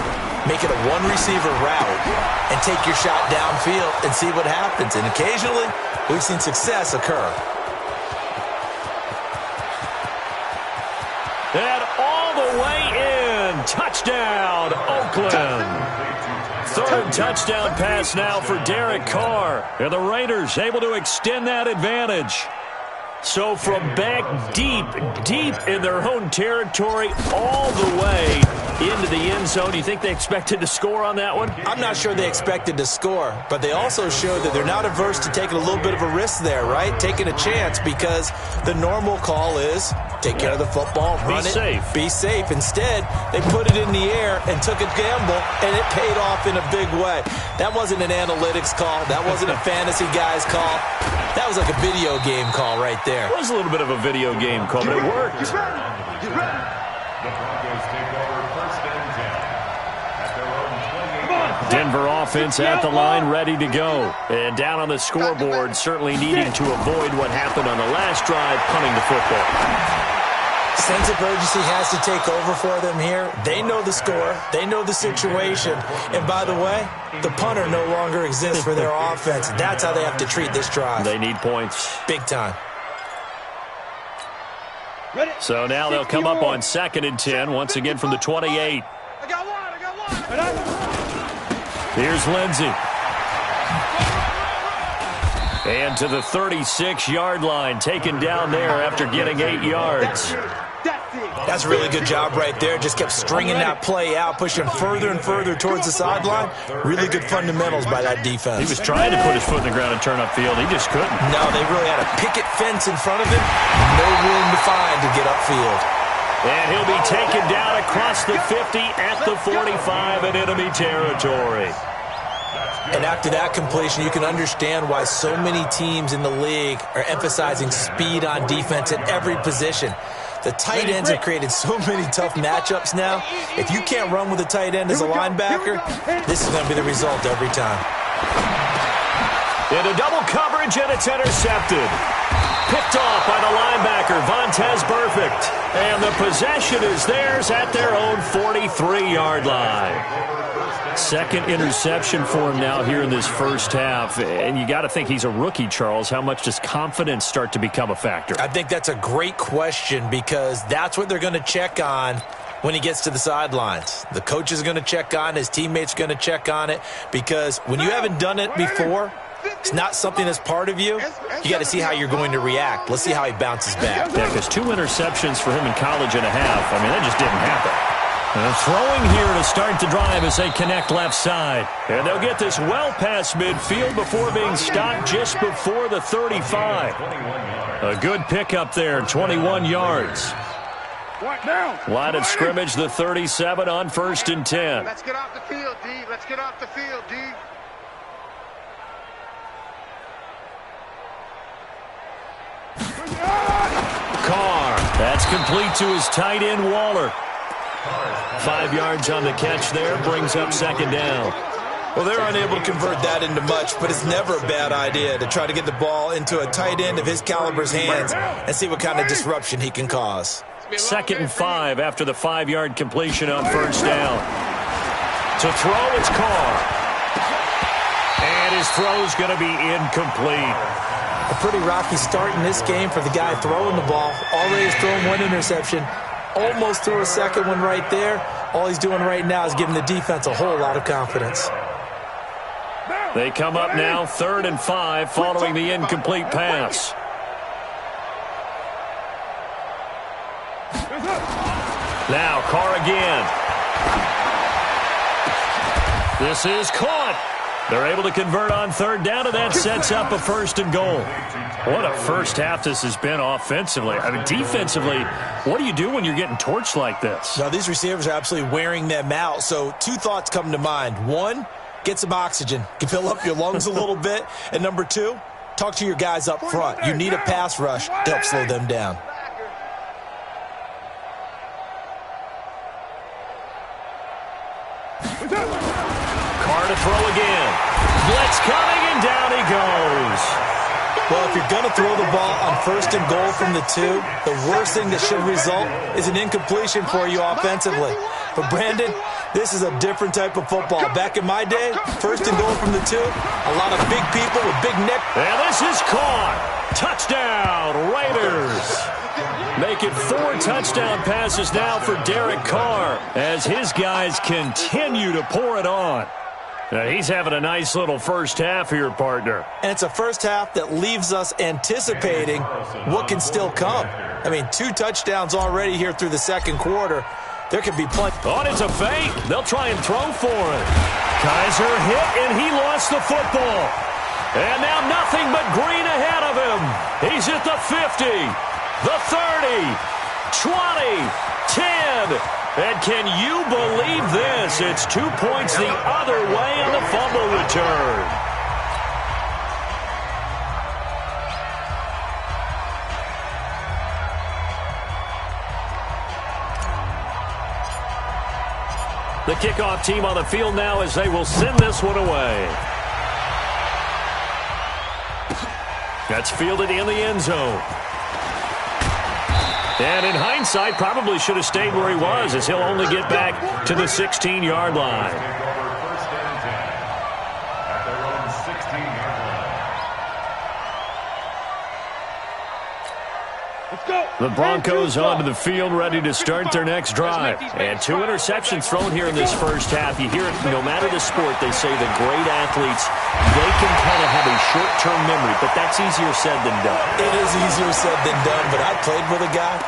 make it a one-receiver route, and take your shot downfield and see what happens. And occasionally, we've seen success occur. And all the way in. Touchdown, Oakland. 3rd touchdown pass now for Derek Carr. And the Raiders able to extend that advantage. So from back deep in their own territory, all the way into the end zone. You think they expected to score on that one? I'm not sure they expected to score, but they also showed that they're not averse to taking a little bit of a risk there, right? Taking a chance, because the normal call is take care of the football, run it, be safe. Instead, they put it in the air and took a gamble, and it paid off in a big way. That wasn't an analytics call. That wasn't a fantasy guy's call. That was like a video game call right there. It was a little bit of a video game call, but it worked. The Broncos take over 1st and 10 at their own 28. Denver offense at the line, ready to go. And down on the scoreboard, certainly needing to avoid what happened on the last drive, punting the football. Sense of urgency has to take over for them here. They know the score. They know the situation. And by the way, the punter no longer exists for their offense. That's how they have to treat this drive. They need points. Big time. So now they'll come up on 2nd and 10, once again from the 28. I got one. Here's Lindsey. And to the 36-yard line, taken down there after getting 8 yards. That's a really good job right there. Just kept stringing that play out, pushing further and further towards the sideline. Really good fundamentals by that defense. He was trying to put his foot in the ground and turn upfield. He just couldn't. No, they really had a picket fence in front of him. No room to find to get upfield. And he'll be taken down across the 50 at the 45 in enemy territory. And after that completion, you can understand why so many teams in the league are emphasizing speed on defense at every position. The tight ends have created so many tough matchups now. If you can't run with a tight end as a linebacker, this is going to be the result every time. Into double coverage, and it's intercepted. Picked off by the linebacker, Vontaze Burfict. And the possession is theirs at their own 43-yard line. Second interception for him now here in this first half. And you got to think he's a rookie, Charles. How much does confidence start to become a factor? I think that's a great question because that's what they're going to check on when he gets to the sidelines. The coach is going to check on, his teammates are going to check on it because when you haven't done it before, it's not something that's part of you. You got to see how you're going to react. Let's see how he bounces back. Yeah, because 2 interceptions for him in college and a half. I mean, that just didn't happen. Throwing here to start the drive as they connect left side. And they'll get this well past midfield before being stopped just before the 35. A good pickup there, 21 yards. Line of scrimmage, the 37 on 1st and 10. Let's get off the field, D. Let's get off the field, D. Carr, that's complete to his tight end, Waller. 5 yards on the catch there, brings up 2nd down. Well, they're unable to convert that into much, but it's never a bad idea to try to get the ball into a tight end of his caliber's hands and see what kind of disruption he can cause. 2nd and 5 after the 5-yard completion on 1st down. To throw, it's Carr. And his throw's going to be incomplete. A pretty rocky start in this game for the guy throwing the ball. Already has thrown 1 interception. Almost threw a 2nd one right there. All he's doing right now is giving the defense a whole lot of confidence. They come up now 3rd and 5 following the incomplete pass. Now Carr again. This is caught. They're able to convert on 3rd down, and that sets up a 1st and goal. What a first half this has been offensively. I mean, defensively, what do you do when you're getting torched like this? Now, these receivers are absolutely wearing them out. So 2 thoughts come to mind. 1, get some oxygen. You can fill up your lungs a little bit. And number 2, talk to your guys up front. You need a pass rush to help slow them down. Carr to throw again. Blitz coming, and down he goes. Well, if you're going to throw the ball on 1st and goal from the 2, the worst thing that should result is an incompletion for you offensively. But, Brandon, this is a different type of football. Back in my day, 1st and goal from the 2, a lot of big people with big neck. And this is caught. Touchdown, Raiders. Make it 4 touchdown passes now for Derek Carr as his guys continue to pour it on. Now, he's having a nice little first half here, partner. And it's a first half that leaves us anticipating what can still come. I mean, 2 touchdowns already here through the 2nd quarter. There could be plenty. Oh, and it's a fake. They'll try and throw for it. Kaiser hit, and he lost the football. And now nothing but green ahead of him. He's at the 50, the 30, 20, 10. And can you believe this? It's 2 points the other way on the fumble return. The kickoff team on the field now as they will send this one away. That's fielded in the end zone. And in hindsight, probably should have stayed where he was, as he'll only get back to the 16-yard line. The Broncos onto the field, ready to start their next drive. And 2 interceptions thrown here in this first half. You hear it, no matter the sport, they say the great athletes, they can kind of have a short-term memory, but that's easier said than done. It is easier said than done, but I played with a guy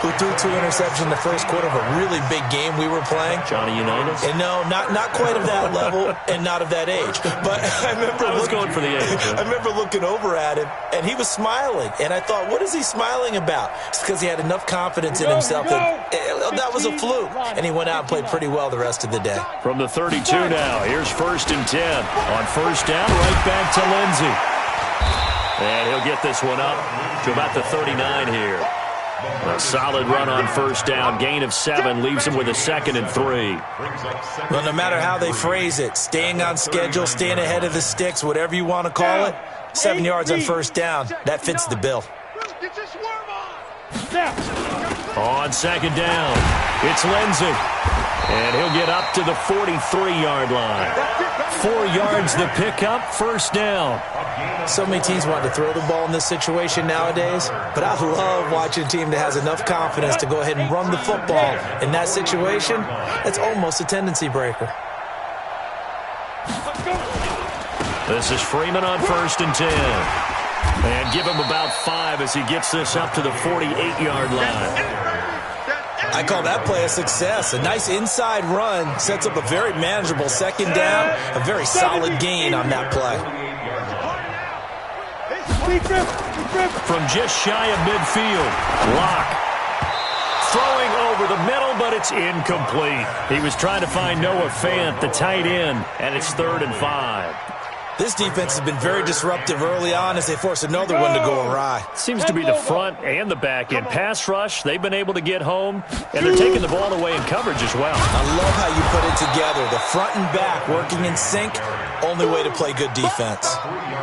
who threw 2 interceptions in the first quarter of a really big game we were playing. Johnny Unitas? And no, not quite of that level and not of that age. But I was going for the age. I remember looking over at him, and he was smiling. And I thought, what is he smiling about? It's because he had enough confidence in himself that was a fluke. And he went out and played pretty well the rest of the day. From the 32 now, here's 1st and 10. On first down, right back to Lindsey. And he'll get this one up to about the 39 here. A solid run on first down. Gain of 7 leaves him with a 2nd and 3. Well, no matter how they phrase it, staying on schedule, staying ahead of the sticks, whatever you want to call it, 7 yards on first down, that fits the bill. On 2nd down, it's Lindsey. And he'll get up to the 43-yard line. 4 yards the pickup, first down. So many teams want to throw the ball in this situation nowadays, but I love watching a team that has enough confidence to go ahead and run the football. In that situation, that's almost a tendency breaker. This is Freeman on 1st and 10. And give him about 5 as he gets this up to the 48-yard line. I call that play a success. A nice inside run sets up a very manageable 2nd down, a very solid gain on that play. From just shy of midfield, Locke throwing over the middle, but it's incomplete. He was trying to find Noah Fant, the tight end, and it's 3rd and 5. This defense has been very disruptive early on as they force another one to go awry. Seems to be the front and the back end. Pass rush, they've been able to get home, and they're taking the ball away in coverage as well. I love how you put it together. The front and back working in sync, only way to play good defense.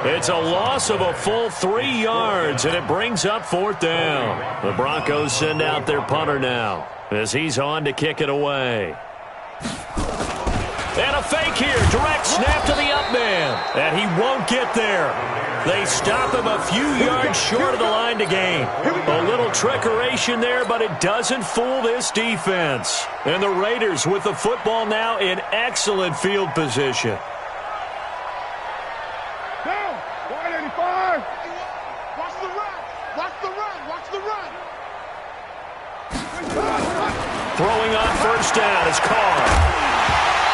It's a loss of a full 3 yards, and it brings up 4th down. The Broncos send out their punter now as he's on to kick it away. And a fake here. Direct snap to the up man. And he won't get there. They stop him a few yards short of the line to gain. A little trickeration there, but it doesn't fool this defense. And the Raiders with the football now in excellent field position. Down. 185. Watch the run. Watch the run. Watch the run. Throwing on first down is Carr.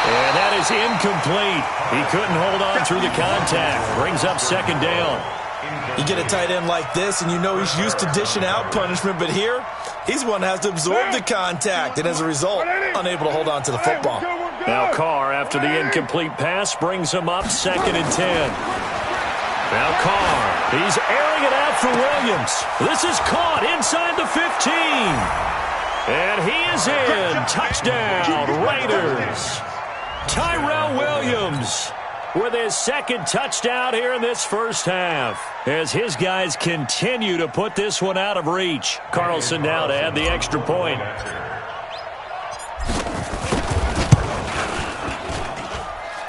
And that is incomplete. He couldn't hold on through the contact. Brings up 2nd down. You get a tight end like this, and you know he's used to dishing out punishment, but here, he's one that has to absorb the contact, and as a result, unable to hold on to the football. Now Carr, after the incomplete pass, brings him up 2nd and 10. Now Carr, he's airing it out for Williams. This is caught inside the 15. And he is in. Touchdown, Raiders. Tyrell Williams with his 2nd touchdown here in this first half as his guys continue to put this one out of reach. Carlson now to add the extra point.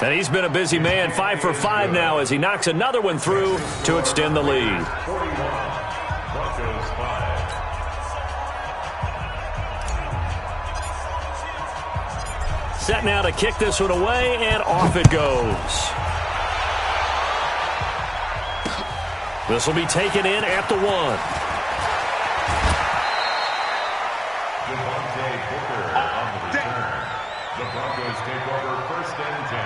And he's been a busy man, 5 for 5 now as he knocks another one through to extend the lead. Set now to kick this one away, and off it goes. This will be taken in at the 1. The Broncos take over 1st and 10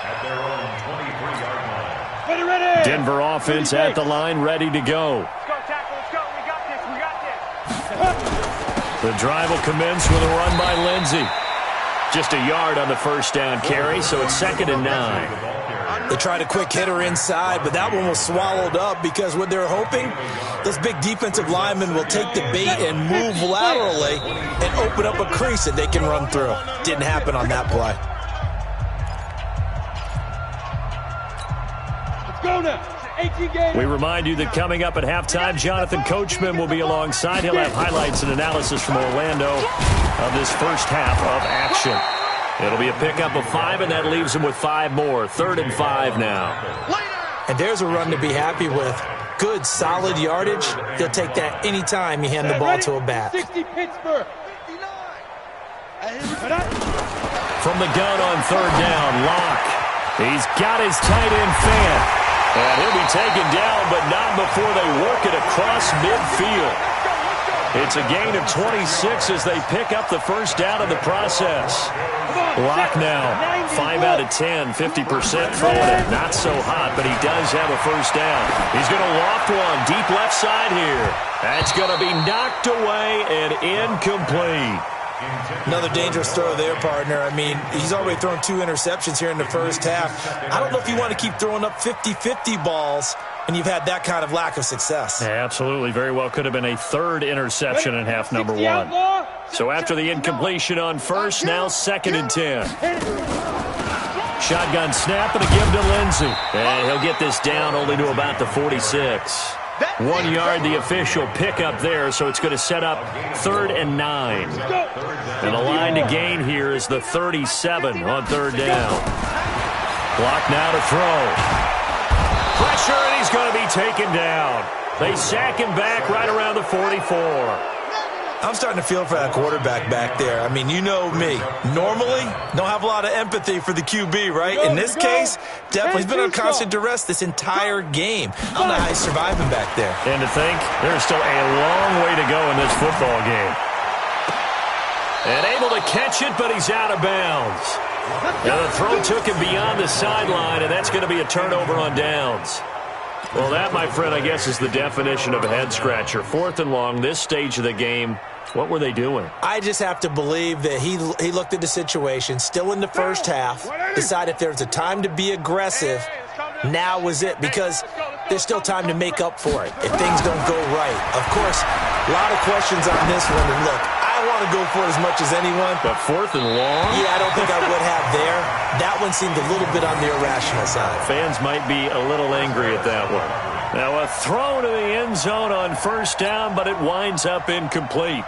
at their own 23-yard line. Ready. Denver offense at the line, ready to go. Let's go, tackle. Let's go. We got this. We got this. The drive will commence with a run by Lindsey. Just a yard on the first down carry, so it's 2nd and 9. They tried a quick hitter inside, but that one was swallowed up because what they're hoping, those big defensive linemen will take the bait and move laterally and open up a crease that they can run through. Didn't happen on that play. Let's go now. 18 games. We remind you that coming up at halftime, Jonathan Coachman will be alongside. He'll have highlights and analysis from Orlando of this first half of action. It'll be a pickup of 5, and that leaves them with 5 more. 3rd and 5 now. And there's a run to be happy with. Good, solid yardage. He'll take that anytime you hand the ball to a bat. 60 Pittsburgh. From the gun on 3rd down, Locke. He's got his tight end fan. And he'll be taken down, but not before they work it across midfield. It's a gain of 26 as they pick up the first down in the process. Locke now, 5 out of 10, 50% throwing it. Not so hot, but he does have a first down. He's going to loft one deep left side here. That's going to be knocked away and incomplete. Another dangerous throw there, partner. I mean, he's already thrown 2 interceptions here in the first half. I don't know if you want to keep throwing up 50-50 balls when you've had that kind of lack of success. Yeah, absolutely. Very well could have been a 3rd interception in half number 1. So after the incompletion on first, now 2nd and 10. Shotgun snap and a give to Lindsey. And he'll get this down only to about the 46. 1 yard, the official pickup there, so it's going to set up 3rd and 9. And the line to gain here is the 37 on 3rd down. Block now to throw. Pressure, and he's going to be taken down. They sack him back right around the 44. I'm starting to feel for that quarterback back there. I mean, you know me. Normally, don't have a lot of empathy for the QB, right? In this case, definitely he's been under constant duress this entire game. I don't know how he's surviving back there. And to think, there's still a long way to go in this football game. And able to catch it, but he's out of bounds. Now the throw took him beyond the sideline, and that's going to be a turnover on downs. Well, that, my friend, I guess is the definition of a head-scratcher. 4th and long, this stage of the game. What were they doing? I just have to believe that he looked at the situation, still in the first half, decided if there's a time to be aggressive, now was it, because there's still time to make up for it if things don't go right. Of course, a lot of questions on this one, and look, I want to go for it as much as anyone. But 4th and long? Yeah, I don't think I would have there. That one seemed a little bit on the irrational side. Fans might be a little angry at that one. Now a throw to the end zone on first down, but it winds up incomplete.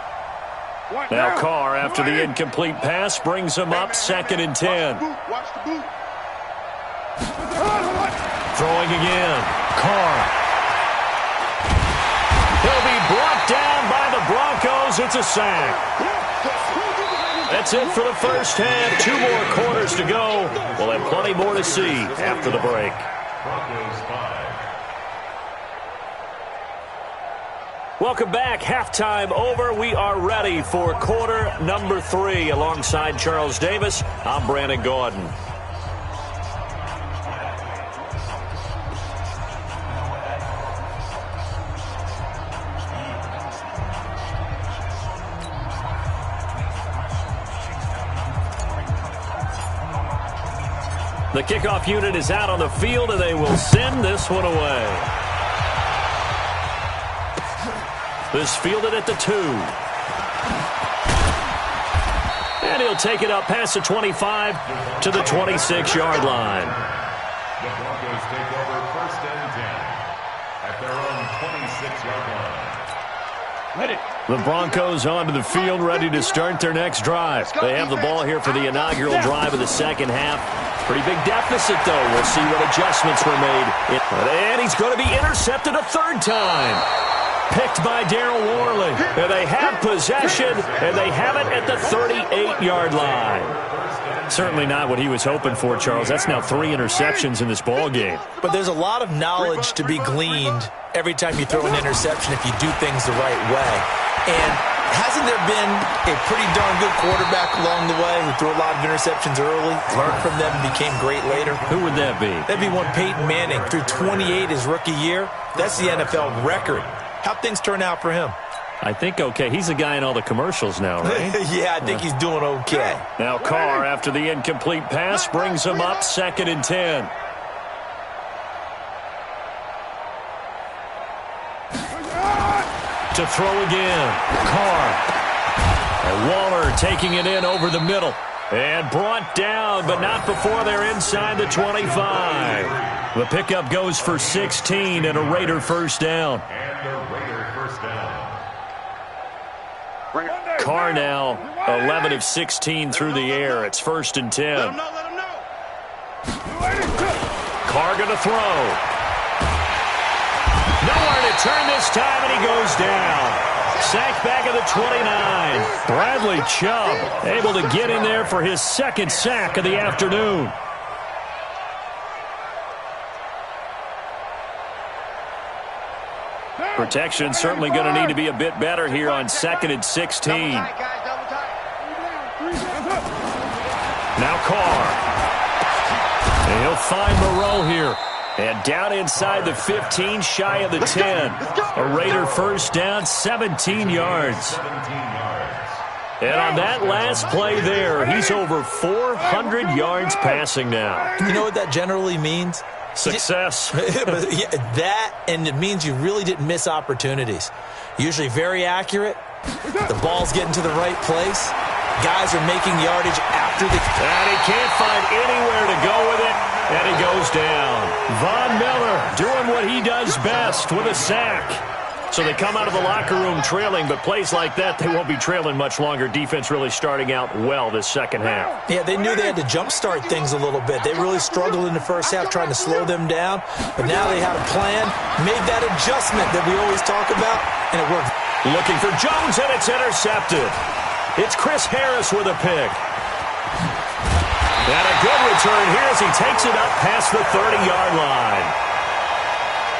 Now Carr, after the incomplete pass, brings him up 2nd and 10. Throwing again. Carr. He'll be brought down by the Broncos. It's a sack. That's it for the first half. 2 more quarters to go. We'll have plenty more to see after the break. Welcome back. Halftime over. We are ready for quarter number 3. Alongside Charles Davis, I'm Brandon Gordon. The kickoff unit is out on the field, and they will send this one away. This fielded at the 2. And he'll take it up past the 25 to the 26-yard line. The Broncos take over 1st and 10 at their own 26-yard line. Ready. The Broncos onto the field, ready to start their next drive. They have the ball here for the inaugural drive of the second half. Pretty big deficit, though. We'll see what adjustments were made. And he's going to be intercepted a 3rd time. Picked by Darryl Worley. And they have possession, and they have it at the 38-yard line. Certainly not what he was hoping for, Charles. That's now 3 interceptions in this ball game. But there's a lot of knowledge to be gleaned every time you throw an interception if you do things the right way. And hasn't there been a pretty darn good quarterback along the way who threw a lot of interceptions early, learned from them, and became great later? Who would that be? That'd be one Peyton Manning. Threw 28 his rookie year. That's the NFL record. How'd things turn out for him? I think okay. He's the guy in all the commercials now, right? Yeah, I think he's doing okay. Now Carr, after the incomplete pass, brings him up 2nd and 10. To throw again. Carr. And Waller taking it in over the middle. And brought down, but not before they're inside the 25. The pickup goes for 16 and a Raider first down. Carr now 11 of 16 through the air. It's 1st and 10. Let him know. Carr going to throw. Nowhere to turn this time, and he goes down. Sacked back at the 29. Bradley Chubb able to get in there for his 2nd sack of the afternoon. Protection certainly going to need to be a bit better here on 2nd and 16. Now Carr. And he'll find Moreau here. And down inside the 15, shy of the 10. A Raider first down, 17 yards. And on that last play there, he's over 400 yards passing now. You know what that generally means? Success. That, and it means you really didn't miss opportunities. Usually very accurate. The ball's getting to the right place. Guys are making yardage after the... And he can't find anywhere to go with it, and he goes down. Von Miller doing what he does best with a sack. So they come out of the locker room trailing, but plays like that, they won't be trailing much longer. Defense really starting out well this second half. Yeah, they knew they had to jumpstart things a little bit. They really struggled in the first half trying to slow them down, but now they had a plan, made that adjustment that we always talk about, and it worked. Looking for Jones, and it's intercepted. It's Chris Harris with a pick. And a good return here as he takes it up past the 30-yard line.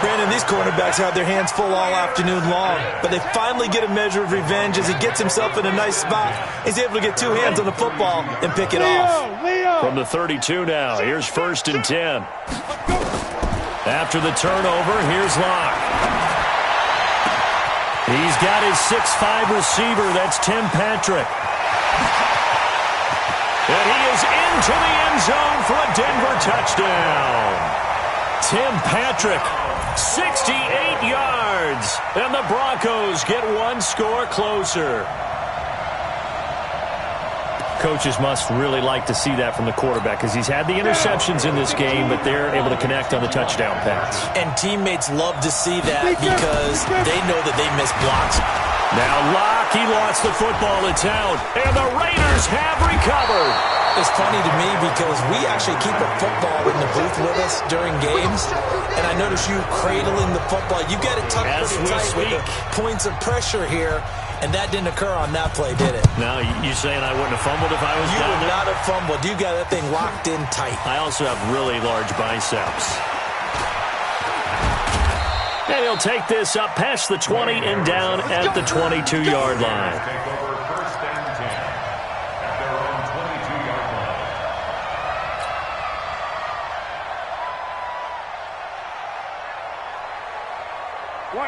Brandon, these cornerbacks have their hands full all afternoon long, but they finally get a measure of revenge as he gets himself in a nice spot. He's able to get 2 hands on the football and pick it off. From the 32 now, here's 1st and 10. After the turnover, here's Locke. He's got his 6'5 receiver, that's Tim Patrick. And he is into the end zone for a Denver touchdown. Tim Patrick, 68 yards, and the Broncos get 1 score closer. Coaches must really like to see that from the quarterback because he's had the interceptions in this game, but they're able to connect on the touchdown pass. And teammates love to see that because they know that they miss blocks. Now Locke, he lost the football. It's out, and the Raiders have recovered. It's funny to me because we actually keep a football in the booth with us during games, and I notice you cradling the football. You got it tucked pretty tight with the points of pressure here, and that didn't occur on that play, did it? No, you saying I wouldn't have fumbled if I was down there? You would not have fumbled. You got that thing locked in tight. I also have really large biceps. And he'll take this up past the 20 and down at the 22-yard line.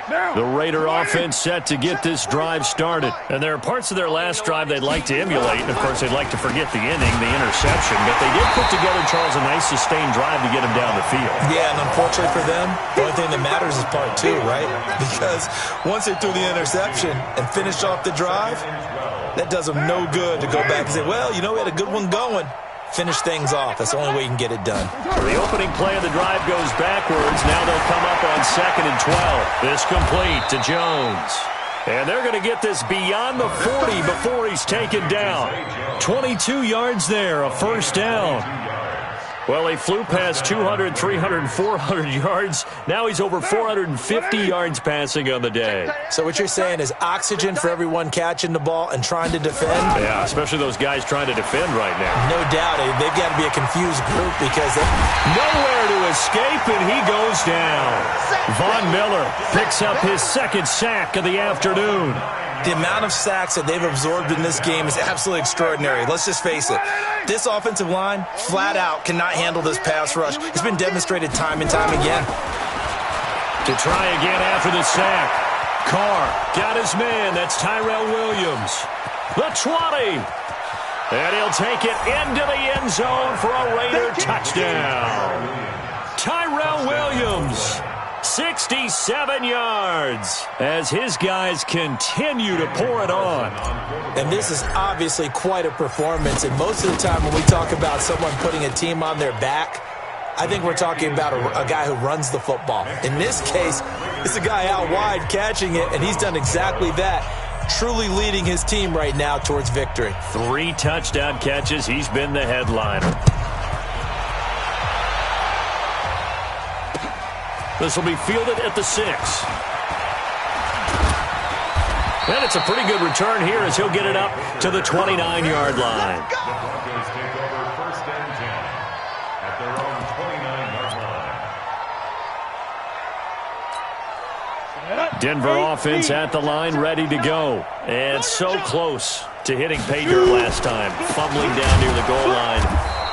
The Raider offense set to get this drive started. And there are parts of their last drive they'd like to emulate. And, of course, they'd like to forget the inning, the interception. But they did put together, Charles, a nice sustained drive to get him down the field. Yeah, and unfortunately for them, the only thing that matters is part 2, right? Because once they threw the interception and finished off the drive, that does them no good to go back and say, well, you know, we had a good one going. Finish things off. That's the only way you can get it done. The opening play of the drive goes backwards. Now they'll come up on 2nd and 12. This complete to Jones. And they're going to get this beyond the 40 before he's taken down. 22 yards there, a first down. Well, he flew past 200, 300, 400 yards. Now he's over 450 yards passing on the day. So what you're saying is oxygen for everyone catching the ball and trying to defend? Yeah, especially those guys trying to defend right now. No doubt. They've got to be a confused group because nowhere to escape, and he goes down. Von Miller picks up his 2nd sack of the afternoon. The amount of sacks that they've absorbed in this game is absolutely extraordinary. Let's just face it. This offensive line, flat out, cannot handle this pass rush. It's been demonstrated time and time again. To try again after the sack. Carr got his man. That's Tyrell Williams. The 20. And he'll take it into the end zone for a Raider touchdown. Tyrell Williams, 67 yards, as his guys continue to pour it on. And this is obviously quite a performance. And most of the time when we talk about someone putting a team on their back, I think we're talking about a guy who runs the football. In this case, it's a guy out wide catching it, and he's done exactly that, truly leading his team right now towards victory. 3 touchdown catches. He's been the headliner. This will be fielded at the 6. And it's a pretty good return here as he'll get it up to the 29-yard line. Broncos take over 1st and 10 at their own 29-yard line. Denver offense at the line, ready to go. And so close to hitting pay dirt last time, fumbling down near the goal line.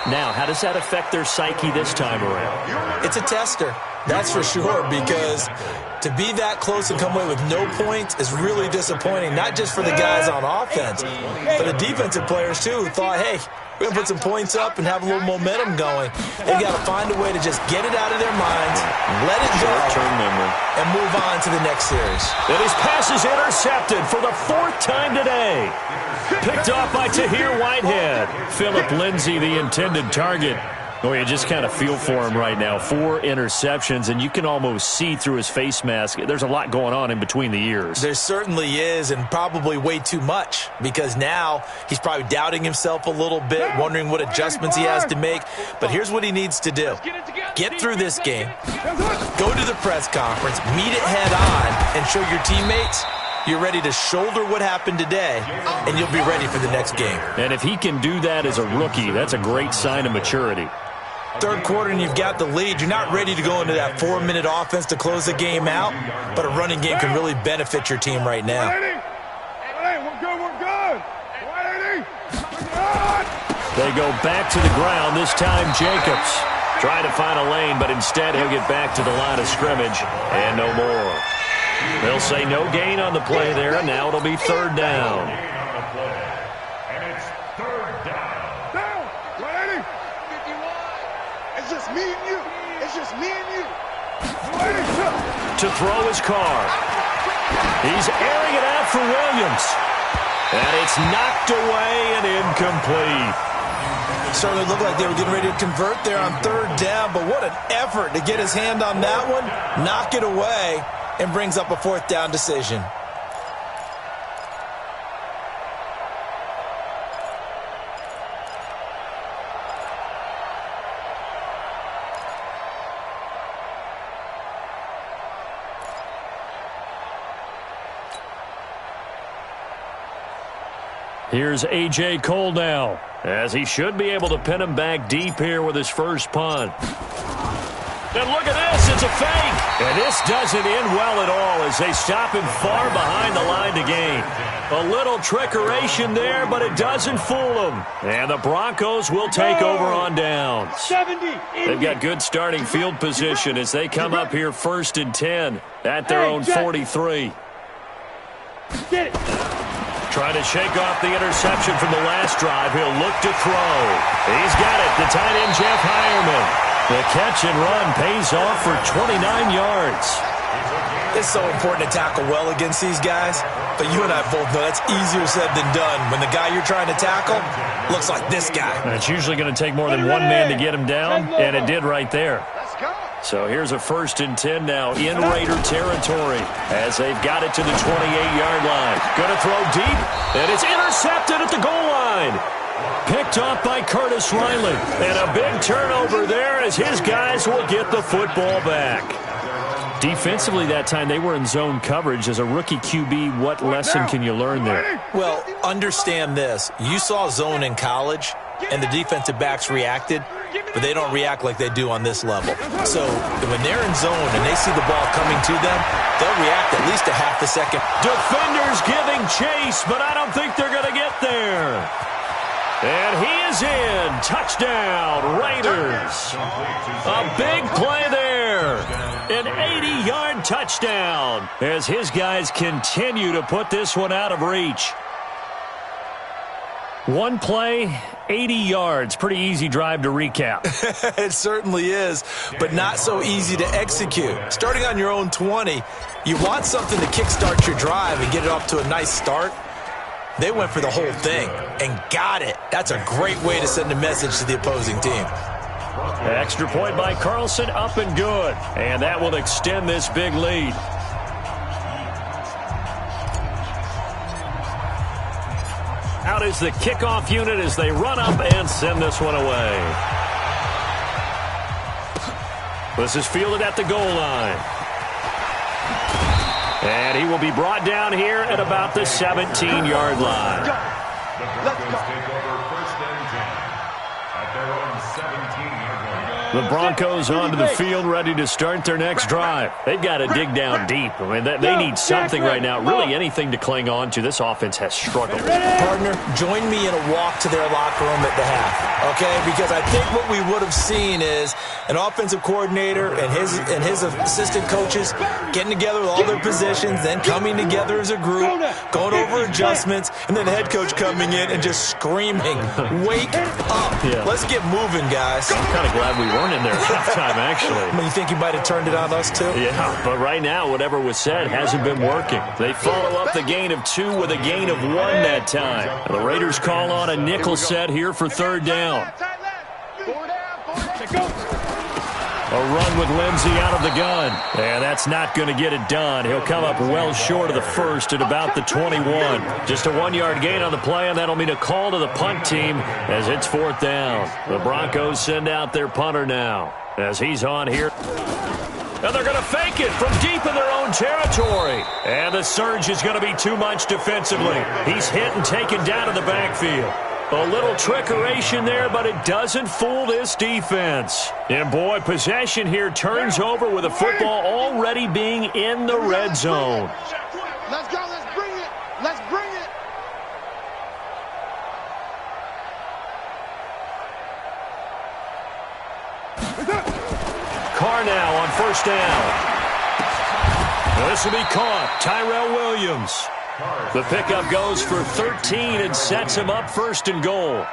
Now, how does that affect their psyche this time around? It's a tester, that's for sure, because to be that close and come away with no points is really disappointing, not just for the guys on offense, but the defensive players, too, who thought, hey, we're going to put some points up and have a little momentum going. They've got to find a way to just get it out of their minds, let it go, and move on to the next series. And his pass is intercepted for the 4th time today. Picked off by Tahir Whitehead. Phillip Lindsay, the intended target. Oh, you just kind of feel for him right now. 4 interceptions, and you can almost see through his face mask. There's a lot going on in between the ears. There certainly is, and probably way too much, because now he's probably doubting himself a little bit, wondering what adjustments he has to make. But here's what he needs to do. Get through this game, go to the press conference, meet it head on, and show your teammates you're ready to shoulder what happened today, and you'll be ready for the next game. And if he can do that as a rookie, that's a great sign of maturity. 3rd quarter and you've got the lead. You're not ready to go into that 4-minute offense to close the game out, but a running game can really benefit your team right now. We're good. They go back to the ground, this time Jacobs. Trying to find a lane, but instead he'll get back to the line of scrimmage, and no more. They'll say no gain on the play there, and now it'll be 3rd down. And it's 3rd down. Down. 180. 51. It's just me and you. It's just me and you. 180. To throw his car. He's airing it out for Williams. And it's knocked away and incomplete. Certainly looked like they were getting ready to convert there on 3rd down, but what an effort to get his hand on that one, knock it away, and brings up a 4th down decision. Here's A.J. Cole now, as he should be able to pin him back deep here with his first punt. And look at this, it's a fake. And this doesn't end well at all as they stop him far behind the line to gain. A little trickeration there, but it doesn't fool them. And the Broncos will take over on downs. 70. They've got good starting field position as they come up here 1st and 10 at their own 43. Get it. Trying to shake off the interception from the last drive. He'll look to throw. He's got it. The tight end, Jeff Heuerman. The catch and run pays off for 29 yards. It's so important to tackle well against these guys, but you and I both know that's easier said than done. When the guy you're trying to tackle looks like this guy. And it's usually going to take more than one man to get him down, and it did right there. Let's go. So here's a 1st and 10 now in Raider territory as they've got it to the 28-yard line. Going to throw deep, and it's intercepted at the goal line. Picked off by Curtis Riley. And a big turnover there as his guys will get the football back. Defensively that time, they were in zone coverage. As a rookie QB, what lesson can you learn there? Well, understand this. You saw zone in college, and the defensive backs reacted, but they don't react like they do on this level. So when they're in zone and they see the ball coming to them, they'll react at least a half a second. Defenders giving chase, but I don't think they're going to get there. And he is in. Touchdown, Raiders. A big play there. An 80-yard touchdown as his guys continue to put this one out of reach. One play, 80 yards. Pretty easy drive to recap. It certainly is, but not so easy to execute. Starting on your own 20, you want something to kickstart your drive and get it off to a nice start. They went for the whole thing and got it. That's a great way to send a message to the opposing team. Extra point by Carlson, up and good. And that will extend this big lead. Out is the kickoff unit as they run up and send this one away. This is fielded at the goal line. And he will be brought down here at about the 17-yard line. The Broncos take over 1st and 10 at their own 17-yard line. The Broncos onto the field, ready to start their next drive. They've got to dig down deep. I mean, they need something right now, really anything to cling on to. This offense has struggled. Partner, join me in a walk to their locker room at the half, okay? Because I think what we would have seen is an offensive coordinator and his assistant coaches getting together with all their positions, then coming together as a group, going over adjustments, and then the head coach coming in and just screaming, "Wake up. Yeah. Let's get moving, guys." I'm kind of glad we weren't in there at halftime, actually. I mean, you think he might have turned it on us, too? Yeah, but right now, whatever was said hasn't been working. They follow up the gain of 2 with a gain of 1 that time. And the Raiders call on a nickel set here for 3rd down. A run with Lindsey out of the gun. And that's not going to get it done. He'll come up well short of the first at about the 21. Just a 1-yard gain on the play, and that'll mean a call to the punt team as it's 4th down. The Broncos send out their punter now as he's on here. And they're going to fake it from deep in their own territory. And the surge is going to be too much defensively. He's hit and taken down in the backfield. A little trickeration there, but it doesn't fool this defense. And, boy, possession here turns over with the football already being in the red zone. Let's go. Let's bring it. Let's bring it. Carr now on 1st down. This will be caught. Tyrell Williams. The pickup goes for 13 and sets him up 1st and goal.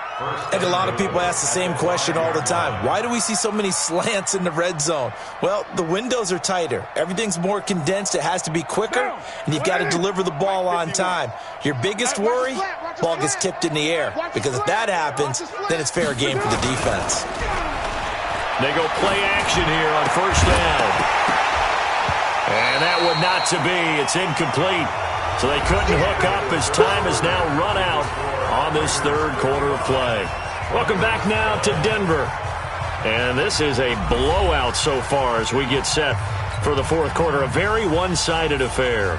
And a lot of people ask the same question all the time. Why do we see so many slants in the red zone? Well, the windows are tighter. Everything's more condensed. It has to be quicker, and you've got to deliver the ball on time. Your biggest worry, ball gets tipped in the air, because if that happens, then it's fair game for the defense. They go play action here on 1st down. And that one not to be. It's incomplete. So they couldn't hook up as time has now run out on this 3rd quarter of play. Welcome back now to Denver. And this is a blowout so far as we get set for the 4th quarter. A very one-sided affair.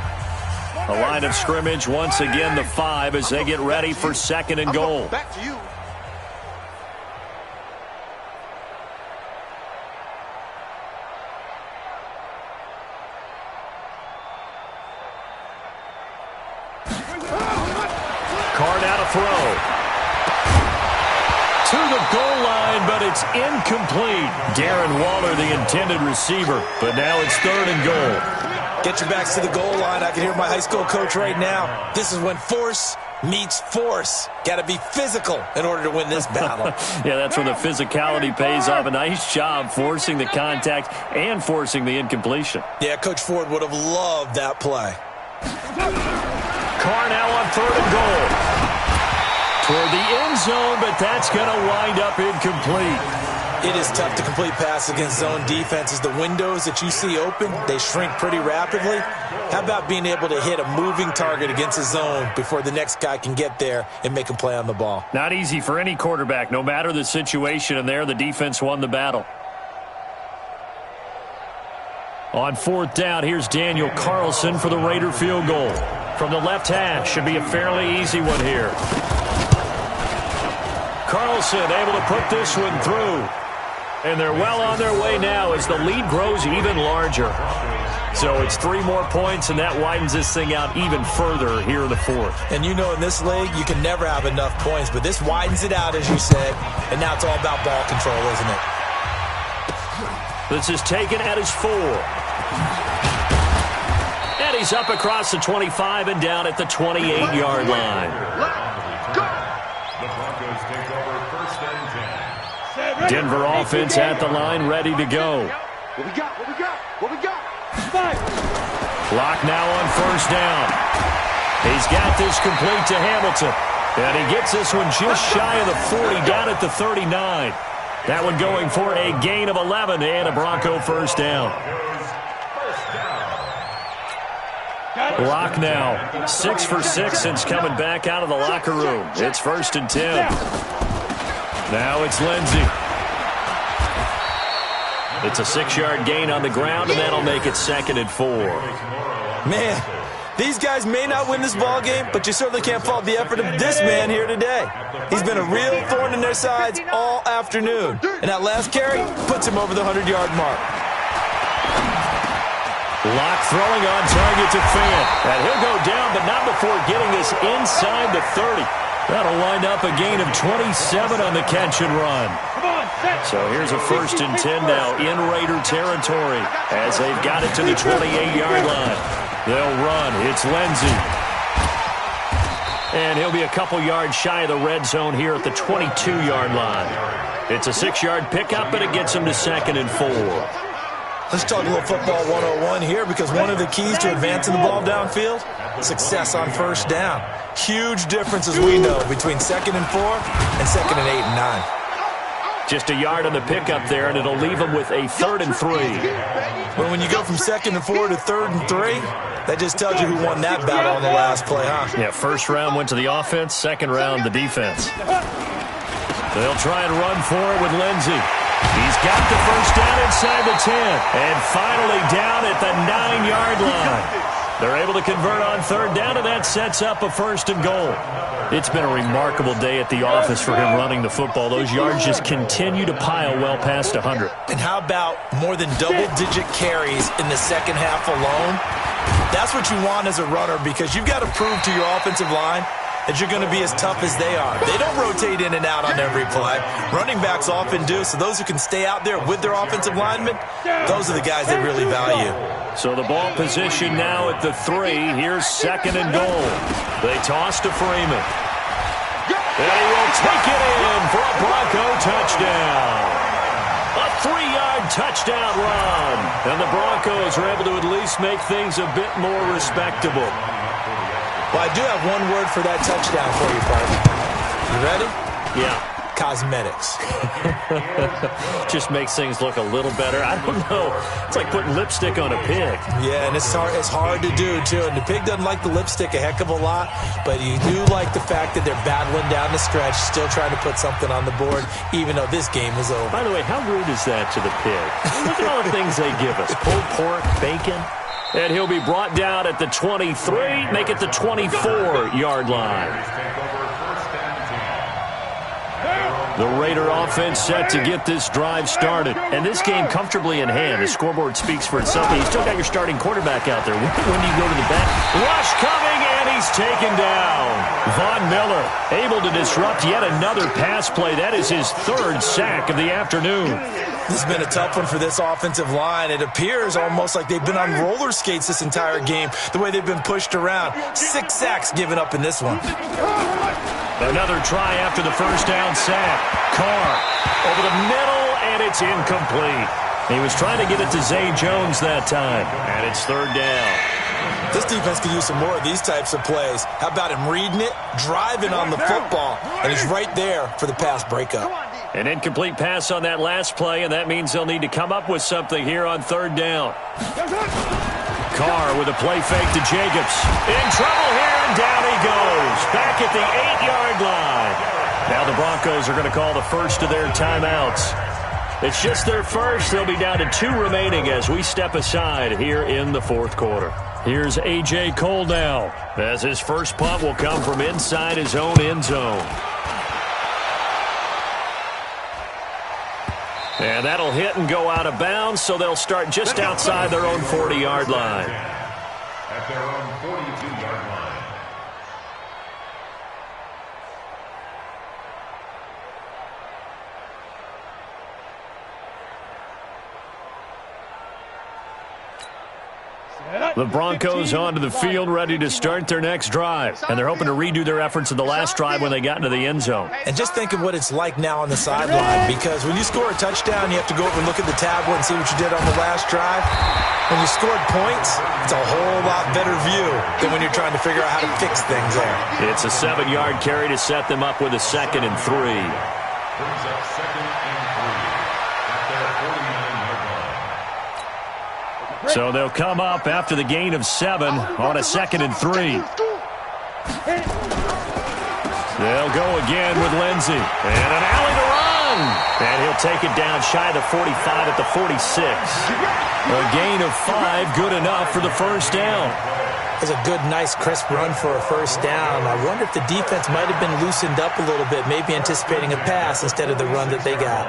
A line of scrimmage, once again the 5 as they get ready for 2nd and goal. Back to you. Carr now to throw. To the goal line, but it's incomplete. Darren Waller, the intended receiver, but now it's 3rd and goal. Get your backs to the goal line. I can hear my high school coach right now. This is when force meets force. Got to be physical in order to win this battle. Yeah, that's where the physicality pays off. A nice job forcing the contact and forcing the incompletion. Yeah, Coach Ford would have loved that play. Carr now on 3rd and goal. Toward the end zone, but that's going to wind up incomplete. It is tough to complete pass against zone defenses. The windows that you see open, they shrink pretty rapidly. How about being able to hit a moving target against a zone before the next guy can get there and make a play on the ball? Not easy for any quarterback, no matter the situation, and there the defense won the battle. On 4th down, here's Daniel Carlson for the Raider field goal. From the left hash, should be a fairly easy one here. Carlson able to put this one through. And they're well on their way now as the lead grows even larger. So it's 3 more points, and that widens this thing out even further here in the fourth. And you know in this league, you can never have enough points, but this widens it out, as you said, and now it's all about ball control, isn't it? This is taken at his 4. And he's up across the 25 and down at the 28-yard line. The Broncos take over 1st and 10. Denver offense at the line, ready to go. What we got? What we got? What we got? Clock now on 1st down. He's got this complete to Hamilton. And he gets this one just shy of the 40, down at the 39. That one going for a gain of 11 and a Bronco 1st down. Lock now, 6 for 6 since coming back out of the locker room. It's 1st and 10. Now it's Lindsey. It's a 6-yard gain on the ground, and that'll make it 2nd and 4. Man, these guys may not win this ball game, but you certainly can't fault the effort of this man here today. He's been a real thorn in their sides all afternoon. And that last carry puts him over the 100-yard mark. Lock throwing on target to Fant. And he'll go down, but not before getting this inside the 30. That'll wind up a gain of 27 on the catch and run. So here's a 1st and 10 now in Raider territory as they've got it to the 28-yard line. They'll run. It's Lindsey. And he'll be a couple yards shy of the red zone here at the 22-yard line. It's a 6-yard pickup, but it gets him to 2nd and 4. Let's talk a little football 101 here, because one of the keys to advancing the ball downfield, success on 1st down. Huge difference, as we know, between 2nd and 4 and 2nd and 8 and 9. Just a yard on the pickup there, and it'll leave him with a 3rd and 3. But when you go from 2nd and 4 to 3rd and 3, that just tells you who won that battle on the last play, huh? Yeah, 1st round went to the offense, 2nd round the defense. They'll try and run for it with Lindsey. He's got the 1st down inside the 10, and finally down at the 9-yard line. They're able to convert on 3rd down, and that sets up a 1st and goal. It's been a remarkable day at the office for him running the football. Those yards just continue to pile well past 100. And how about more than double-digit carries in the second half alone? That's what you want as a runner, because you've got to prove to your offensive line that you're going to be as tough as they are. They don't rotate in and out on every play. Running backs often do, so those who can stay out there with their offensive linemen, those are the guys they really value. So the ball position now at the 3. Here's 2nd and goal. They toss to Freeman. And he will take it in for a Bronco touchdown. A 3-yard touchdown run. And the Broncos are able to at least make things a bit more respectable. Well, I do have one word for that touchdown for you, partner. You ready? Yeah. Cosmetics. Just makes things look a little better. I don't know. It's like putting lipstick on a pig. Yeah, and it's hard to do, too. And the pig doesn't like the lipstick a heck of a lot, but you do like the fact that they're battling down the stretch, still trying to put something on the board, even though this game is over. By the way, how rude is that to the pig? Look at all the things they give us. Pulled pork, bacon. And he'll be brought down at the 23, make it the 24-yard line. The Raider offense set to get this drive started. And this game comfortably in hand. The scoreboard speaks for itself. You still got your starting quarterback out there. When do you go to the back? Rush coming, and he's taken down. Von Miller able to disrupt yet another pass play. That is his 3rd sack of the afternoon. This has been a tough one for this offensive line. It appears almost like they've been on roller skates this entire game, the way they've been pushed around. 6 sacks given up in this one. Another try after the 1st down sack. Carr over the middle, and it's incomplete. He was trying to get it to Zay Jones that time, and it's 3rd down. This defense could use some more of these types of plays. How about him reading it, driving on the football, and he's right there for the pass breakup. An incomplete pass on that last play, and that means they'll need to come up with something here on 3rd down. Carr with a play fake to Jacobs. In trouble here, and down he goes. Back at the 8-yard line. Now the Broncos are going to call the first of their timeouts. It's just their first. They'll be down to 2 remaining as we step aside here in the 4th quarter. Here's A.J. Cole now, as his first punt will come from inside his own end zone. And that'll hit and go out of bounds, so they'll start just outside their own 40-yard line. At their own 42-yard line. The Broncos onto the field, ready to start their next drive. And they're hoping to redo their efforts in the last drive when they got into the end zone. And just think of what it's like now on the sideline, because when you score a touchdown, you have to go over and look at the tablet and see what you did on the last drive. When you scored points, it's a whole lot better view than when you're trying to figure out how to fix things there. It's a 7-yard carry to set them up with a 2nd and 3. Brings up 2nd and 3 at their 49-yard line. So they'll come up after the gain of 7 on a 2nd and 3. They'll go again with Lindsey. And an alley to run. And he'll take it down shy of the 45 at the 46. A gain of 5, good enough for the first down. It's a good, nice, crisp run for a first down. I wonder if the defense might have been loosened up a little bit, maybe anticipating a pass instead of the run that they got.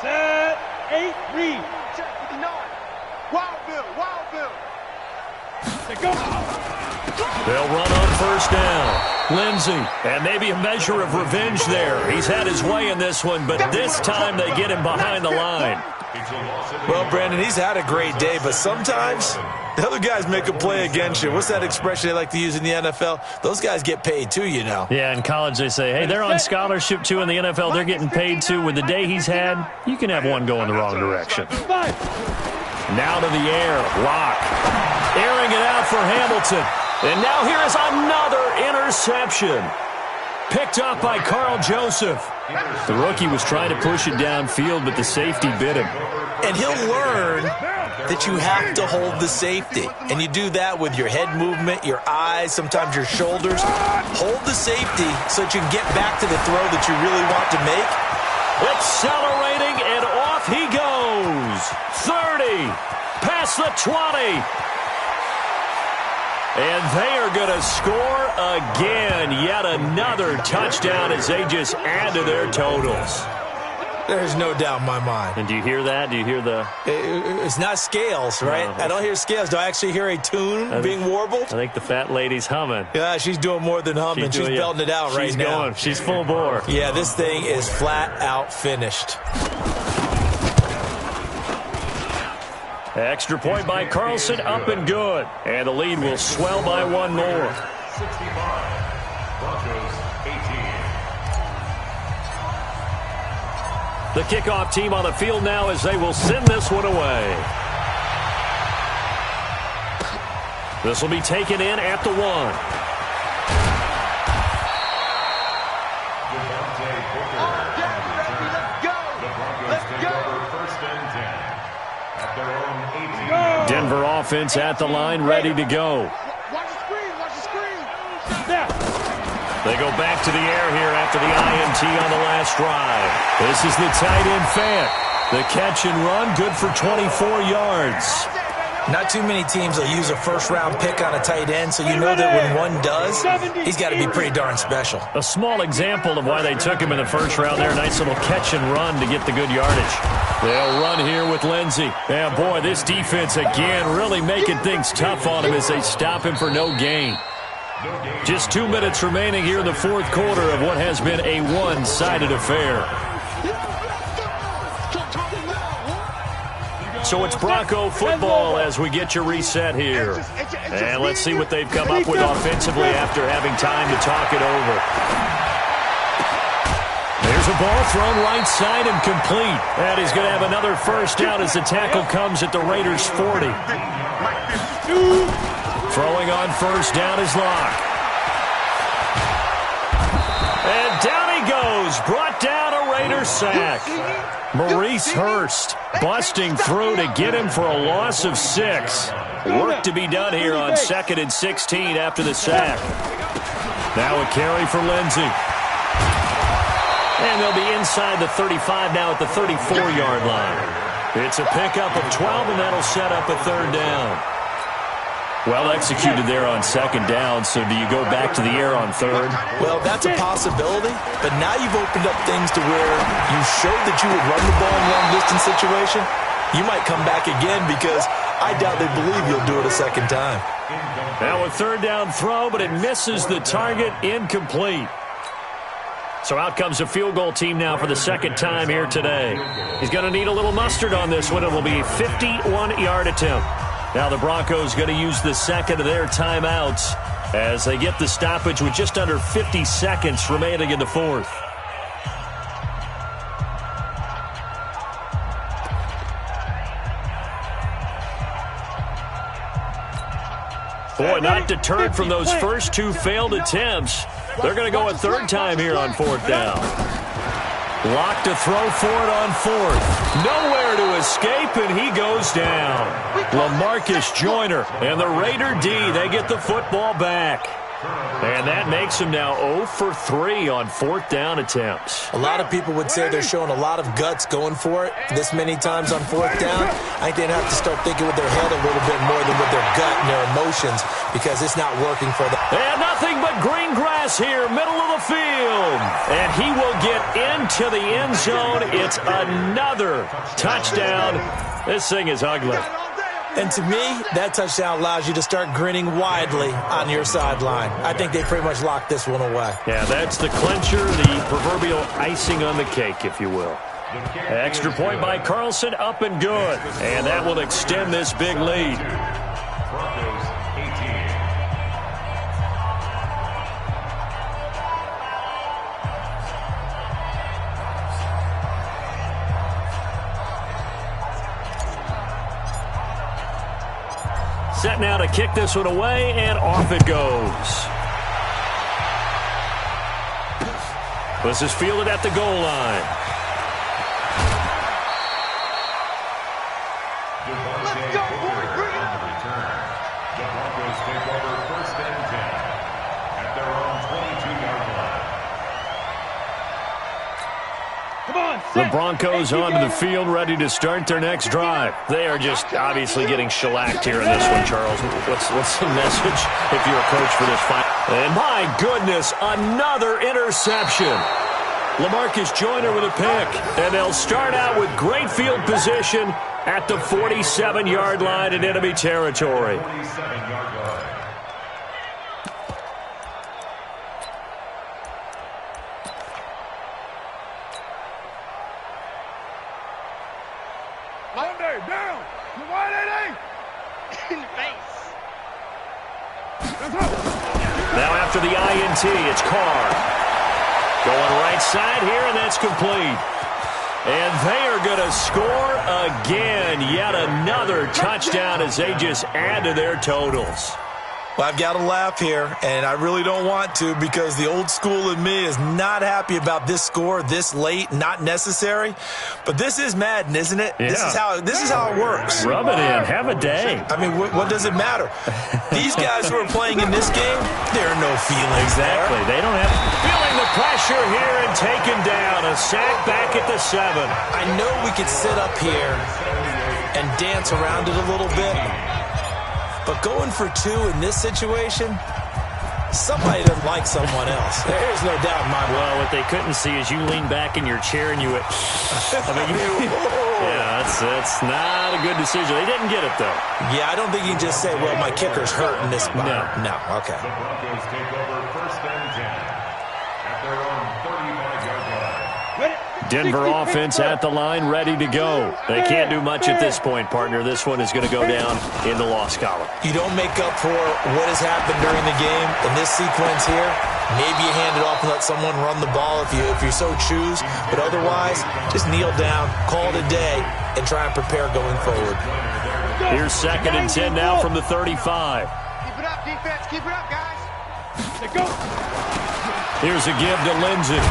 Set, 8, read. Check 59. Wild Bill, Wild Bill. Go. They'll run on first down. Lindsey, and maybe a measure of revenge there. He's had his way in this one, but this time they get him behind the line. Well, Brandon, he's had a great day, but sometimes the other guys make a play against you. What's that expression they like to use in the NFL? Those guys get paid too, you know. Yeah, in college they say, hey, they're on scholarship too. In the NFL, they're getting paid too. With the day he's had, you can have one go in the wrong direction. Now to the air, Locke. Airing it out for Hamilton. And now here is another interception. Picked up by Carl Joseph. The rookie was trying to push it downfield, but the safety bit him. And he'll learn that you have to hold the safety. And you do that with your head movement, your eyes, sometimes your shoulders. Hold the safety so that you can get back to the throw that you really want to make. Accelerating, and off he goes. 30, past the 20. And they are going to score again. Yet another touchdown as they just add to their totals. There's no doubt in my mind. And do you hear that? Do you hear the... It's not scales, right? No. I don't hear scales. Do I actually hear a tune being warbled? I think the fat lady's humming. Yeah, she's doing more than humming. She's belting it out right now. She's going. She's full bore. Yeah, this thing is flat out finished. Extra point by Carlson, up and good. And the lead will swell by one more. 65, Broncos 18. The kickoff team on the field now as they will send this one away. This will be taken in at the 1. Denver offense at the line, ready to go. Watch the screen, watch the screen. They go back to the air here after the INT on the last drive. This is the tight end Fant. The catch and run, good for 24 yards. Not too many teams will use a first-round pick on a tight end, so you know that when one does, he's got to be pretty darn special. A small example of why they took him in the first round there. Nice little catch and run to get the good yardage. They'll run here with Lindsey. And, boy, this defense, again, really making things tough on him as they stop him for no gain. Just 2 minutes remaining here in the fourth quarter of what has been a one-sided affair. So it's Bronco football as we get you reset here. And let's see what they've come up with offensively after having time to talk it over. There's a ball thrown right side and complete. And he's going to have another first down as the tackle comes at the Raiders' 40. Throwing on first down is Locke. And down he goes. Brought down a Raider sack. Maurice Hurst busting through to get him for a loss of 6. Work to be done here on 2nd and 16 after the sack. Now a carry for Lindsey. And they'll be inside the 35 now at the 34-yard line. It's a pickup of 12, and that'll set up a third down. Well executed there on second down, so do you go back to the air on third? Well, that's a possibility, but now you've opened up things to where you showed that you would run the ball in a long-distance situation. You might come back again because I doubt they believe you'll do it a second time. Now a third down throw, but it misses the target, incomplete. So out comes a field goal team now for the second time here today. He's going to need a little mustard on this one. It will be a 51-yard attempt. Now the Broncos going to use the second of their timeouts as they get the stoppage with just under 50 seconds remaining in the fourth. Boy, not deterred from those first two failed attempts. They're going to go a third time here on fourth down. Locked to throw for it on fourth. Nowhere to escape, and he goes down. LaMarcus Joyner and the Raider D, they get the football back. And that makes him now 0 for 3 on fourth down attempts. A lot of people would say they're showing a lot of guts going for it this many times on fourth down. I think they'd have to start thinking with their head a little bit more than with their gut and their emotions because it's not working for them. And nothing but green grass here, middle of the field. And he will get into the end zone. It's another touchdown. This thing is ugly. And to me, that touchdown allows you to start grinning widely on your sideline. I think they pretty much locked this one away. Yeah, that's the clincher, the proverbial icing on the cake, if you will. Extra point by Carlson, up and good. And that will extend this big lead. Broncos 18. Set now to kick this one away, and off it goes. This is fielded at the goal line. Let's go, boy, bring it. The Broncos take over first and 10 at their own 22-yard line. Come on, The Broncos onto the field, ready to start their next drive. They are just obviously getting shellacked here in this one, Charles. What's the message if you're a coach for this fight? And my goodness, another interception. LaMarcus Joyner with a pick. And they'll start out with great field position at the 47-yard line in enemy territory. 47-yard line. Monday, down. You wide 88. In the face. Let's go. Now after the INT, it's Carr. Going right side here, and that's complete. And they are going to score again. Yet another touchdown as they just add to their totals. Well, I've got to laugh here, and I really don't want to because the old school in me is not happy about this score this late, not necessary. But this is Madden, isn't it? Yeah. This is how it works. Rub it in. Have a day. I mean, what does it matter? These guys who are playing in this game, there are no feelings Exactly. there. They don't have feeling the pressure here and taken down. A sack back at the 7. I know we could sit up here and dance around it a little bit, but going for 2 in this situation, somebody doesn't like someone else. There's no doubt in my mind. Well, what they couldn't see is you lean back in your chair and you went, yeah, that's not a good decision. They didn't get it, though. Yeah, I don't think you can just say, well, my kicker's hurt in this spot. No, okay. The Broncos take over first and 10 at their own 35-yard line. Denver offense at the line, ready to go. They can't do much at this point, partner. This one is going to go down in the loss column. You don't make up for what has happened during the game in this sequence here. Maybe you hand it off and let someone run the ball if you so choose. But otherwise, just kneel down, call it a day, and try and prepare going forward. Here's second and 10 now from the 35. Keep it up, defense. Keep it up, guys. Let's go. Here's a give to Lindsey.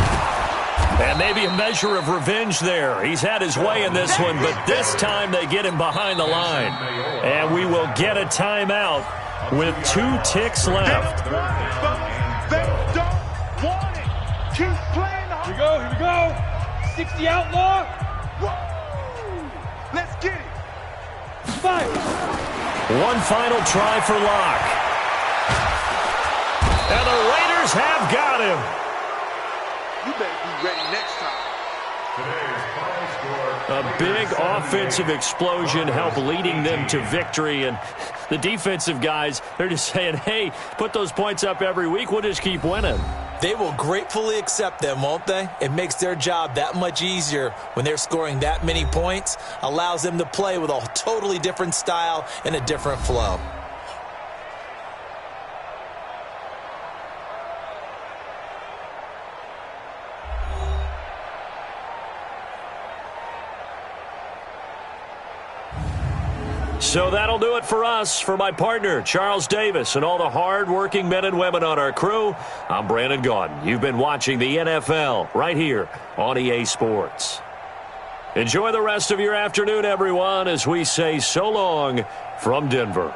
And maybe a measure of revenge there. He's had his way in this one, but this time they get him behind the line. And we will get a timeout with 2 ticks left. They don't want it. Keep playing. Here we go. 60 outlaw. Woo! Let's get it. Fight. One final try for Locke. And the Raiders have got him. You better be ready next time. Today's final score. A big offensive explosion helped leading them to victory. And the defensive guys, they're just saying, hey, put those points up every week. We'll just keep winning. They will gratefully accept them, won't they? It makes their job that much easier when they're scoring that many points. Allows them to play with a totally different style and a different flow. So that'll do it for us. For my partner, Charles Davis, and all the hard-working men and women on our crew, I'm Brandon Gaudin. You've been watching the NFL right here on EA Sports. Enjoy the rest of your afternoon, everyone, as we say so long from Denver.